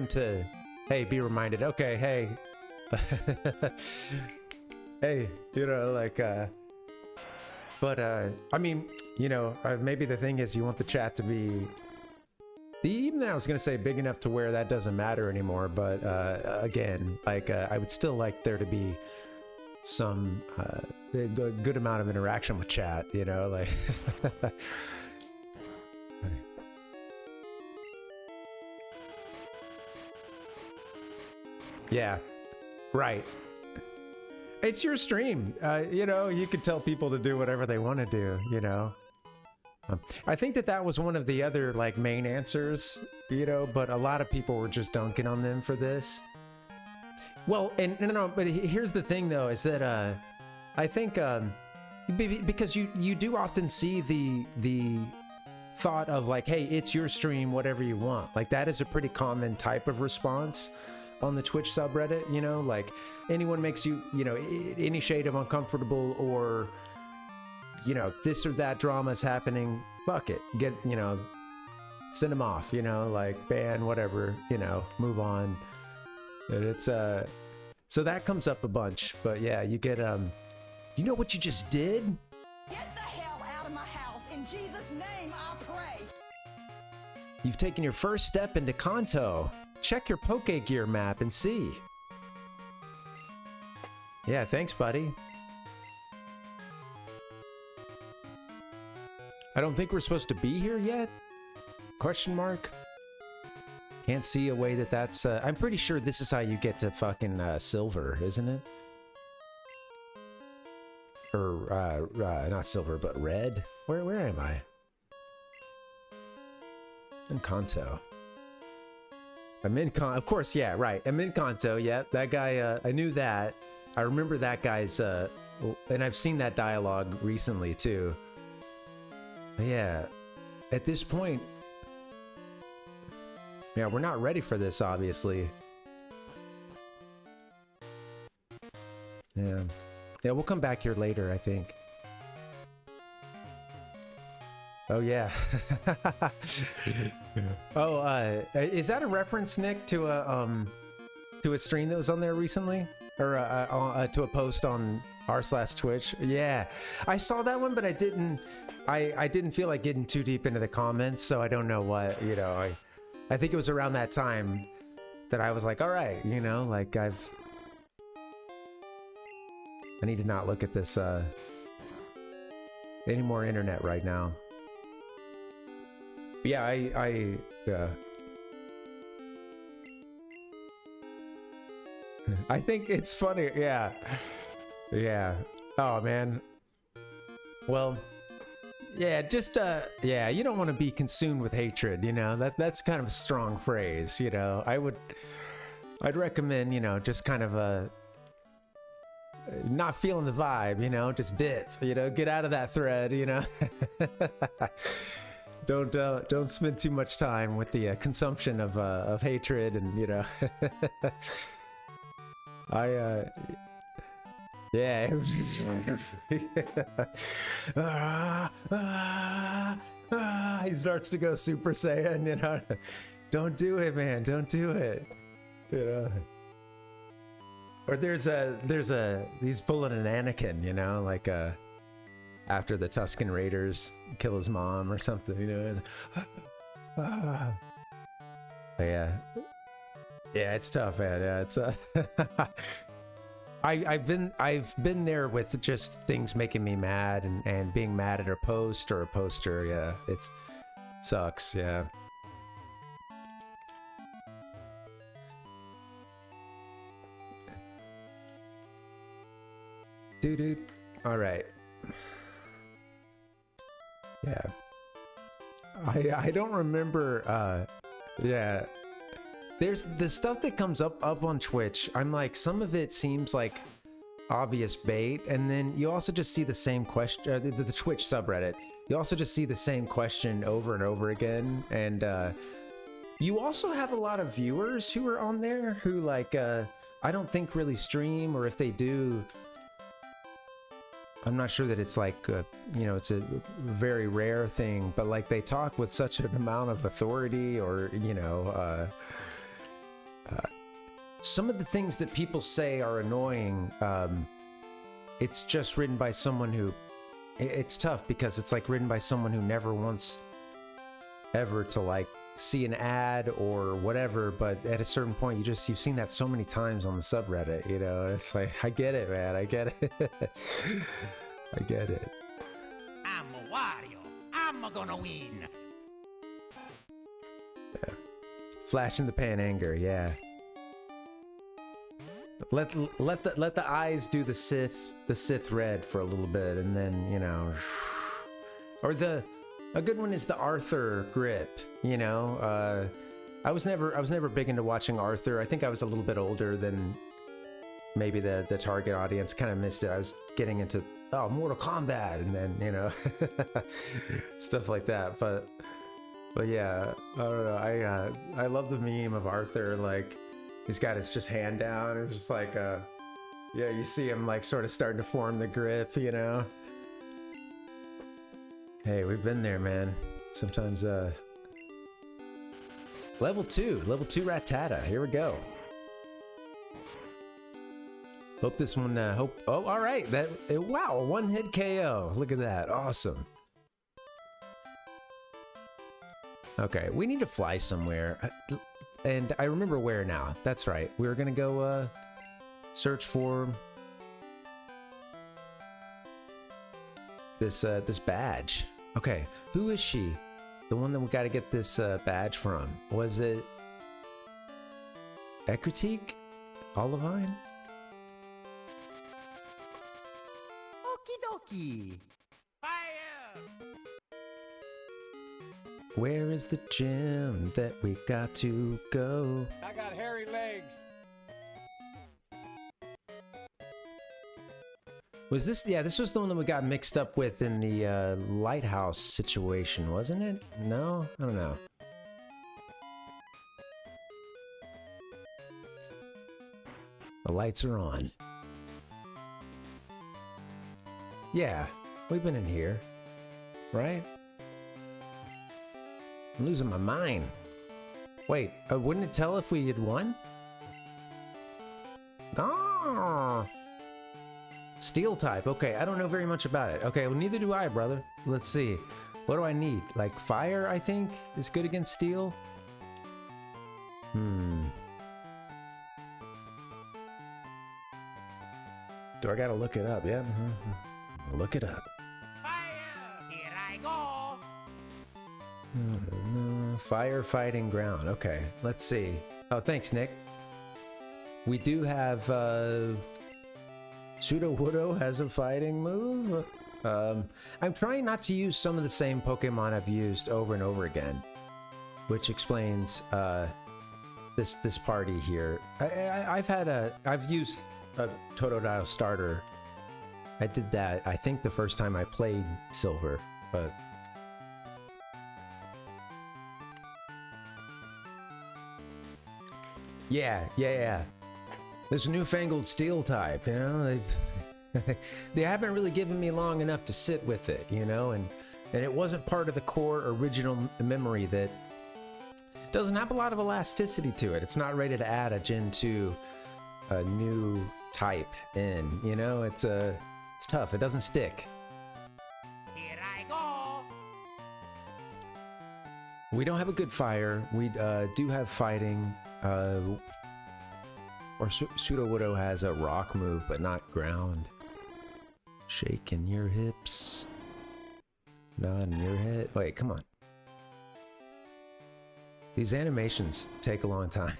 to, hey, be reminded, okay, hey, hey, you know, like but I mean, you know, maybe the thing is you want the chat to be, even I was gonna say big enough to where that doesn't matter anymore, but again, like I would still like there to be some good amount of interaction with chat, you know, like yeah, right. It's your stream. You know, you can tell people to do whatever they want to do, you know. I think that was one of the other, like, main answers, you know, but a lot of people were just dunking on them for this. Well, and no, but here's the thing, though, is that I think because you do often see the thought of, like, hey, it's your stream, whatever you want. Like, that is a pretty common type of response on the Twitch subreddit, you know, like anyone makes you, you know, any shade of uncomfortable or, you know, this or that drama is happening, fuck it, get, you know, send them off, you know, like ban, whatever, you know, move on. And it's so that comes up a bunch, but yeah, you get you know what you just did? Get the hell out of my house! In Jesus' name I pray! You've taken your first step into Kanto. Check your Pokegear map and see. Yeah, thanks, buddy. I don't think we're supposed to be here yet? Question mark? Can't see a way that's... I'm pretty sure this is how you get to fucking silver, isn't it? Or, not silver, but red? Where am I? In Kanto. I'm in of course, yeah, right. I'm in Kanto, yeah. That guy, I knew that. I remember that guy's, and I've seen that dialogue recently, too. But yeah, at this point, yeah, we're not ready for this, obviously. Yeah. Yeah, we'll come back here later, I think. Oh, yeah. Oh, is that a reference, Nick, to a, to a stream that was on there recently, or to a post on r/Twitch. Yeah, I saw that one, but I didn't feel like getting too deep into the comments, so I don't know what, you know. I think it was around that time that I was like, all right, you know, like I need to not look at this any more internet right now. But yeah, I think it's funny. Yeah. Oh man. Well, yeah, just yeah, you don't want to be consumed with hatred, you know. That's kind of a strong phrase, you know. I'd recommend, you know, just kind of not feeling the vibe, you know, just dip, you know, get out of that thread, you know. Don't spend too much time with the consumption of hatred, and you know. Yeah. He starts to go Super Saiyan, you know. Don't do it, man. Don't do it. You know. Or there's he's pulling an Anakin, you know, like after the Tusken Raiders kill his mom or something, you know. Yeah. Yeah, it's tough, man. Yeah, it's I've been there with just things making me mad and being mad at a post or a poster. Yeah, it sucks. Yeah. Dude. All right. Yeah. I don't remember. Yeah. There's the stuff that comes up on Twitch. I'm like, some of it seems like obvious bait, and then you also just see the same question. The Twitch subreddit. You also just see the same question over and over again, and you also have a lot of viewers who are on there who like I don't think really stream, or if they do, I'm not sure that it's like you know, it's a very rare thing, but like they talk with such an amount of authority, or you know. Some of the things that people say are annoying. It's just written by someone who, it's tough because it's like written by someone who never wants ever to like see an ad or whatever, but at a certain point you've seen that so many times on the subreddit, you know. It's like, I get it, man. I get it. I get it. I'm a Wario. I'm gonna win. Yeah. Flash in the pan anger, yeah. Let the eyes do the Sith red for a little bit, and then, you know, or a good one is the Arthur grip, you know. I was never big into watching Arthur. I think I was a little bit older than maybe the target audience. Kind of missed it. I was getting into Mortal Kombat, and then, you know, stuff like that. But yeah, I don't know. I love the meme of Arthur, like he's got his just hand down. It's just like yeah, you see him like sort of starting to form the grip, you know. Hey, we've been there, man. Sometimes level 2 Rattata. Here we go. Hope this one oh, all right. Wow, one hit KO. Look at that. Awesome. Okay, we need to fly somewhere. And I remember where now. That's right. We were gonna go search for this badge. Okay, who is she? The one that we got to get this badge from. Was it Ekritique? Olivine? Okie dokie. Fire! Where is the gym that we got to go? I got hairy legs. Was this? Yeah, this was the one that we got mixed up with in the lighthouse situation, wasn't it? No? I don't know. The lights are on. Yeah, we've been in here, right? I'm losing my mind. Wait, wouldn't it tell if we had won? Steel type. Okay, I don't know very much about it. Okay, well, neither do I, brother. Let's see. What do I need? Like fire, I think, is good against steel. Do I gotta look it up? Yeah. Look it up. Fire! Here I go! Fire, fighting, ground. Okay, let's see. Oh, thanks, Nick. We do have Sudowoodo has a fighting move. I'm trying not to use some of the same Pokemon I've used over and over again, which explains this party here. I've used a Totodile starter. I did that, I think, the first time I played Silver, but yeah. This newfangled steel type, you know, they haven't really given me long enough to sit with it, you know, and it wasn't part of the core original memory that doesn't have a lot of elasticity to it. It's not ready to add a Gen 2 a new type in, you know, it's tough. It doesn't stick. Here I go! We don't have a good fire. We do have fighting. Or Sudowoodo has a rock move, but not ground. Shaking your hips. Nodding your head. Wait, come on. These animations take a long time.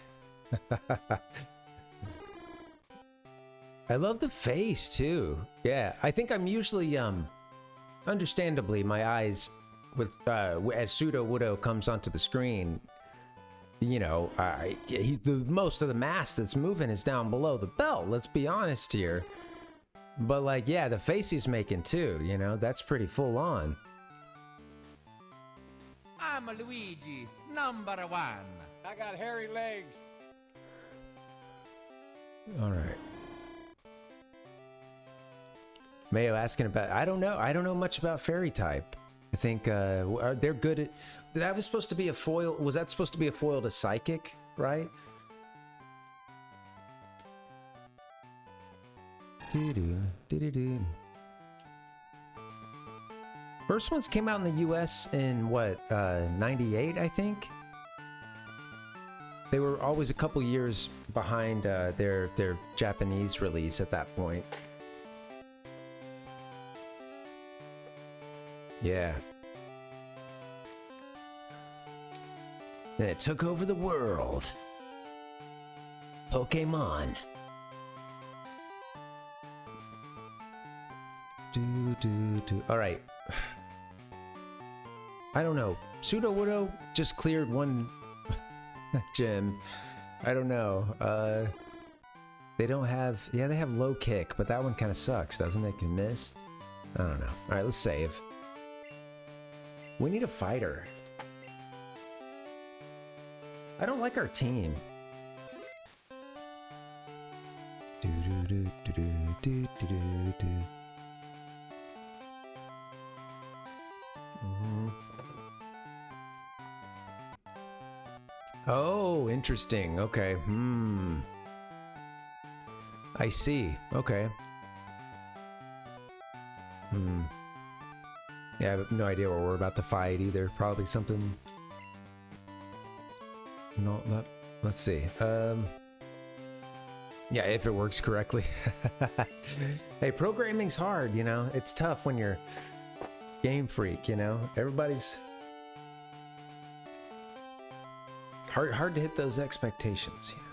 I love the face, too. Yeah, I think I'm usually, understandably, my eyes, with as Sudowoodo comes onto the screen, you know, most of the mass that's moving is down below the belt, let's be honest here. But like, yeah, the face he's making too, you know, that's pretty full on. I'm Luigi, number 1. I got hairy legs. All right. Mayo asking about, I don't know much about fairy type. I think they're good at, that was supposed to be a foil, was that supposed to be a foil to psychic, right? First ones came out in the US in what, 98, I think? They were always a couple years behind their Japanese release at that point. Yeah. Then it took over the world. Pokémon. All right. I don't know. Sudowoodo just cleared one gym. I don't know. They don't have... Yeah, they have low kick, but that one kind of sucks, doesn't it? Can miss? I don't know. All right, let's save. We need a fighter. I don't like our team. Oh, interesting. Okay. I see. Okay. Yeah, I have no idea what we're about to fight either. Probably something... No, not... Let's see. Yeah, if it works correctly. Hey, programming's hard, you know? It's tough when you're Game Freak, you know? Everybody's... Hard to hit those expectations, you know?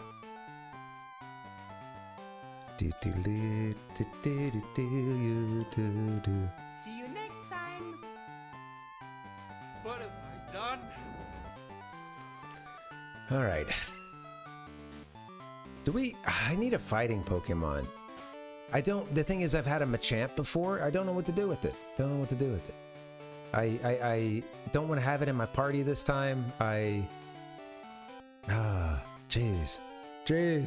See you next time. What have I done? All right. I need a fighting Pokemon. The thing is, I've had a Machamp before. I don't know what to do with it. I don't want to have it in my party this time. Jeez. You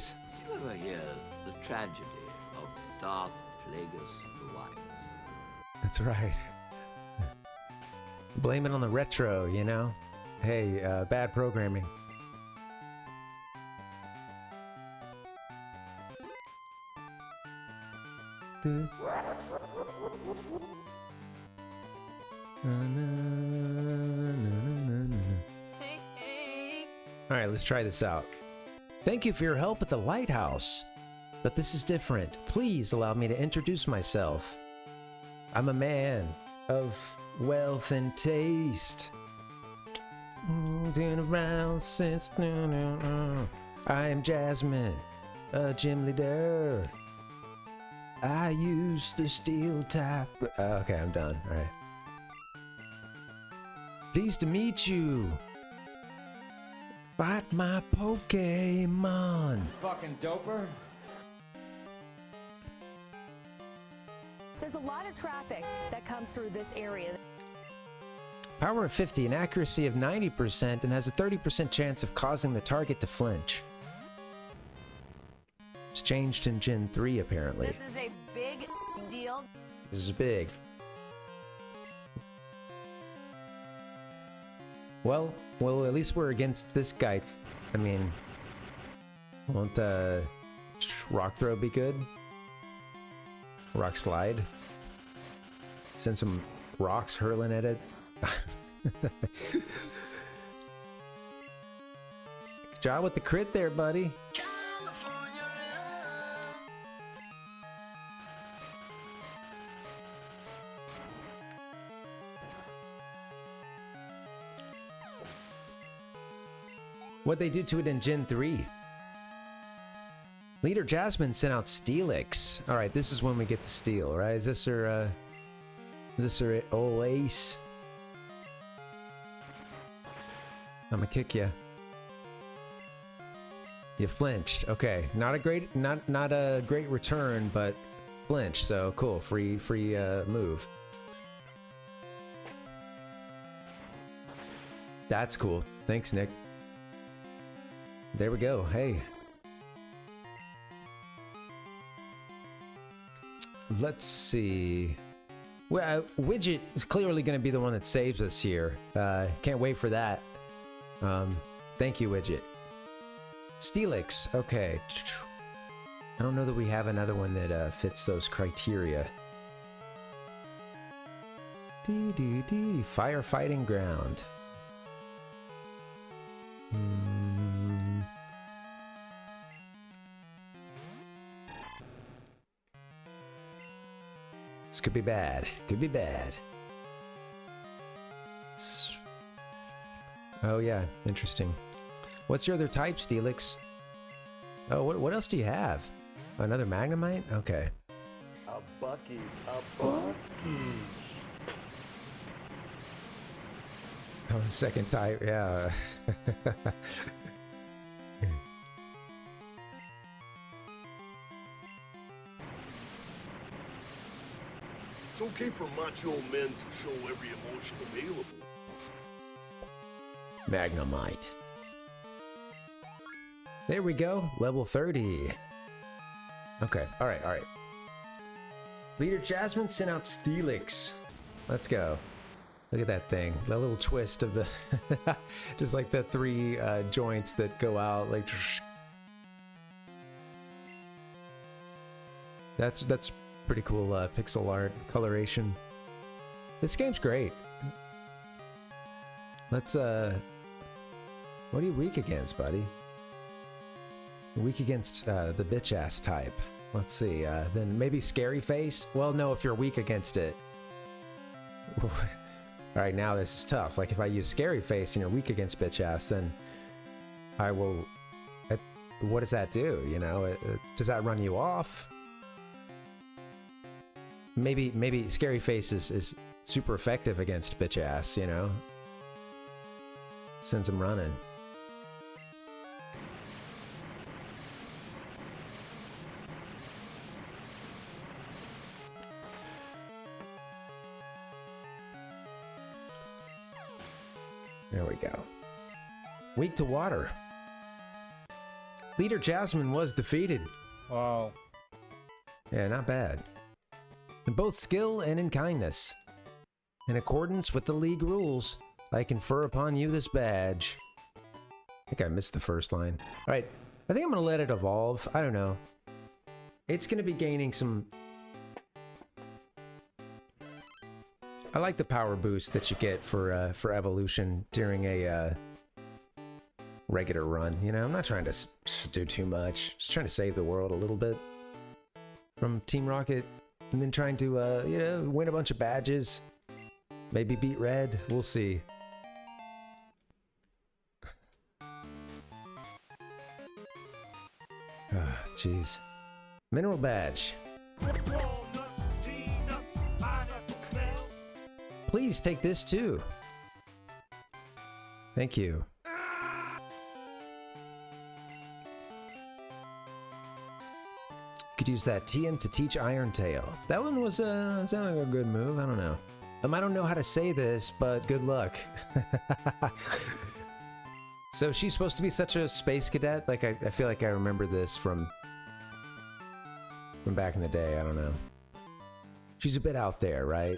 ever hear the tragedy of Darth Plagueis the Wise? That's right. Blame it on the retro, you know? Hey, bad programming. Alright, let's try this out. Thank you for your help at the lighthouse. But this is different. Please allow me to introduce myself. I'm a man of wealth and taste. Around since I am Jasmine, a gym leader. I use the steel type. Okay, I'm done. All right. Pleased to meet you. Fight my Pokémon. Fucking doper. There's a lot of traffic that comes through this area. Power of 50, an accuracy of 90%, and has a 30% chance of causing the target to flinch. It's changed in Gen 3, apparently. This is a big deal. This is big. Well, at least we're against this guy. I mean, won't rock throw be good? Rock slide? Send some rocks hurling at it? Good job with the crit there, buddy. What'd they do to it in Gen 3? Leader Jasmine sent out Steelix. Alright, this is when we get the steel, right? Is this her old ace? I'm gonna kick you. You flinched. Okay, not a great return, but flinch. So cool, free move. That's cool. Thanks, Nick. There we go. Hey. Let's see. Well, Widget is clearly going to be the one that saves us here. Can't wait for that. Thank you, Widget. Steelix. Okay. I don't know that we have another one that fits those criteria. Firefighting ground. This could be bad. Could be bad. Oh yeah, interesting. What's your other type, Steelix? Oh, what else do you have? Another Magnemite? Okay. A Bucky's. A Bucky's. Oh, second type, yeah. It's okay for macho men to show every emotion available. Magnemite. There we go, level 30. Okay, alright. Leader Jasmine sent out Steelix. Let's go. Look at that thing. That little twist of the... just like the three joints that go out, like... That's pretty cool pixel art, coloration. This game's great. Let's, what are you weak against, buddy? Weak against the bitch-ass type. Let's see, then maybe Scary Face? Well, no, if you're weak against it. Alright, now this is tough. Like, if I use Scary Face and you're weak against bitch-ass, then I will... what does that do, you know? Does that run you off? Maybe Scary Face is super effective against bitch-ass, you know? Sends him running. There we go. Weak to water. Leader Jasmine was defeated. Wow. Yeah, not bad. In both skill and in kindness. In accordance with the league rules, I confer upon you this badge. I think I missed the first line. Alright, I think I'm gonna let it evolve. I don't know. It's gonna be gaining some... I like the power boost that you get for evolution during a regular run. You know, I'm not trying to do too much. Just trying to save the world a little bit from Team Rocket, and then trying to you know, win a bunch of badges. Maybe beat Red. We'll see. Ah, jeez. Mineral badge. Please take this too. Thank you. Could use that TM to teach Iron Tail. That one was sounded like a good move. I don't know. I don't know how to say this, but good luck. So she's supposed to be such a space cadet. Like I feel like I remember this from back in the day. I don't know. She's a bit out there, right?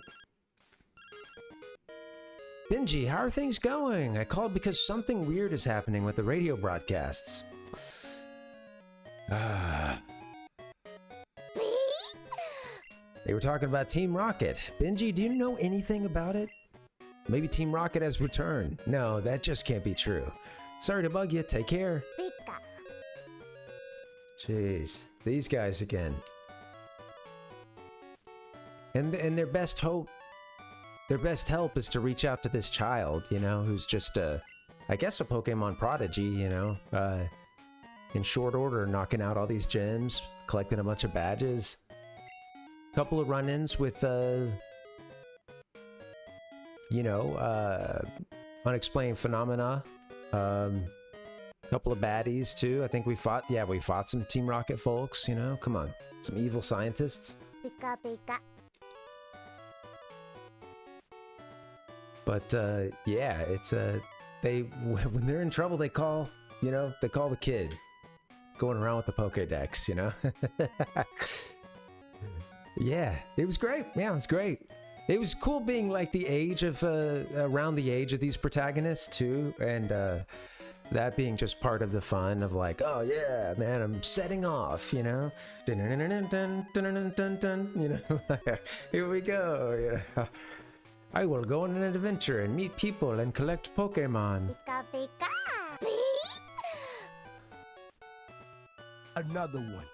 Benji, how are things going? I called because something weird is happening with the radio broadcasts. They were talking about Team Rocket. Benji, do you know anything about it? Maybe Team Rocket has returned. No, that just can't be true. Sorry to bug you. Take care. Jeez, these guys again. And their best hope, their best help is to reach out to this child, you know, who's just I guess a Pokemon prodigy, you know, in short order, knocking out all these gems, collecting a bunch of badges. Couple of run-ins with, you know, unexplained phenomena. Couple of baddies too. I think we fought some Team Rocket folks, you know, come on. Some evil scientists. Pika pika. But, yeah, it's, when they're in trouble, they call, you know, they call the kid. Going around with the Pokédex, you know? Yeah, it was great. Yeah, it was great. It was cool being like the age of, around the age of these protagonists too. And, that being just part of the fun of like, oh yeah, man, I'm setting off, you know? You know, here we go, you know? I will go on an adventure and meet people and collect Pokemon. Pika pika. Another one.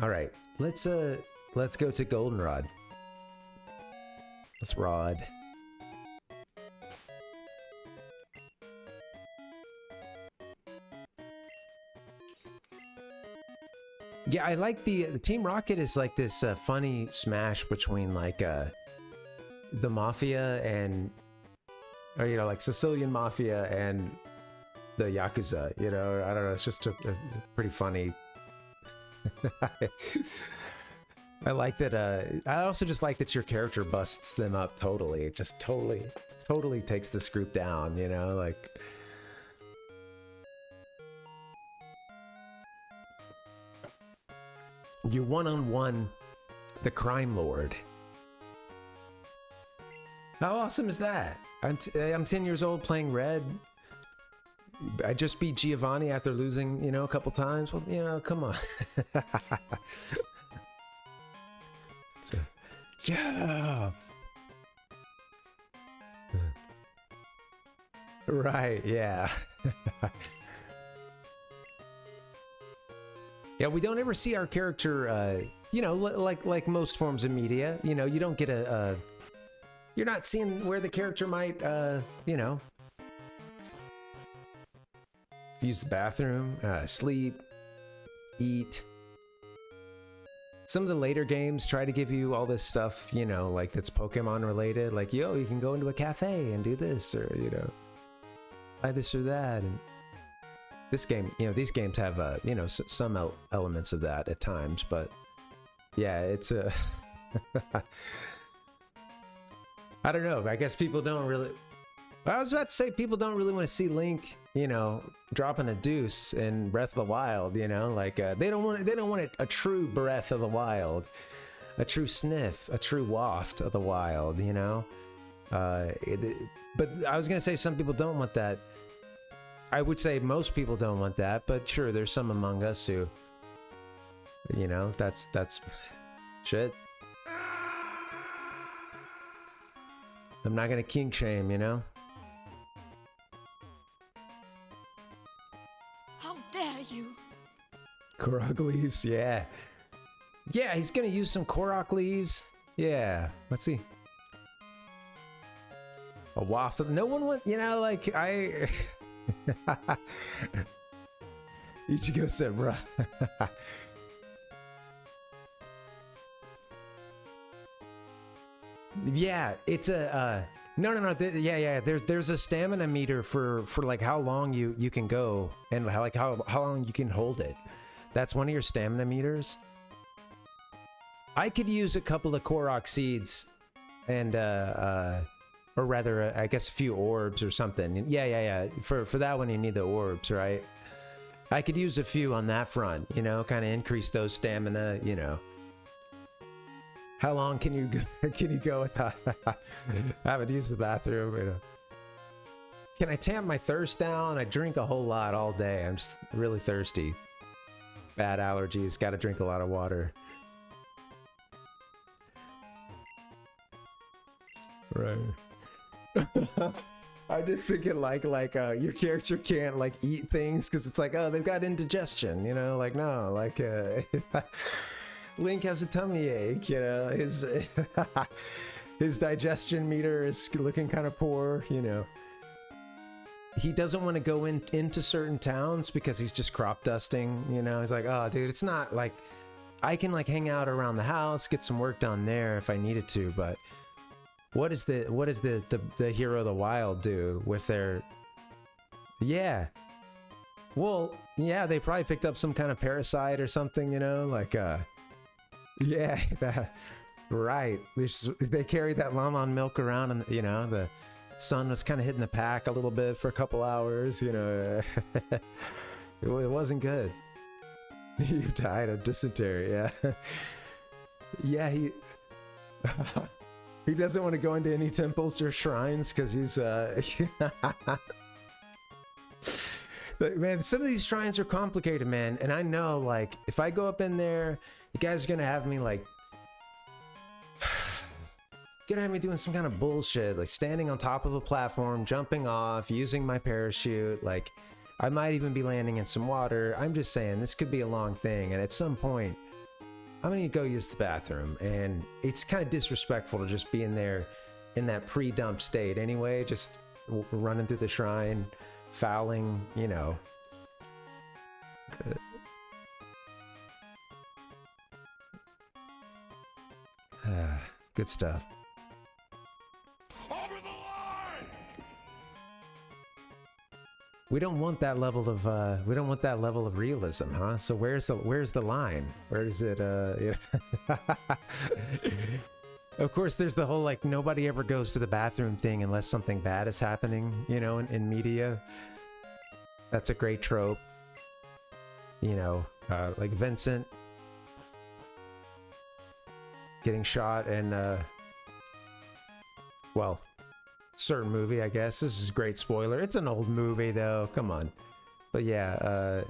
All right, let's go to Goldenrod. Let's rod. Yeah, I like the Team Rocket is like this funny smash between like the Mafia and, or you know, like Sicilian Mafia and the Yakuza. You know, I don't know. It's just a pretty funny. I like that. I also just like that your character busts them up totally. It just totally takes this group down. You know, like. You one-on-one the crime lord. How awesome is that? I'm 10 years old playing Red. I just beat Giovanni after losing, you know, a couple times. Well, you know, come on. Yeah. Right, yeah. Yeah, we don't ever see our character, you know, like most forms of media. You know, you don't get you're not seeing where the character might, you know, use the bathroom, sleep, eat. Some of the later games try to give you all this stuff, you know, like that's Pokemon related. Like, yo, you can go into a cafe and do this, or, you know, buy this or that. And this game, you know, these games have, you know, some elements of that at times, but yeah, it's a. I don't know. I guess people don't really. I was about to say people don't really want to see Link, you know, dropping a deuce in Breath of the Wild. You know, like they don't want a true Breath of the Wild, a true sniff, a true waft of the wild. You know, but I was gonna say some people don't want that. I would say most people don't want that, but sure, there's some among us who, you know, that's shit. I'm not gonna kink shame, you know? How dare you? Korok leaves, yeah. Yeah, he's gonna use some Korok leaves. Yeah, let's see. A waft of, no one went, you know, like, I... Ichigo said, bruh. Yeah, it's a, no, there's a stamina meter for like how long you can go and how long you can hold it. That's one of your stamina meters. I could use a couple of Korok seeds and or rather I guess a few orbs or something. Yeah. For that one you need the orbs, right? I could use a few on that front, you know, kind of increase those stamina, you know. How long can you go without having to use the bathroom? You know? Can I tamp my thirst down? I drink a whole lot all day. I'm just really thirsty. Bad allergies. Got to drink a lot of water. Right. I'm just thinking like your character can't like eat things because it's like, oh, they've got indigestion, you know, like no, like Link has a tummy ache, you know, his digestion meter is looking kind of poor, you know. He doesn't want to go into certain towns because he's just crop dusting, you know. He's like, oh, dude, it's not like I can like hang out around the house, get some work done there if I needed to, but what does the Hero of the Wild do with their... Yeah. Well, yeah, they probably picked up some kind of parasite or something, you know, like yeah, that right. They carried that Lon milk around, and you know, the sun was kind of hitting the pack a little bit for a couple hours, you know. It wasn't good. You died of dysentery, yeah. Yeah, he doesn't want to go into any temples or shrines because he's man, some of these shrines are complicated, man, and I know like if I go up in there, you guys are gonna have me like gonna have me doing some kind of bullshit, like standing on top of a platform, jumping off, using my parachute, like I might even be landing in some water. I'm just saying this could be a long thing, and at some point I'm gonna go use the bathroom, and it's kind of disrespectful to just be in there in that pre-dump state anyway, just running through the shrine, fouling, you know. Good stuff. Over the line! We don't want that level of realism, huh? So where's the line? Where is it? You know? Of course, there's the whole like nobody ever goes to the bathroom thing unless something bad is happening, you know, in media. That's a great trope. You know, like Vincent getting shot in, well, certain movie, I guess. This is a great spoiler. It's an old movie, though. Come on. But yeah,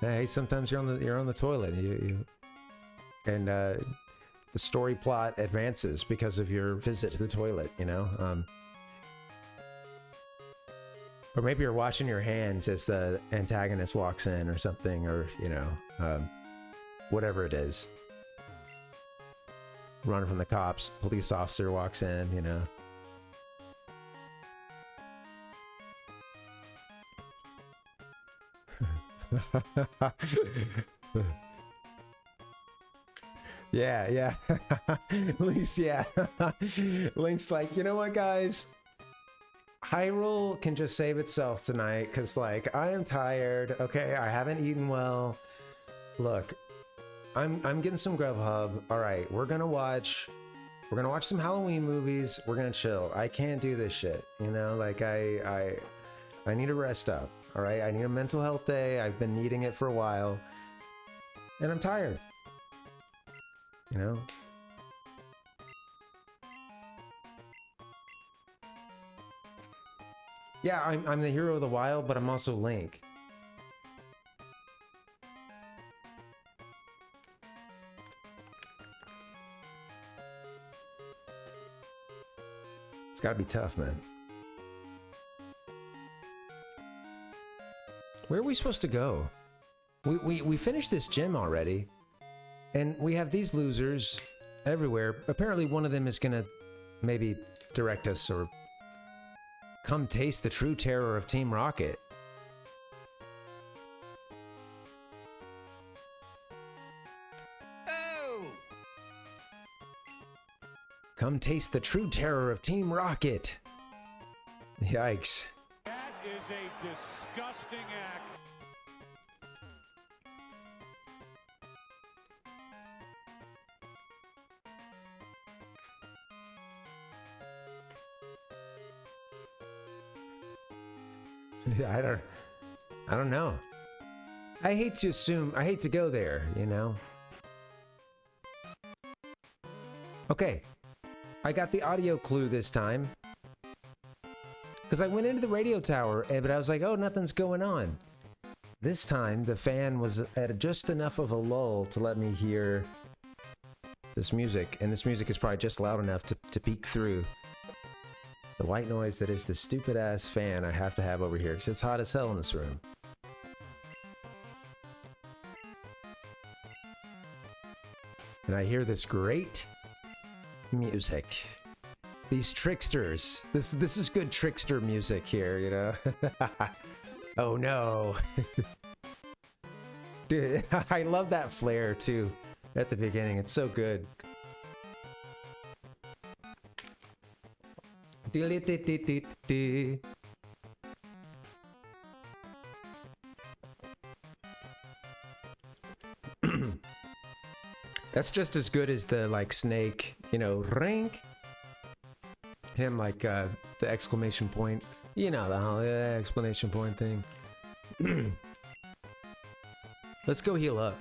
hey, sometimes you're on the toilet, and the story plot advances because of your visit to the toilet, you know. Or maybe you're washing your hands as the antagonist walks in or something, or you know, whatever it is. Running from the cops, police officer walks in, you know. Yeah. Link's, yeah. Link's like, you know what, guys? Hyrule can just save itself tonight, because, like, I am tired, okay? I haven't eaten well. Look, I'm getting some Grubhub. All right, we're gonna watch some Halloween movies. We're gonna chill. I can't do this shit, you know? Like, I need to rest up, all right? I need a mental health day. I've been needing it for a while, and I'm tired, you know? Yeah, I'm the hero of the wild, but I'm also Link. gotta be tough, man. Where are we supposed to go? We finished this gym already, and we have these losers everywhere. Apparently one of them is gonna maybe direct us or come taste the true terror of Team Rocket. Oh! Come taste the true terror of Team Rocket. Yikes. That is a disgusting act. I don't know. I hate to go there, you know. Okay. I got the audio clue this time. Because I went into the radio tower, but I was like, oh, nothing's going on. This time, the fan was at just enough of a lull to let me hear this music. And this music is probably just loud enough to peek through the white noise that is the stupid-ass fan I have to have over here, because it's hot as hell in this room. And I hear this great music. These tricksters. This is good trickster music here, you know? Oh no. Dude, I love that flare too at the beginning. It's so good. That's just as good as the like snake, you know, ring. Him like the exclamation point, you know, the whole exclamation point thing. Let's go heal up.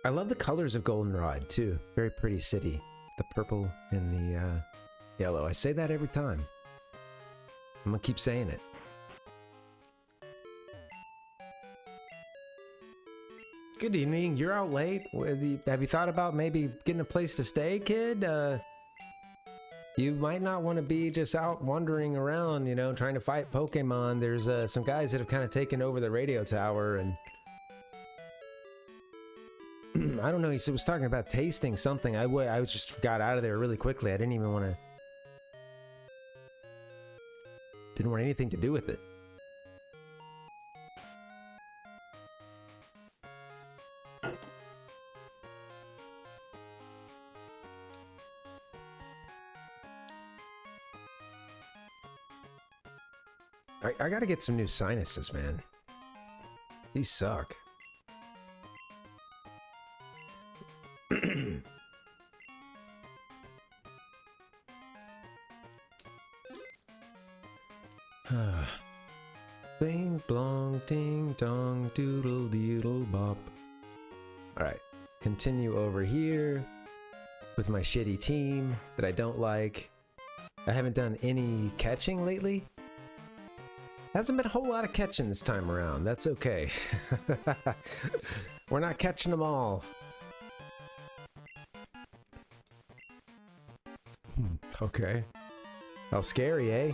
I love the colors of Goldenrod too. Very pretty city. The purple and the yellow. I say that every time. I'm gonna keep saying it. Good evening. You're out late. Have you thought about maybe getting a place to stay, kid? You might not want to be just out wandering around, you know, trying to fight Pokemon. There's some guys that have kind of taken over the radio tower, and I don't know. He was talking about tasting something. I just got out of there really quickly. I didn't even want to. Didn't want anything to do with it. I gotta get some new sinuses, man. These suck. Bing blong ding dong doodle doodle bop. Alright, continue over here with my shitty team that I don't like. I haven't done any catching lately. Hasn't been a whole lot of catching this time around. That's okay. We're not catching them all. Okay. How scary, eh?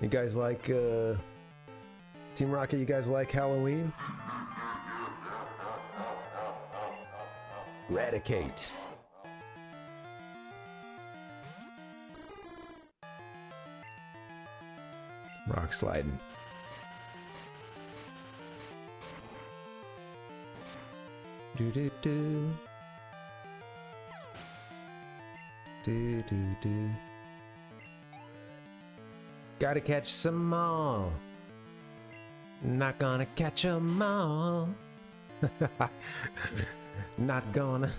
You guys like, Team Rocket, you guys like Halloween? Eradicate. Rock sliding. Do do do. Do do do. Gotta catch some all. Not gonna catch 'em all. Not gonna.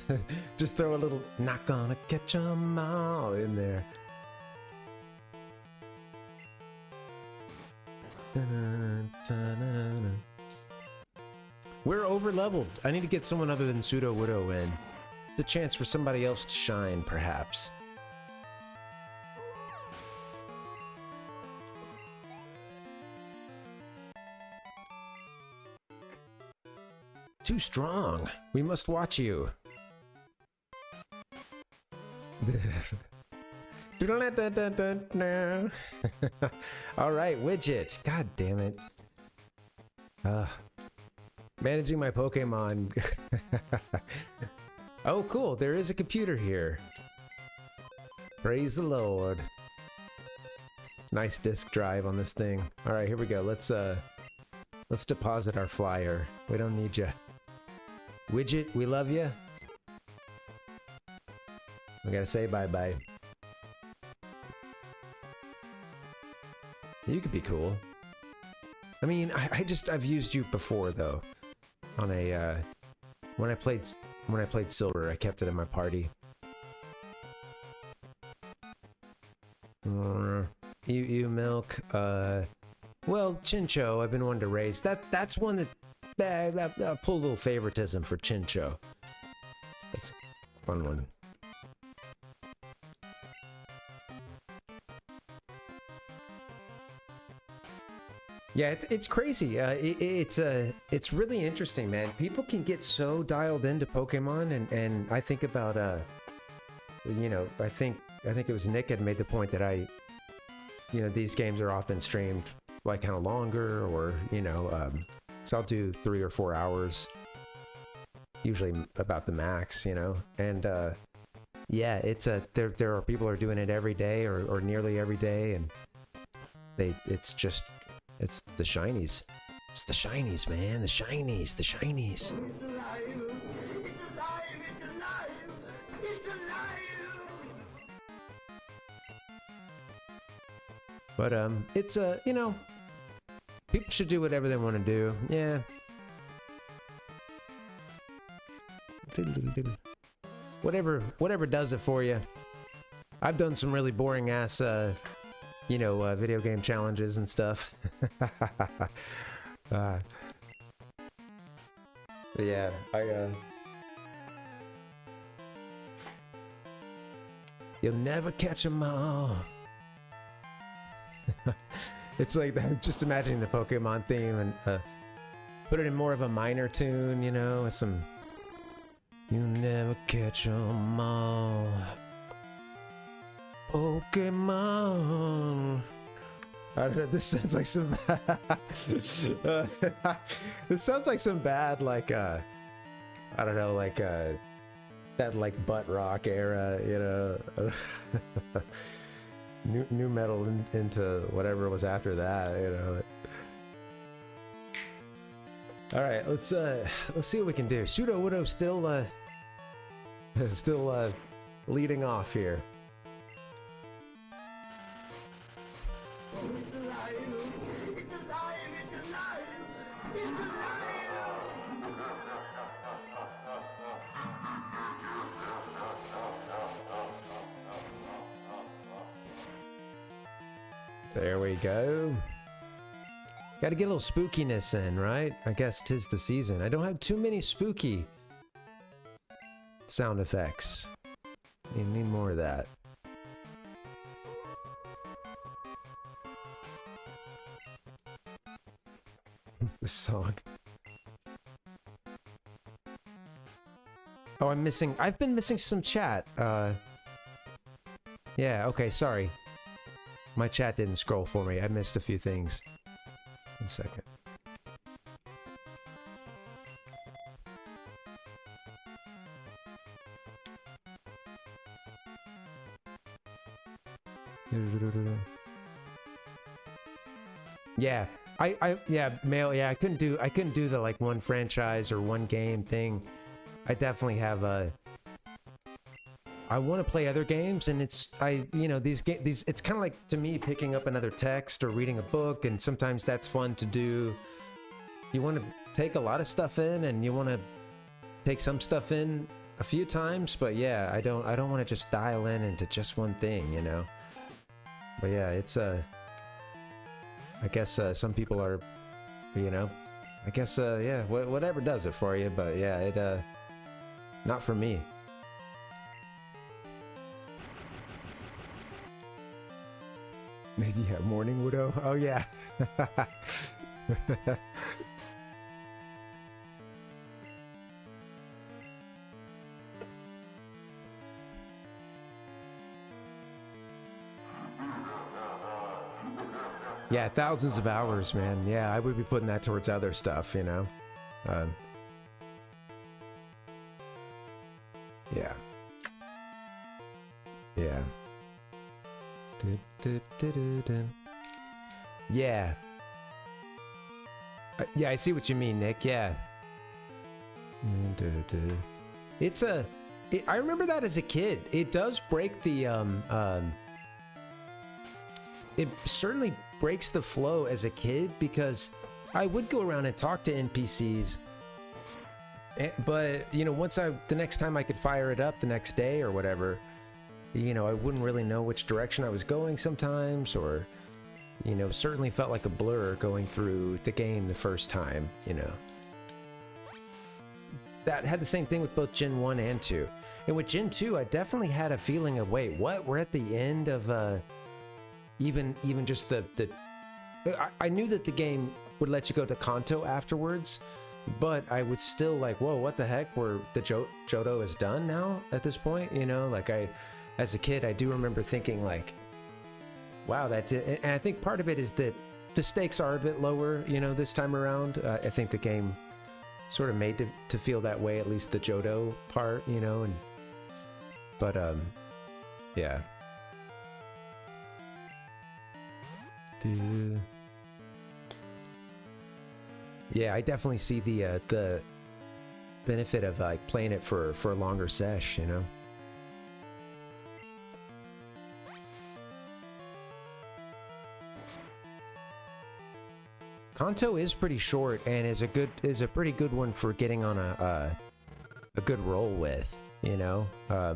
Just throw a little not gonna catch 'em all in there. We're over leveled. I need to get someone other than Pseudo Widow in. It's a chance for somebody else to shine, perhaps. Too strong. We must watch you. All right, widget. God damn it. Managing my Pokemon. Oh, cool. There is a computer here. Praise the Lord. Nice disk drive on this thing. All right, here we go. Let's deposit our flyer. We don't need you. Widget, we love you. We gotta say bye-bye. You could be cool. I mean, I've used you before though. On a when I played Silver, I kept it in my party. You milk. Well, Chincho, I've been wanting to raise. That's one that I'll pull a little favoritism for Chincho. That's a fun one. Yeah, it's crazy. It's really interesting, man. People can get so dialed into Pokemon, and I think about you know, I think it was Nick had made the point that you know, these games are often streamed like kind of longer, or you know, so I'll do 3 or 4 hours, usually about the max, you know, and yeah, it's there are people who are doing it every day or nearly every day, and it's the shinies. It's the shinies, man. The shinies. The shinies. But it's you know, people should do whatever they want to do. Yeah. Whatever does it for you. I've done some really boring ass you know, video game challenges and stuff. Yeah, you'll never catch 'em all. It's like I'm just imagining the Pokemon theme and put it in more of a minor tune, you know, with some. You'll never catch 'em all. Pokemon. I don't know, this sounds like some this sounds like some bad like I don't know, like that like butt rock era, you know. new metal into whatever was after that, you know. All right, let's see what we can do. Sudowoodo still leading off here. There we go. Gotta get a little spookiness in, right? I guess 'tis the season. I don't have too many spooky sound effects. You need more of that. This song. Oh, I've been missing some chat. Yeah, okay, sorry. My chat didn't scroll for me. I missed a few things. 1 second. Yeah, Mail. Yeah, I couldn't do the like one franchise or one game thing. I definitely have I want to play other games, and it's it's kind of like, to me, picking up another text or reading a book, and sometimes that's fun to do. You want to take a lot of stuff in, and you want to take some stuff in a few times, but yeah, I don't want to just dial in into just one thing, you know. But yeah, it's I guess some people are, you know, I guess yeah, whatever does it for you, but yeah, it not for me. Yeah, Morning Widow. Oh yeah. Yeah, thousands of hours, man. Yeah, I would be putting that towards other stuff, you know? Yeah. Yeah. Yeah. Yeah, I see what you mean, Nick. Yeah. It's a... I remember that as a kid. It does break the... it certainly breaks the flow as a kid, because I would go around and talk to NPCs, but you know, the next time I could fire it up the next day or whatever, you know, I wouldn't really know which direction I was going sometimes, or you know, certainly felt like a blur going through the game the first time, you know. That had the same thing with both Gen 1 and 2. And with Gen 2, I definitely had a feeling of, wait, what? We're at the end of even just the I knew that the game would let you go to Kanto afterwards, but I would still like, whoa, what the heck? The Johto is done now at this point, you know? Like as a kid, I do remember thinking like, wow, and I think part of it is that the stakes are a bit lower, you know, this time around. I think the game sort of made to feel that way, at least the Johto part, you know, but yeah. Yeah, I definitely see the benefit of like playing it for a longer sesh, you know. Kanto is pretty short and is a pretty good one for getting on a good roll with, you know. I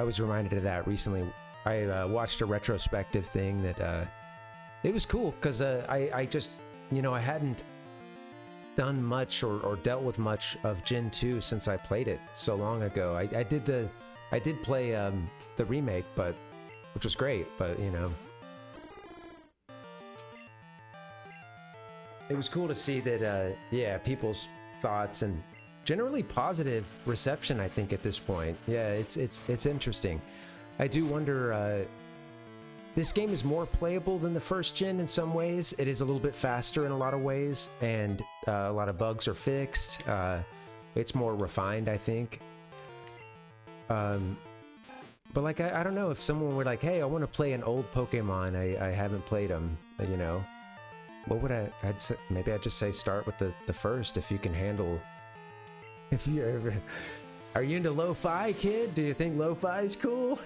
was reminded of that recently. I watched a retrospective thing that it was cool because I just, you know, I hadn't done much or dealt with much of Gen 2 since I played it so long ago. I did play the remake, which was great, but you know, it was cool to see that yeah, people's thoughts and generally positive reception, I think, at this point. Yeah, it's interesting. I do wonder, this game is more playable than the first gen in some ways. It is a little bit faster in a lot of ways, and a lot of bugs are fixed. It's more refined, I think. But like, I don't know, if someone were like, hey, I want to play an old Pokemon, I haven't played them, you know, what would I'd say, maybe I'd just say start with the first, if you can handle, if you ever... Are you into lo-fi, kid? Do you think lo-fi is cool?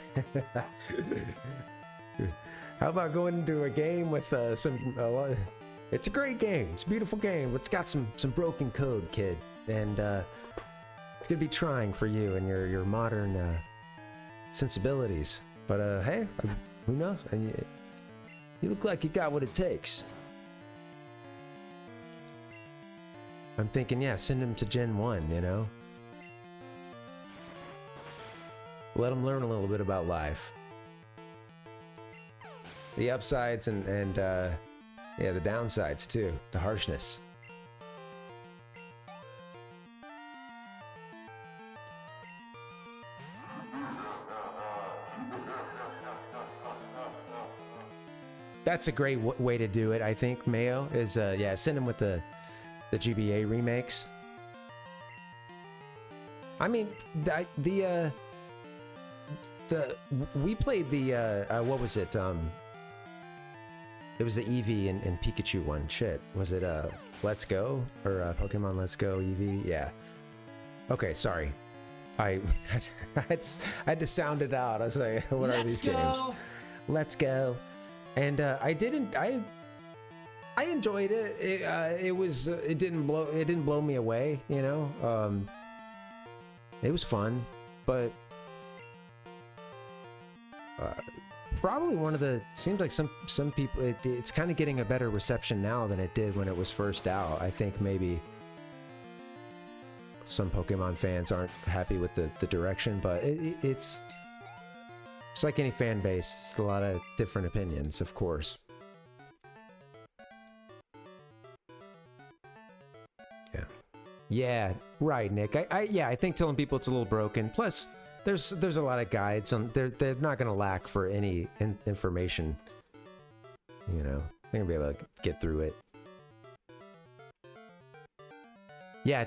How about going into a game with it's a great game. It's a beautiful game. It's got some broken code, kid, and it's gonna be trying for you and your modern sensibilities. But hey, who knows? You look like you got what it takes. I'm thinking, yeah, send him to Gen 1, you know? Let them learn a little bit about life. The upsides and yeah, the downsides too. The harshness. That's a great way to do it, I think, Mayo, is yeah, send them with the GBA remakes. I mean, we played the what was it? It was the Eevee and Pikachu one. Shit, was it Let's Go or Pokemon Let's Go Eevee? Yeah. Okay, sorry. I had to sound it out. I was like, what are these games? Let's go. And I enjoyed it. It didn't blow me away, you know. It was fun, but probably one of the, seems like some people, it's kind of getting a better reception now than it did when it was first out. I think maybe some Pokemon fans aren't happy with the direction, but it's like any fan base. It's a lot of different opinions, of course. Yeah, right, Nick. I think telling people it's a little broken. Plus, there's a lot of guides on. They're not gonna lack for any information. you know, I think I'll be able to get through it. Yeah,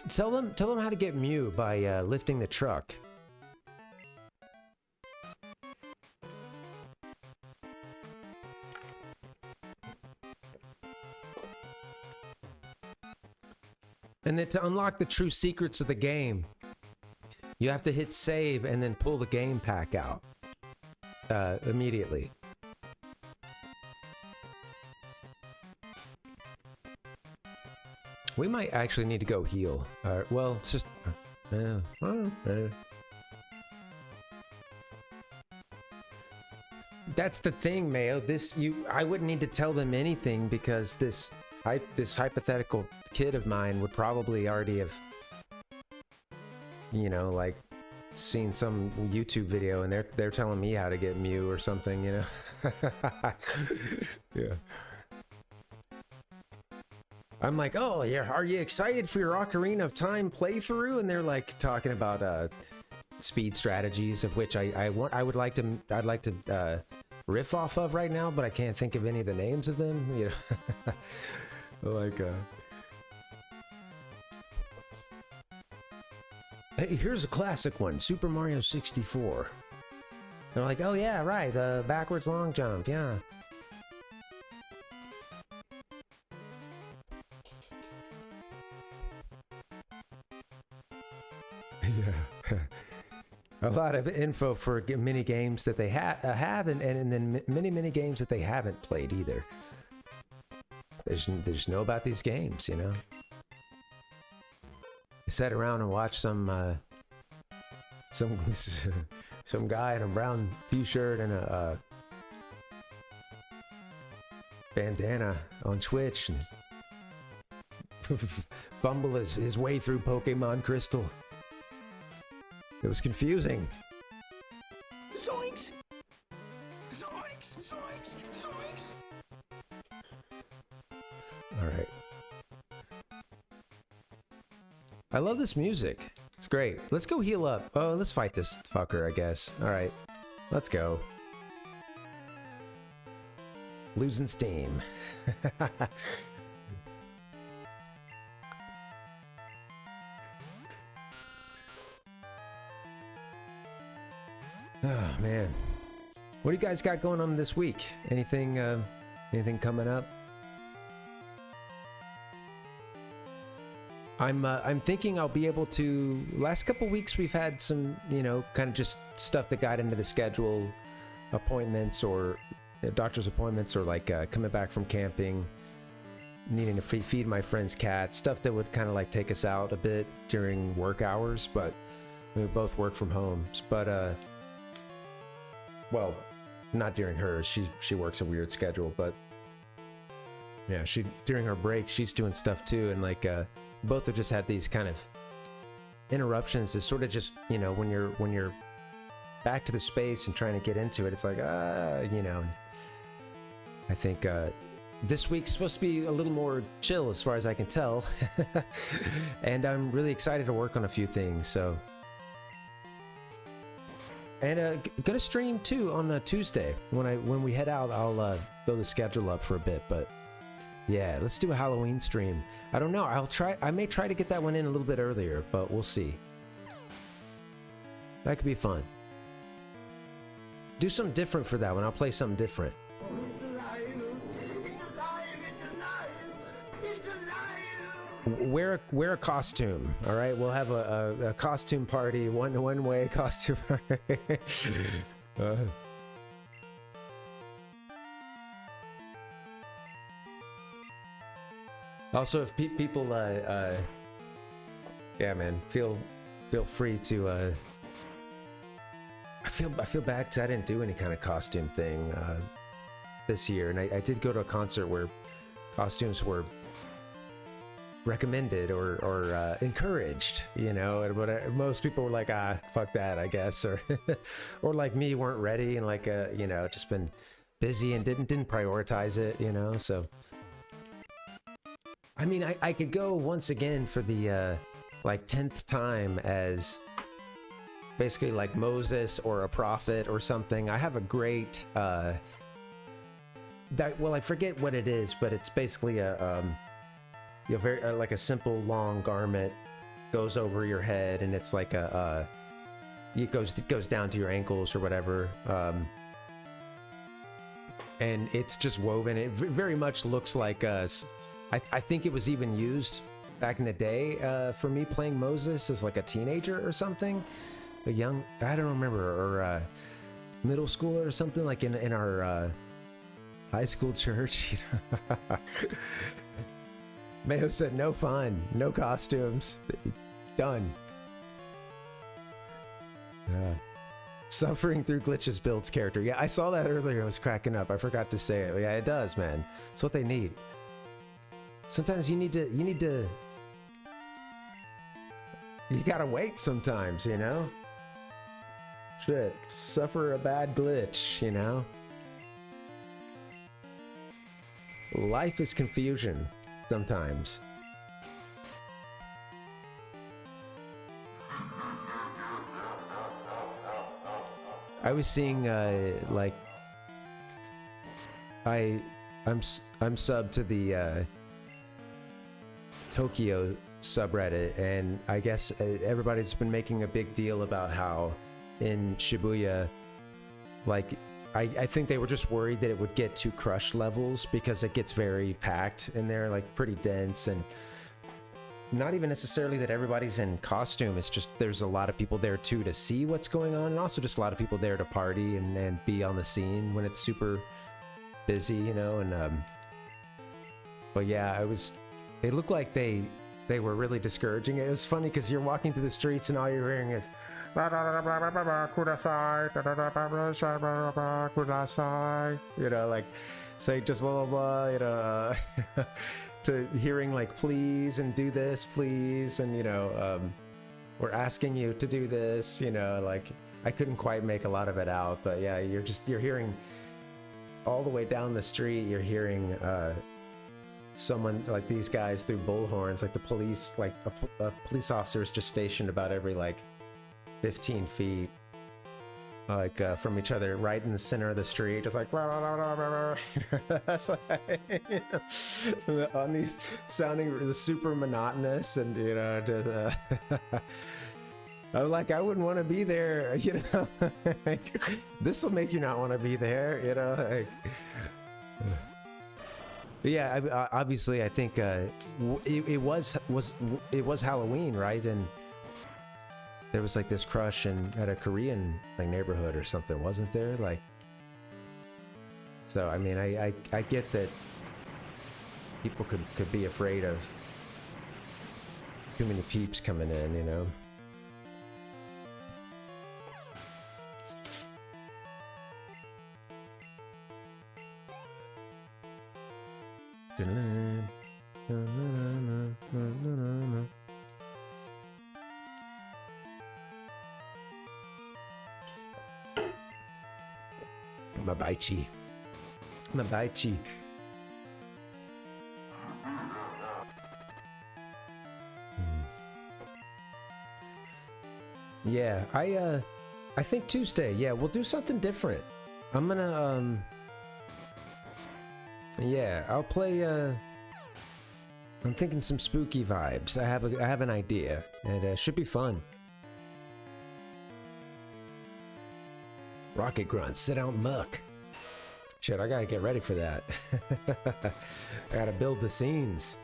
tell them how to get Mew by lifting the truck. And then to unlock the true secrets of the game, you have to hit save and then pull the game pack out immediately. We might actually need to go heal. Well, it's just... That's the thing, Mayo. I wouldn't need to tell them anything because this hypothetical kid of mine would probably already have, you know, like, seen some YouTube video and they're telling me how to get Mew or something, you know? Yeah. I'm like, oh, yeah, are you excited for your Ocarina of Time playthrough? And they're like talking about speed strategies, of which I'd like to riff off of right now, but I can't think of any of the names of them. You know, like, hey, here's a classic one, Super Mario 64. They're like, oh yeah, right, the backwards long jump, yeah. Yeah. A lot of info for mini games that they have and then many games that they haven't played either. There's know about these games, you know. I sat around and watched some guy in a brown t-shirt and a bandana on Twitch and fumble his way through Pokemon Crystal. It was confusing. Zoinks! Zoinks! Zoinks! Zoinks! All right. I love this music. It's great. Let's go heal up. Oh, let's fight this fucker, I guess. All right. Let's go. Losing steam. Oh, man. What do you guys got going on this week? Anything coming up? I'm thinking I'll be able to... Last couple weeks we've had some, you know, kind of just stuff that got into the schedule, appointments or doctor's appointments, or like coming back from camping, needing to feed my friend's cat, stuff that would kind of like take us out a bit during work hours, but we both work from home. But well, not during hers. She works a weird schedule, but yeah, during her breaks she's doing stuff too, and like both have just had these kind of interruptions. It's sort of just, you know, when you're back to the space and trying to get into it, it's like you know. I think this week's supposed to be a little more chill as far as I can tell, and I'm really excited to work on a few things. So. And gonna stream too on Tuesday. When we head out, I'll throw the schedule up for a bit. But yeah, let's do a Halloween stream. I don't know. I may try to get that one in a little bit earlier, but we'll see. That could be fun. Do something different for that one. I'll play something different. Wear a costume, all right? We'll have a costume party, one-way costume party. Also, if people, yeah, man, feel free to. I feel bad because I didn't do any kind of costume thing this year, and I did go to a concert where costumes were recommended or encouraged, you know, but most people were like, fuck that, I guess, or or like me, weren't ready, and like you know, just been busy and didn't prioritize it, you know. So I mean, I could go once again for the like 10th time as basically like Moses or a prophet or something. I have a great that, well, I forget what it is, but it's basically a very like a simple long garment goes over your head, and it's like it goes down to your ankles or whatever, and it's just woven. It very much looks like I think it was even used back in the day for me playing Moses as like a teenager or something, a young, I don't remember, or middle schooler or something, like in our high school church. Mayo said no fun, no costumes, done. Suffering through glitches builds character. Yeah, I saw that earlier. I was cracking up. I forgot to say it. Yeah, it does, man. It's what they need. Sometimes you gotta wait sometimes, you know? Shit, suffer a bad glitch, you know? Life is confusion sometimes. I was seeing like I'm subbed to the Tokyo subreddit, and I guess everybody's been making a big deal about how in Shibuya, like I think they were just worried that it would get to crush levels because it gets very packed in there, like pretty dense, and not even necessarily that everybody's in costume. It's just there's a lot of people there too to see what's going on, and also just a lot of people there to party and be on the scene when it's super busy, you know. And but yeah, it looked like they were really discouraging it. It was funny because you're walking through the streets and all you're hearing is kudasai, you know, like say just blah blah blah, you know, to hearing like please and do this please, and you know, we're asking you to do this, you know, like I couldn't quite make a lot of it out, but yeah, you're hearing all the way down the street, you're hearing someone like these guys through bullhorns, like the police, like a police officer is just stationed about every like 15 feet, like from each other, right in the center of the street, just like that's like, on these sounding super monotonous, and you know, just, I'm like, I wouldn't want to be there, you know. Like, this will make you not want to be there, you know. Like, but yeah, obviously, I think it was Halloween, right? And there was like this crush at a Korean like neighborhood or something, wasn't there? Like, so I mean, I get that people could be afraid of too many peeps coming in, you know. Mabaichi. Mabaichi. Yeah, I think Tuesday, yeah, we'll do something different. I'm gonna yeah, I'll play I'm thinking some spooky vibes. I have an idea. It should be fun. Rocket grunts, sit out muck. Shit, I gotta get ready for that. I gotta build the scenes.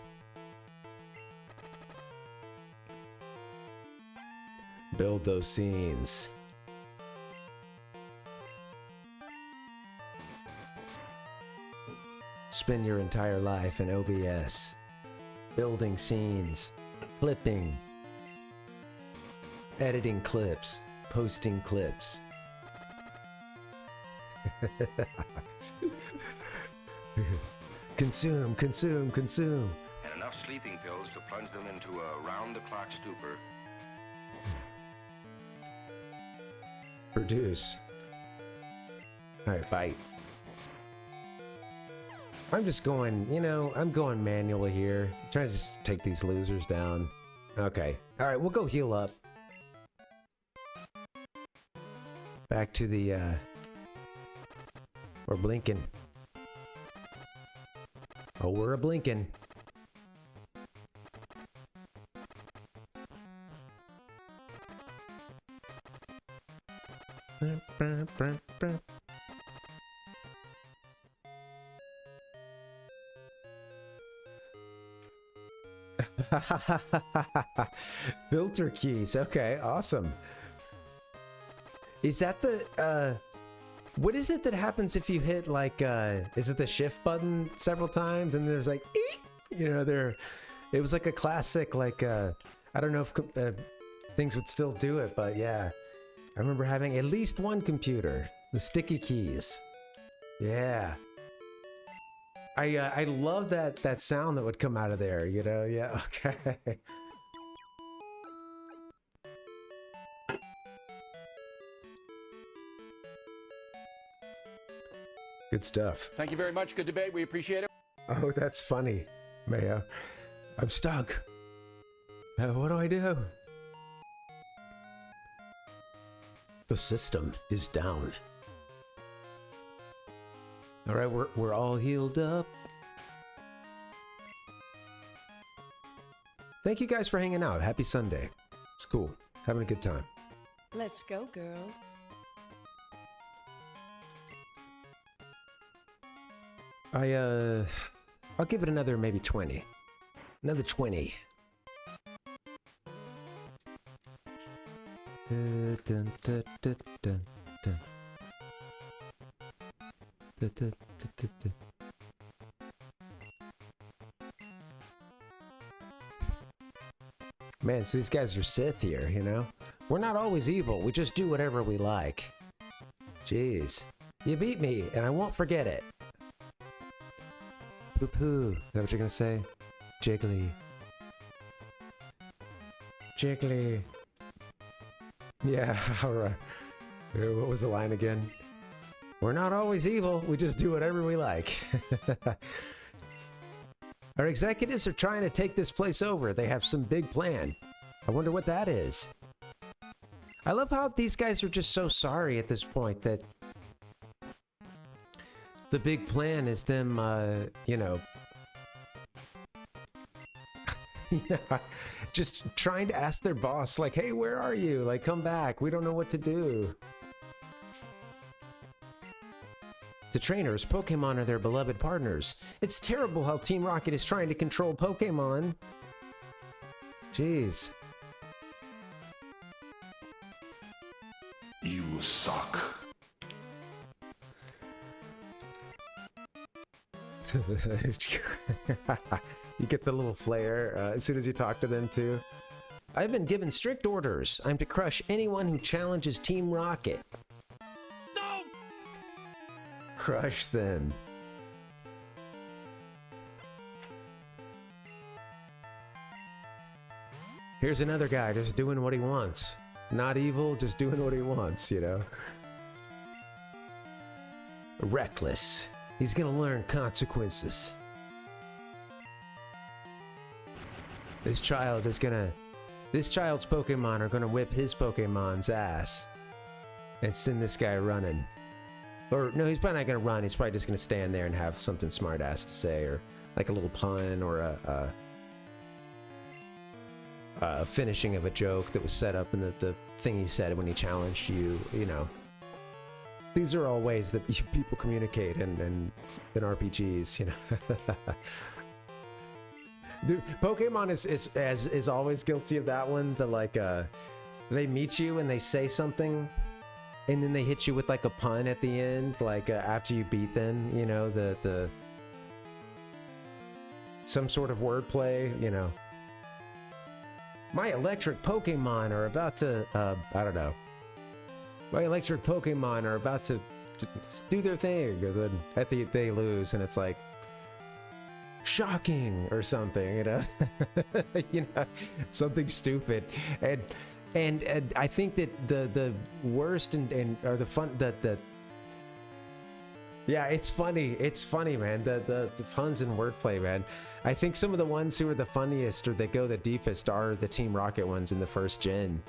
Build those scenes. Spend your entire life in OBS. Building scenes. Clipping. Editing clips. Posting clips. Consume, consume, consume. And enough sleeping pills to plunge them into a round-the-clock stupor. Produce. Alright, bite. I'm just going, you know, I'm going manually here. I'm trying to just take these losers down. Okay. Alright, we'll go heal up. Back to the, we're blinking. Oh, we're a blinking. Filter keys. Okay, awesome. Is that the what is it that happens if you hit like is it the shift button several times and there's like you know there it was like a classic like I don't know if things would still do it, but yeah. I remember having at least one computer, the sticky keys. Yeah. I love that sound that would come out of there, you know? Yeah, okay. Good stuff. Thank you very much. Good debate. We appreciate it. Oh, that's funny, Mayo. I'm stuck. What do I do? The system is down. All right, we're all healed up. Thank you guys for hanging out. Happy Sunday. It's cool. Having a good time. Let's go, girls. I'll give it another maybe 20. Another 20. Dun, dun, dun, dun, dun, dun. Dun, dun, dun, dun, dun. Man, so these guys are Sith here, you know? We're not always evil, we just do whatever we like. Jeez. You beat me, and I won't forget it. Poo-poo. Is that what you're gonna say? Jiggly. Jiggly. Yeah, alright. What was the line again? We're not always evil, we just do whatever we like. Our executives are trying to take this place over. They have some big plan. I wonder what that is. I love how these guys are just so sorry at this point that the big plan is them, you know, just trying to ask their boss, like, hey, where are you? Like, come back. We don't know what to do. The trainers, Pokémon are their beloved partners. It's terrible how Team Rocket is trying to control Pokémon. Jeez. You suck. You get the little flare as soon as you talk to them too. I've been given strict orders. I'm to crush anyone who challenges Team Rocket. No! Crush them. Here's another guy just doing what he wants. Not evil, just doing what he wants, you know? Reckless. He's gonna learn consequences. This child's Pokemon are gonna whip his Pokemon's ass and send this guy running. Or, no, he's probably not gonna run, he's probably just gonna stand there and have something smart ass to say, or like a little pun, or a finishing of a joke that was set up in the thing he said when he challenged you, you know. These are all ways that people communicate in RPGs, you know. Dude, Pokemon is always guilty of that one. The like, they meet you and they say something, and then they hit you with like a pun at the end, like after you beat them. You know, the some sort of wordplay. You know, my electric Pokemon are about to, I don't know. My electric Pokemon are about to do their thing, and then at the they lose, and it's like shocking or something, you know. You know, something stupid, and I think that the worst and or the fun that yeah, it's funny, man. The puns and wordplay, man. I think some of the ones who are the funniest or that go the deepest are the Team Rocket ones in the first gen.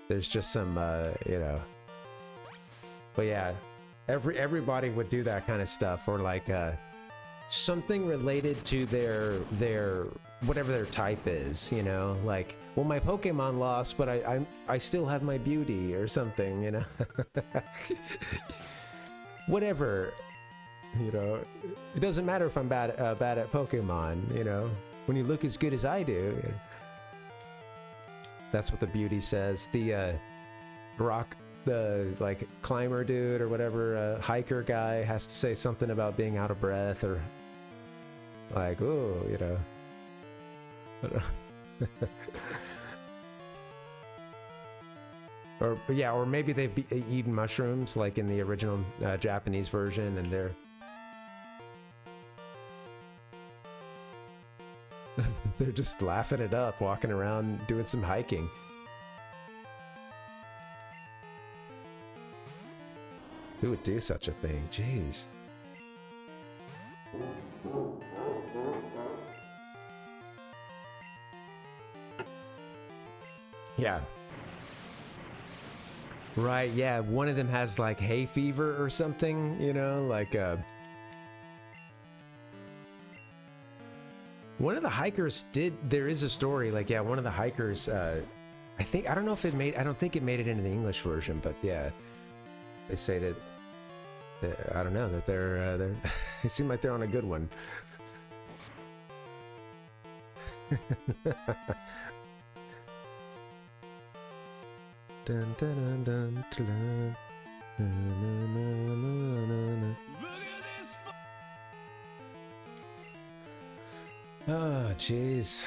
There's just some, you know, but yeah, everybody would do that kind of stuff, or like, something related to their whatever their type is, you know, like, well, my Pokemon lost, but I still have my beauty or something, you know. Whatever, you know, it doesn't matter if I'm bad at Pokemon, you know, when you look as good as I do. You know? That's what the beauty says. The like climber dude or whatever, hiker guy has to say something about being out of breath or like, oh, you know. I don't know. Or yeah, or maybe they've eaten mushrooms like in the original Japanese version, and they're just laughing it up, walking around doing some hiking. Who would do such a thing? Jeez. Yeah. Right, yeah, one of them has like hay fever or something, you know, like one of the hikers there is a story, like, yeah, one of the hikers, I don't know if I don't think it made it into the English version, but yeah, they say that I don't know, that they're they seem like they're on a good one. Dun, dun, dun, dun, dun. Oh, jeez.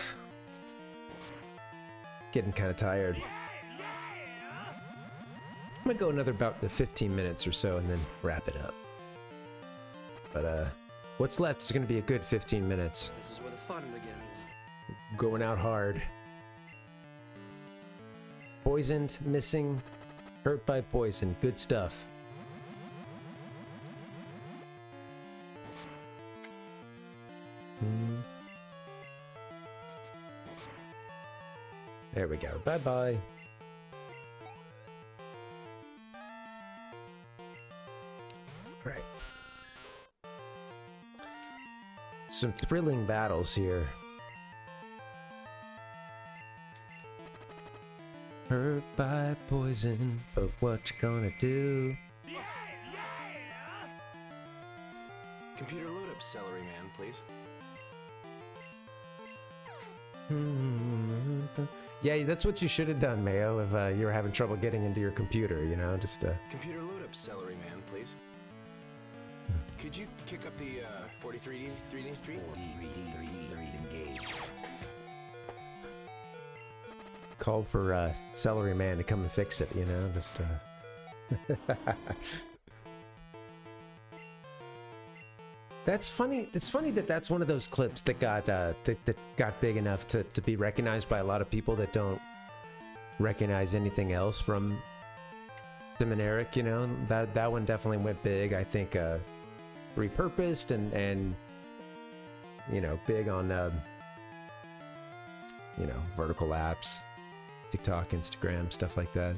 Getting kind of tired. I'm gonna go another about 15 minutes or so and then wrap it up. But what's left is gonna be a good 15 minutes. This is where the fun begins. Going out hard. Poisoned, missing, hurt by poison. Good stuff. There we go. Bye-bye. All right. Some thrilling battles here. Hurt by poison, but what you gonna do? Computer load up, Celery Man, please. Yeah, that's what you should have done, Mayo, if you were having trouble getting into your computer, you know, just Computer load up, Celery Man, please. Could you kick up the 43D 3D Street? 43D engaged. Call for Celery Man to come and fix it, you know, just That's funny. It's funny that that's one of those clips that got that got big enough to be recognized by a lot of people that don't recognize anything else from Tim and Eric, you know. That one definitely went big. I think repurposed and you know, big on you know, vertical apps. TikTok, Instagram, stuff like that.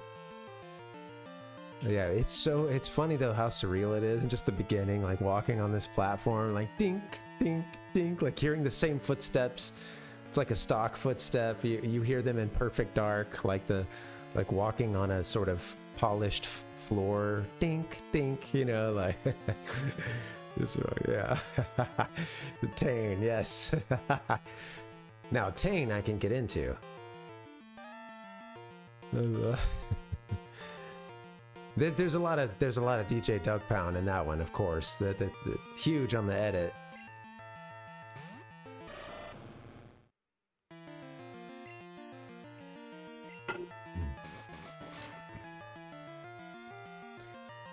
Yeah, it's funny though how surreal it is, and just the beginning, like walking on this platform, like dink, dink, dink, like hearing the same footsteps. It's like a stock footstep. You hear them in perfect dark, like walking on a sort of polished floor. Dink, dink, you know, like this one, yeah. The Tane, yes. Now Tane I can get into. There's a lot of DJ Doug Pound in that one, of course. The huge on the edit.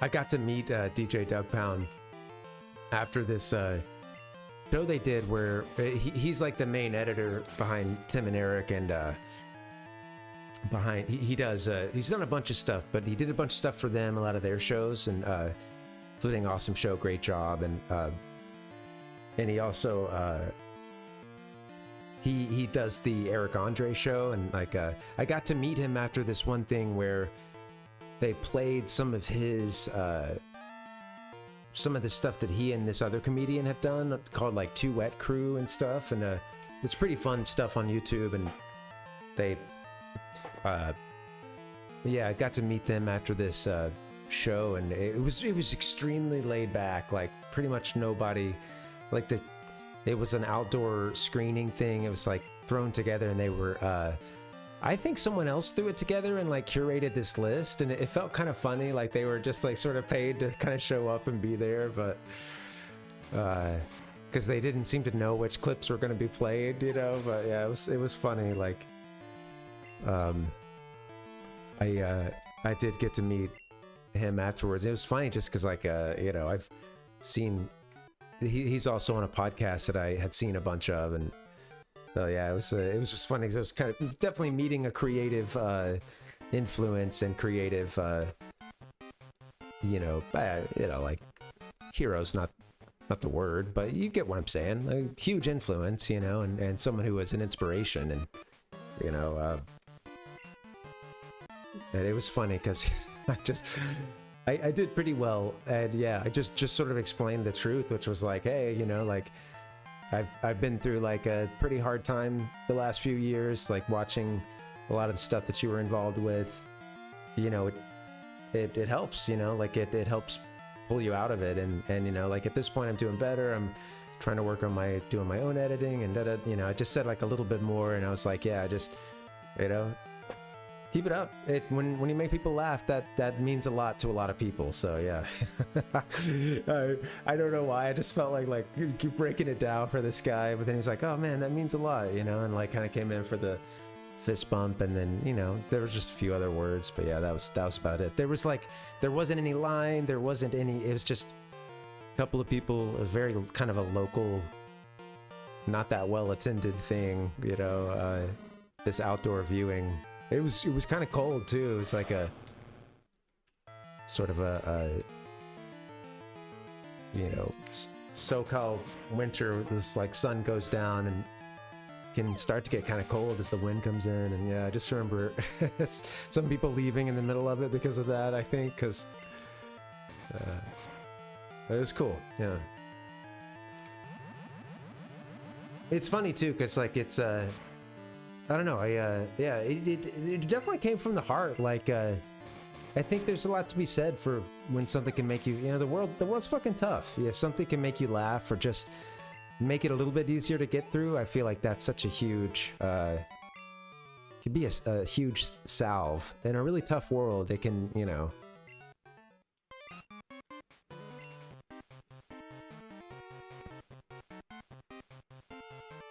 I got to meet DJ Doug Pound after this show they did where he's like the main editor behind Tim and Eric, and he does he's done a bunch of stuff, but he did a bunch of stuff for them, a lot of their shows, and including Awesome Show, Great Job, and he also he does the Eric Andre show, and like I got to meet him after this one thing where they played some of his some of the stuff that he and this other comedian have done called like Too Wet Crew and stuff, and it's pretty fun stuff on YouTube. And they yeah, I got to meet them after this show, and it was extremely laid back. Like pretty much nobody, like it was an outdoor screening thing. It was like thrown together, and they were I think someone else threw it together and like curated this list, and it felt kind of funny. Like they were just like sort of paid to kind of show up and be there, but because they didn't seem to know which clips were going to be played, you know. But yeah, it was funny. Like I did get to meet him afterwards. It was funny just because like you know, I've seen he's also on a podcast that I had seen a bunch of, and so yeah, it was just funny because it was kind of definitely meeting a creative influence and creative you know, like heroes, not the word, but you get what I'm saying. A huge influence, you know, and someone who was an inspiration, and you know, and it was funny because I did pretty well, and yeah, I just sort of explained the truth, which was like, hey, you know, like I've been through like a pretty hard time the last few years, like watching a lot of the stuff that you were involved with, you know, it helps, you know, like it helps pull you out of it, and you know, like at this point I'm doing better. I'm trying to work on doing my own editing, and you know, I just said like a little bit more, and I was like, yeah, just, you know, keep it up. When you make people laugh, that means a lot to a lot of people. So yeah, I don't know why. I just felt like keep breaking it down for this guy, but then he's like, oh man, that means a lot, you know, and like kind of came in for the fist bump, and then, you know, there was just a few other words, but yeah, that was about it. There wasn't any line, there wasn't any. It was just a couple of people, a very kind of a local, not that well attended thing, you know, this outdoor viewing. It was kind of cold too. It was like a sort of a you know, SoCal winter. This like sun goes down and can start to get kind of cold as the wind comes in. And yeah, I just remember some people leaving in the middle of it because of that. I think because it was cool. Yeah, it's funny too because like it's I don't know. Yeah, it definitely came from the heart. Like, I think there's a lot to be said for when something can make you, you know, the world's fucking tough. If something can make you laugh or just make it a little bit easier to get through, I feel like that's such a huge, could be a huge salve in a really tough world. It can, you know.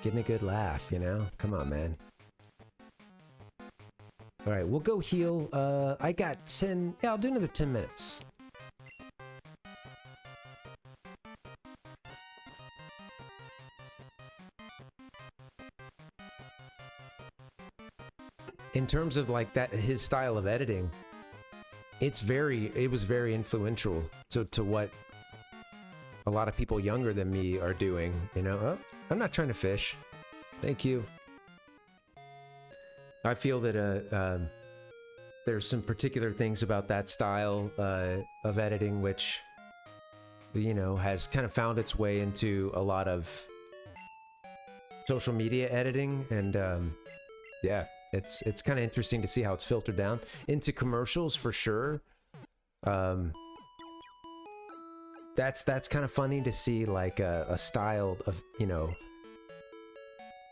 Getting a good laugh, you know? Come on, man. All right, we'll go heal. I got 10. Yeah, I'll do another 10 minutes. In terms of like that, his style of editing, it was very influential to what a lot of people younger than me are doing, you know? Oh, I'm not trying to fish. Thank you. I feel that there's some particular things about that style of editing which, you know, has kind of found its way into a lot of social media editing, and yeah, it's kind of interesting to see how it's filtered down into commercials for sure. That's kind of funny to see, like a style of, you know,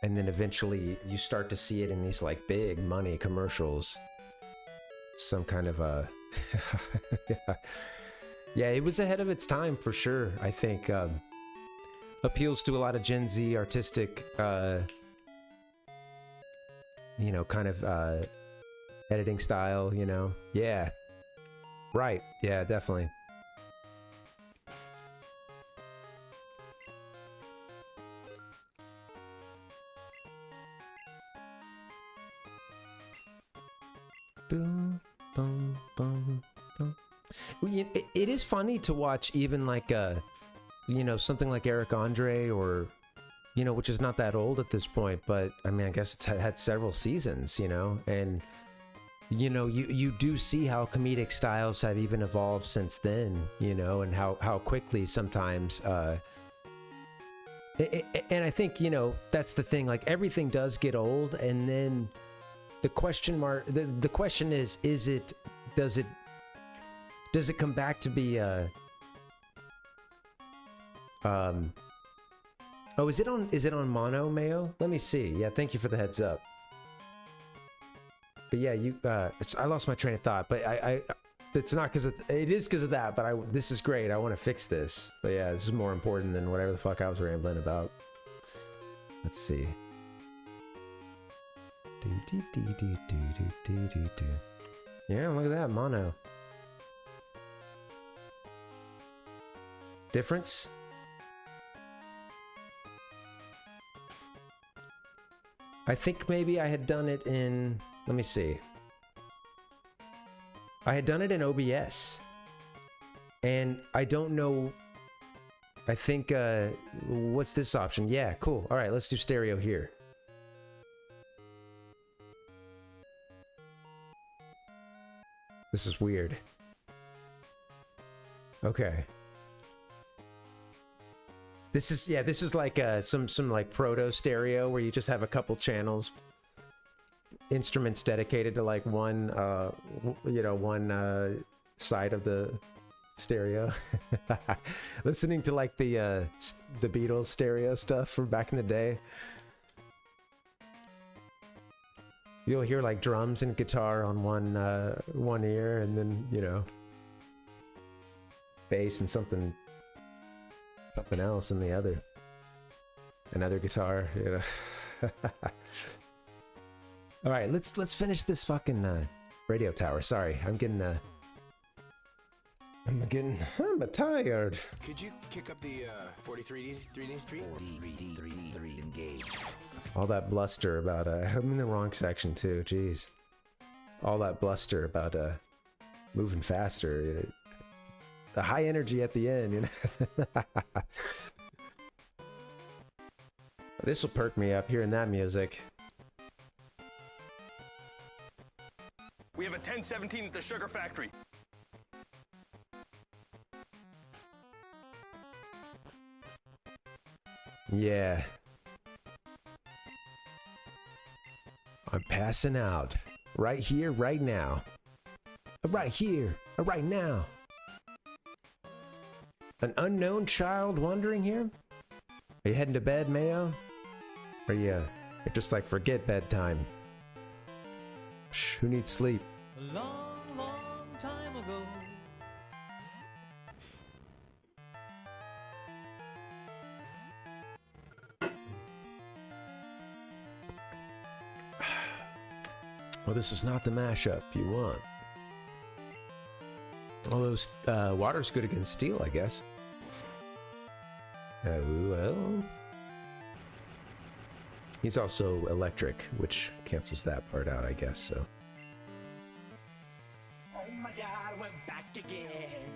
and then eventually you start to see it in these like big money commercials. Some kind of yeah, it was ahead of its time for sure. I think appeals to a lot of Gen Z artistic, you know, kind of editing style, you know. Yeah, right. Yeah, definitely. Boom, boom, boom, boom. It is funny to watch even like you know, something like Eric Andre, or, you know, which is not that old at this point, but I mean, I guess it's had several seasons, you know, and you know, you do see how comedic styles have even evolved since then, you know, and how quickly sometimes, and I think, you know, that's the thing, like everything does get old, and then the question is does it come back to be oh, is it on mono, Mayo? Let me see. Yeah, thank you for the heads up. But yeah, I lost my train of thought, but it's not because it is because of that, but this is great. I want to fix this. But yeah, this is more important than whatever the fuck I was rambling about. Let's see. Yeah, look at that, mono. Difference? I think maybe I had done it in, let me see. I had done it in OBS. And I don't know, I think, what's this option? Yeah, cool. All right, let's do stereo here. This is weird. Okay. This is like some like proto stereo where you just have a couple channels, instruments dedicated to like one one side of the stereo. Listening to like the Beatles stereo stuff from back in the day. You'll hear like drums and guitar on one ear, and then, you know, bass and something else in the other. Another guitar, you know. All right, let's finish this fucking radio tower. Sorry, I'm tired. Could you kick up the 43D 3D3? 43D3 engaged. All that bluster about I'm in the wrong section too. Jeez. All that bluster about moving faster. You know? The high energy at the end, you know. This will perk me up hearing that music. We have a 1017 at the sugar factory. Yeah. I'm passing out. Right here, right now. Right here, right now. An unknown child wandering here? Are you heading to bed, Mayo? Or you just like forget bedtime? Shh, who needs sleep? A long, long time ago. Well, this is not the mashup you want. Although water's good against steel, I guess. Oh, well. He's also electric, which cancels that part out, I guess, so. Oh my God, we're back again.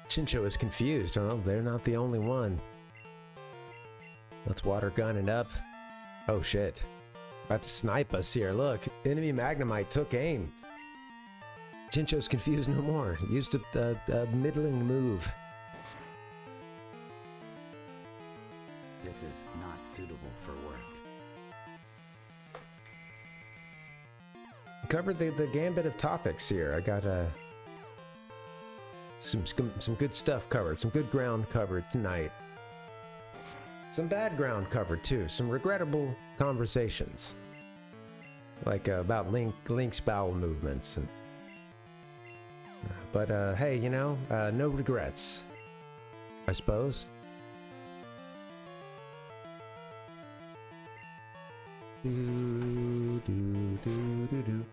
Chincho is confused. Oh, they're not the only one. Let's water gun it up. Oh shit. About to snipe us here. Look, enemy Magnemite took aim. Chincho's confused no more. Used a middling move. This is not suitable for work. Covered the gambit of topics here. I got some good stuff covered. Some good ground covered tonight. Some bad ground covered too. Some regrettable conversations. Like about Link's bowel movements. And, but hey, you know, no regrets. I suppose. Do, do, do, do, do.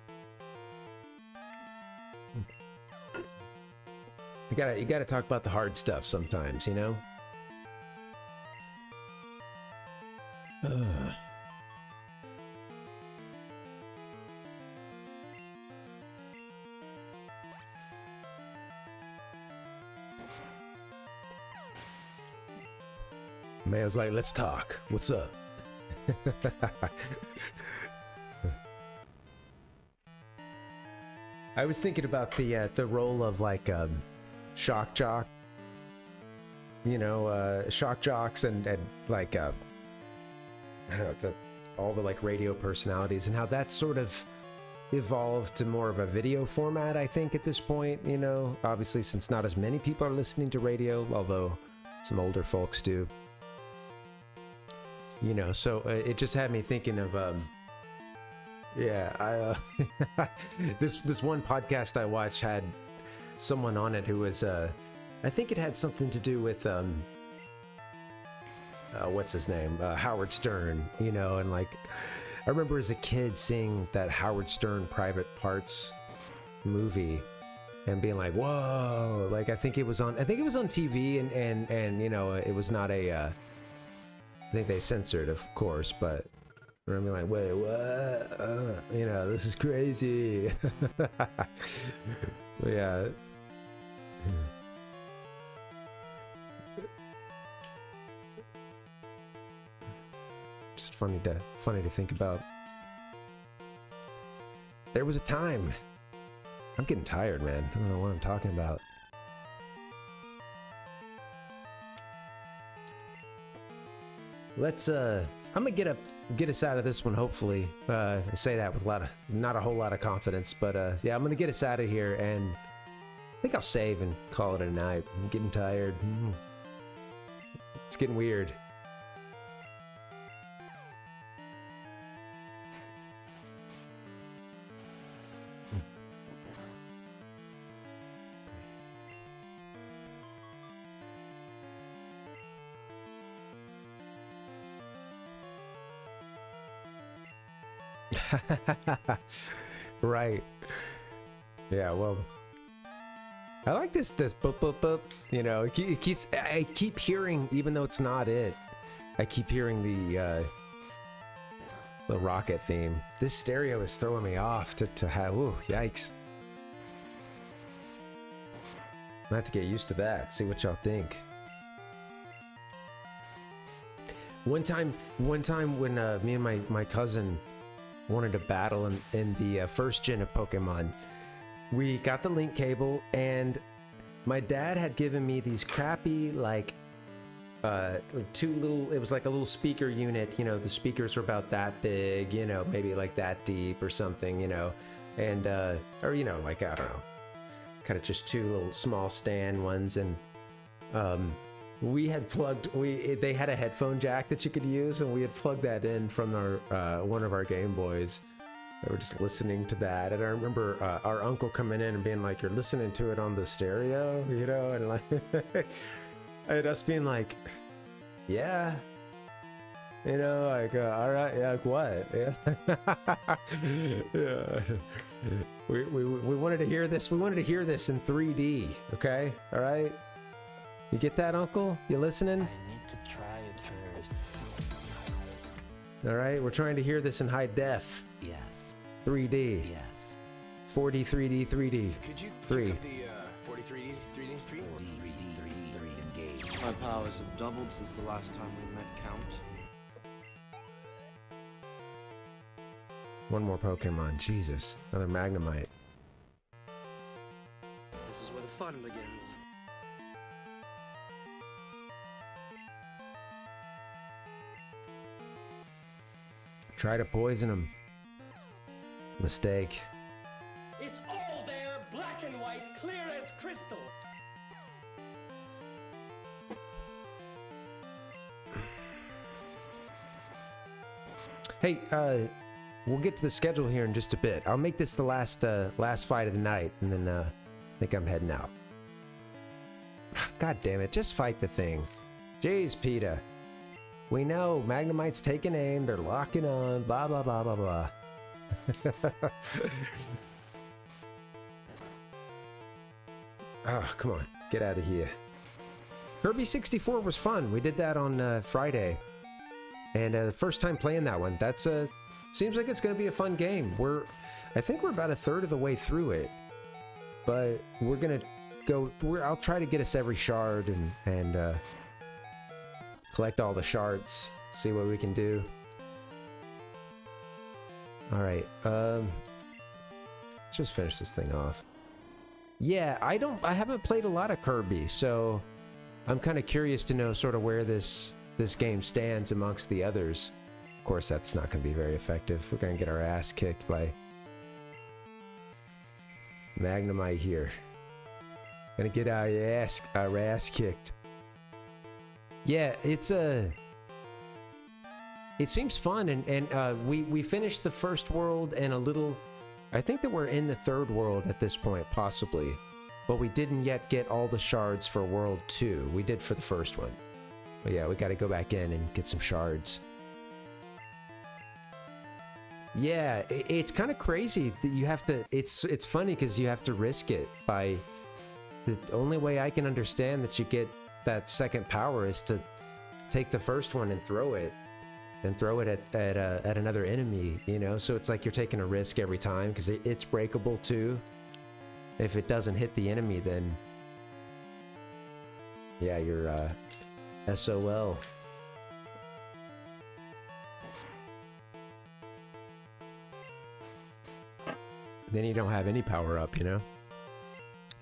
You gotta talk about the hard stuff sometimes, you know? Mayo's like, let's talk. What's up? I was thinking about the role of like shock jock, you know, shock jocks and like I don't know, all the like radio personalities and how that's sort of evolved to more of a video format, I think, at this point. You know, obviously since not as many people are listening to radio, although some older folks do. You know, so it just had me thinking of this one podcast I watched had someone on it who was I think it had something to do with what's his name, Howard Stern, you know. And like I remember as a kid seeing that Howard Stern Private Parts movie and being like, whoa, like I think it was on TV and you know, it was not a I think they censored, of course, but I remember like, wait, what? You know, this is crazy. Yeah. Just funny to think about. There was a time. I'm getting tired, man. I don't know what I'm talking about. Let's I'm gonna get us out of this one, hopefully. I say that with not a whole lot of confidence, but yeah, I'm gonna get us out of here, and I think I'll save and call it a night. I'm getting tired. It's getting weird. Right. Yeah, well, I like this boop boop boop, you know. I keep hearing, even though it's not it, I keep hearing the rocket theme. This stereo is throwing me off to have, ooh, yikes. I have to get used to that, see what y'all think. One time when me and my cousin wanted to battle in the first gen of Pokemon, we got the link cable, and my dad had given me these crappy, like, it was like a little speaker unit, you know. The speakers were about that big, you know, maybe like that deep or something, you know, and or, you know, like, I don't know, kind of just two little small stand ones. And we had they had a headphone jack that you could use, and we had plugged that in from our one of our Game Boys. We were just listening to that, and I remember our uncle coming in and being like, "You're listening to it on the stereo," you know, and like, and us being like, "Yeah," you know, like, all right, yeah, like what? Yeah. Yeah. We wanted to hear this. We wanted to hear this in 3D. Okay, all right. You get that, Uncle? You listening? I need to try it first. All right, we're trying to hear this in high def. Yes. 3D. Yes. 4D, 3D, 3D. Could you 3. pick up the 43D, 3D, 3D? 3D engage. My powers have doubled since the last time we met, Count. One more Pokemon. Jesus. Another Magnemite. This is where the fun begins. Try to poison him. Mistake. It's all there, black and white, clear as crystal. Hey, we'll get to the schedule here in just a bit. I'll make this the last fight of the night, and then I think I'm heading out. God damn it, just fight the thing. Jeez, PETA. We know Magnemite's taking aim, they're locking on, blah, blah, blah, blah, blah. Oh, come on, get out of here. Kirby 64 was fun. We did that on Friday. And the first time playing that one, that's seems like it's going to be a fun game. I think we're about a third of the way through it. But we're going to go, I'll try to get us every shard and collect all the shards, see what we can do. All right, let's just finish this thing off. Yeah, I haven't played a lot of Kirby, so I'm kind of curious to know sort of where this game stands amongst the others. Of course, that's not going to be very effective. We're going to get our ass kicked by Magnemite here. Gonna get our ass kicked. Yeah, it seems fun, and we finished the first world and a little. I think that we're in the third world at this point, possibly, but we didn't yet get all the shards for World 2. We did for the first one, but yeah, we got to go back in and get some shards. Yeah, it's kind of crazy that you have to. It's funny because you have to risk it by. The only way I can understand that you get that second power is to take the first one and throw it at another enemy, you know? So it's like you're taking a risk every time because it's breakable too. If it doesn't hit the enemy, then yeah, you're SOL. Then you don't have any power up, you know?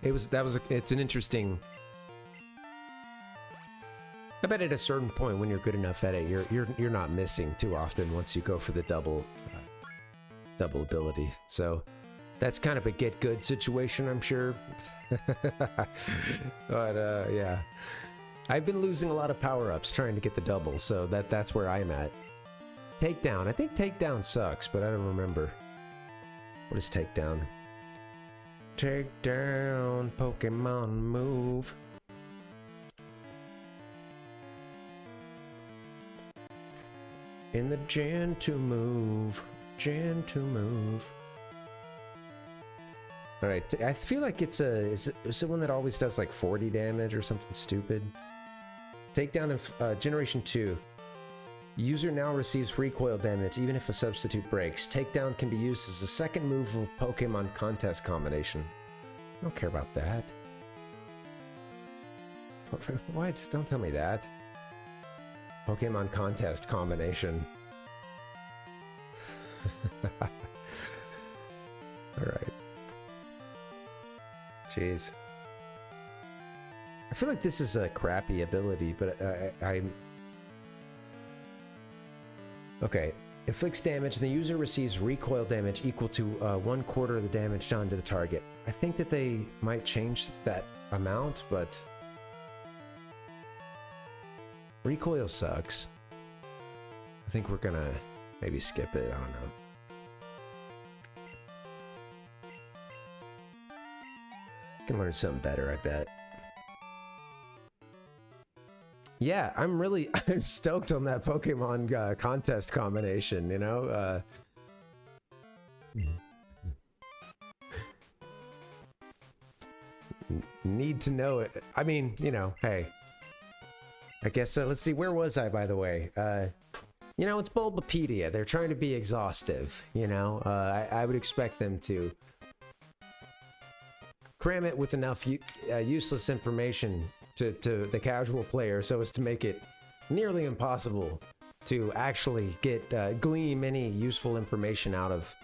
It's an interesting. I bet at a certain point when you're good enough at it, you're not missing too often once you go for the double ability. So that's kind of a get good situation, I'm sure. But yeah, I've been losing a lot of power ups trying to get the double, so that's where I'm at. Takedown. I think takedown sucks, but I don't remember. What is takedown? Take down, Pokemon, move. In the Gen to move. Gen to move. Alright, I feel like is it one that always does like 40 damage or something stupid? Takedown of Generation 2. User now receives recoil damage even if a substitute breaks. Takedown can be used as a second move of a Pokemon contest combination. I don't care about that. What? Don't tell me that. Pokemon contest combination. Alright. Jeez. I feel like this is a crappy ability, but I'm... Okay. Inflicts damage, the user receives recoil damage equal to 1/4 of the damage done to the target. I think that they might change that amount, but... Recoil sucks. I think we're gonna maybe skip it, I don't know. Can learn something better, I bet. Yeah, I'm stoked on that Pokemon contest combination, you know? Need to know it. I mean, you know, hey. I guess, let's see, where was I, by the way? You know, it's Bulbapedia. They're trying to be exhaustive, you know? I would expect them to cram it with enough useless information to the casual player so as to make it nearly impossible to actually get glean any useful information out of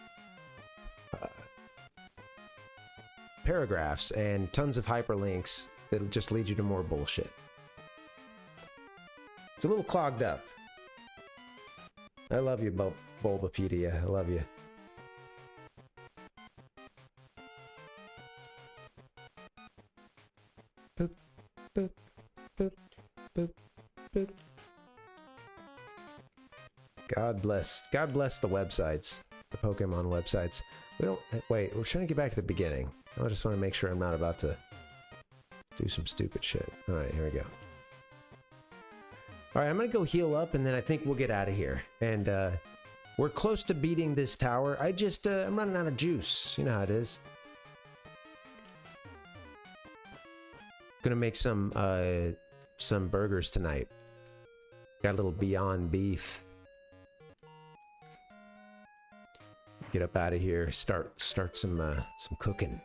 paragraphs and tons of hyperlinks that'll just lead you to more bullshit. It's a little clogged up. I love you, Bulbapedia. I love you. Boop, boop, boop, boop, boop. God bless the websites, the Pokemon websites. We don't, wait, we're trying to get back to the beginning. I just want to make sure I'm not about to do some stupid shit. All right, here we go. All right, I'm gonna go heal up, and then I think we'll get out of here. And we're close to beating this tower. I'm running out of juice. You know how it is. Gonna make some burgers tonight. Got a little Beyond Beef. Get up out of here. Start some cooking.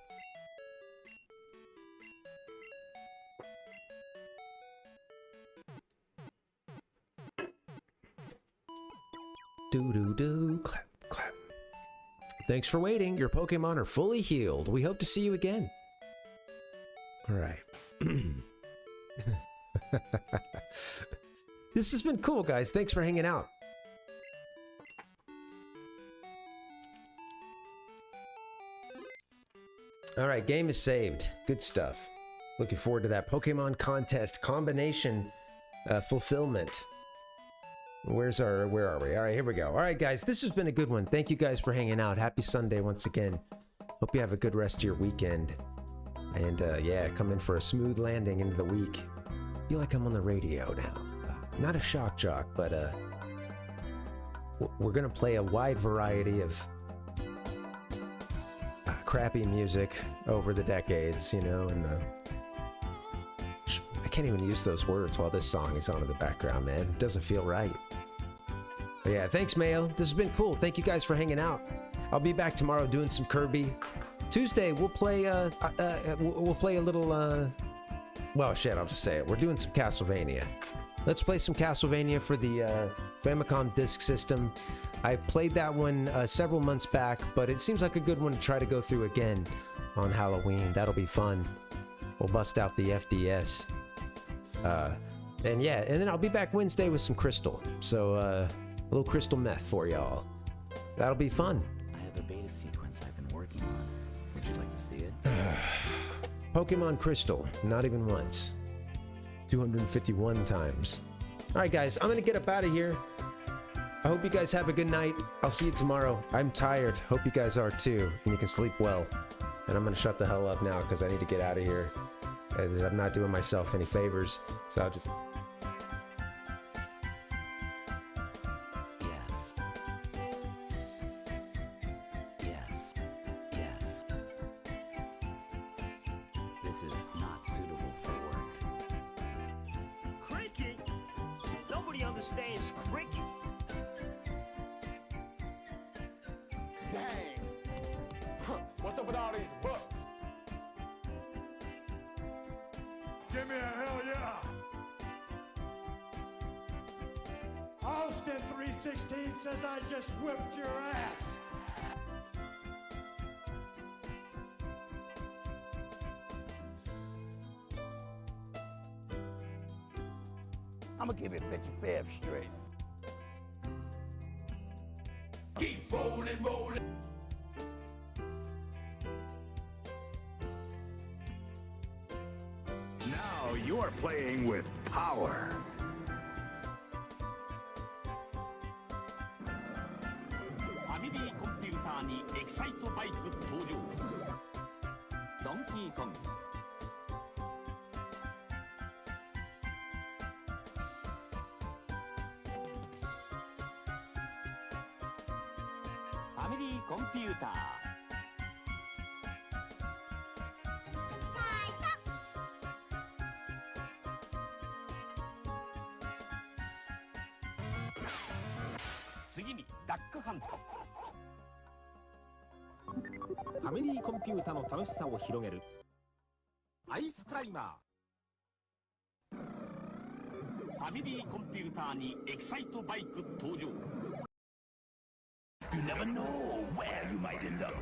Do-do-do. Clap, clap. Thanks for waiting. Your Pokemon are fully healed. We hope to see you again. All right. This has been cool, guys. Thanks for hanging out. All right, game is saved. Good stuff. Looking forward to that Pokemon contest combination fulfillment. Where are we? All right, here we go. All right, guys, this has been a good one. Thank you guys for hanging out. Happy Sunday once again. Hope you have a good rest of your weekend. And yeah, come in for a smooth landing into the week. Feel like I'm on the radio now. Not a shock jock, but we're gonna play a wide variety of crappy music over the decades, you know, and I can't even use those words while this song is on in the background, man. It doesn't feel right. But yeah, thanks, Mayo. This has been cool. Thank you guys for hanging out. I'll be back tomorrow doing some Kirby. Tuesday we'll play a little well, shit, I'll just say it. We're doing some Castlevania. Let's play some Castlevania for the Famicom Disk System. I played that one several months back, but it seems like a good one to try to go through again on Halloween. That'll be fun. We'll bust out the FDS. And yeah, and then I'll be back Wednesday with some Crystal. So a little Crystal Meth for y'all. That'll be fun. I have a beta sequence I've been working on. Would you like to see it? Pokemon Crystal, not even once. 251 times. All right, guys, I'm gonna get up out of here. I hope you guys have a good night. I'll see you tomorrow. I'm tired. Hope you guys are too, and you can sleep well. And I'm gonna shut the hell up now because I need to get out of here. I'm not doing myself any favors, so I'll just... Yes. Yes. Yes. This is not suitable for work. Cricket? Nobody understands cricket. Dang. What's up with all these books? Give me a hell yeah! Austin 316 says I just whipped your ass! I'm gonna give it 55 straight. Keep rolling, rolling! Now you're playing with power. Family computer にエキサイトバイク登場。ドンキーコング。ファミリーコンピューター。次にダックハント。ファミリーコンピュータの楽しさを広げるアイスクライマー。ファミリーコンピューターにエキサイトバイク登場。You never know where you might end up.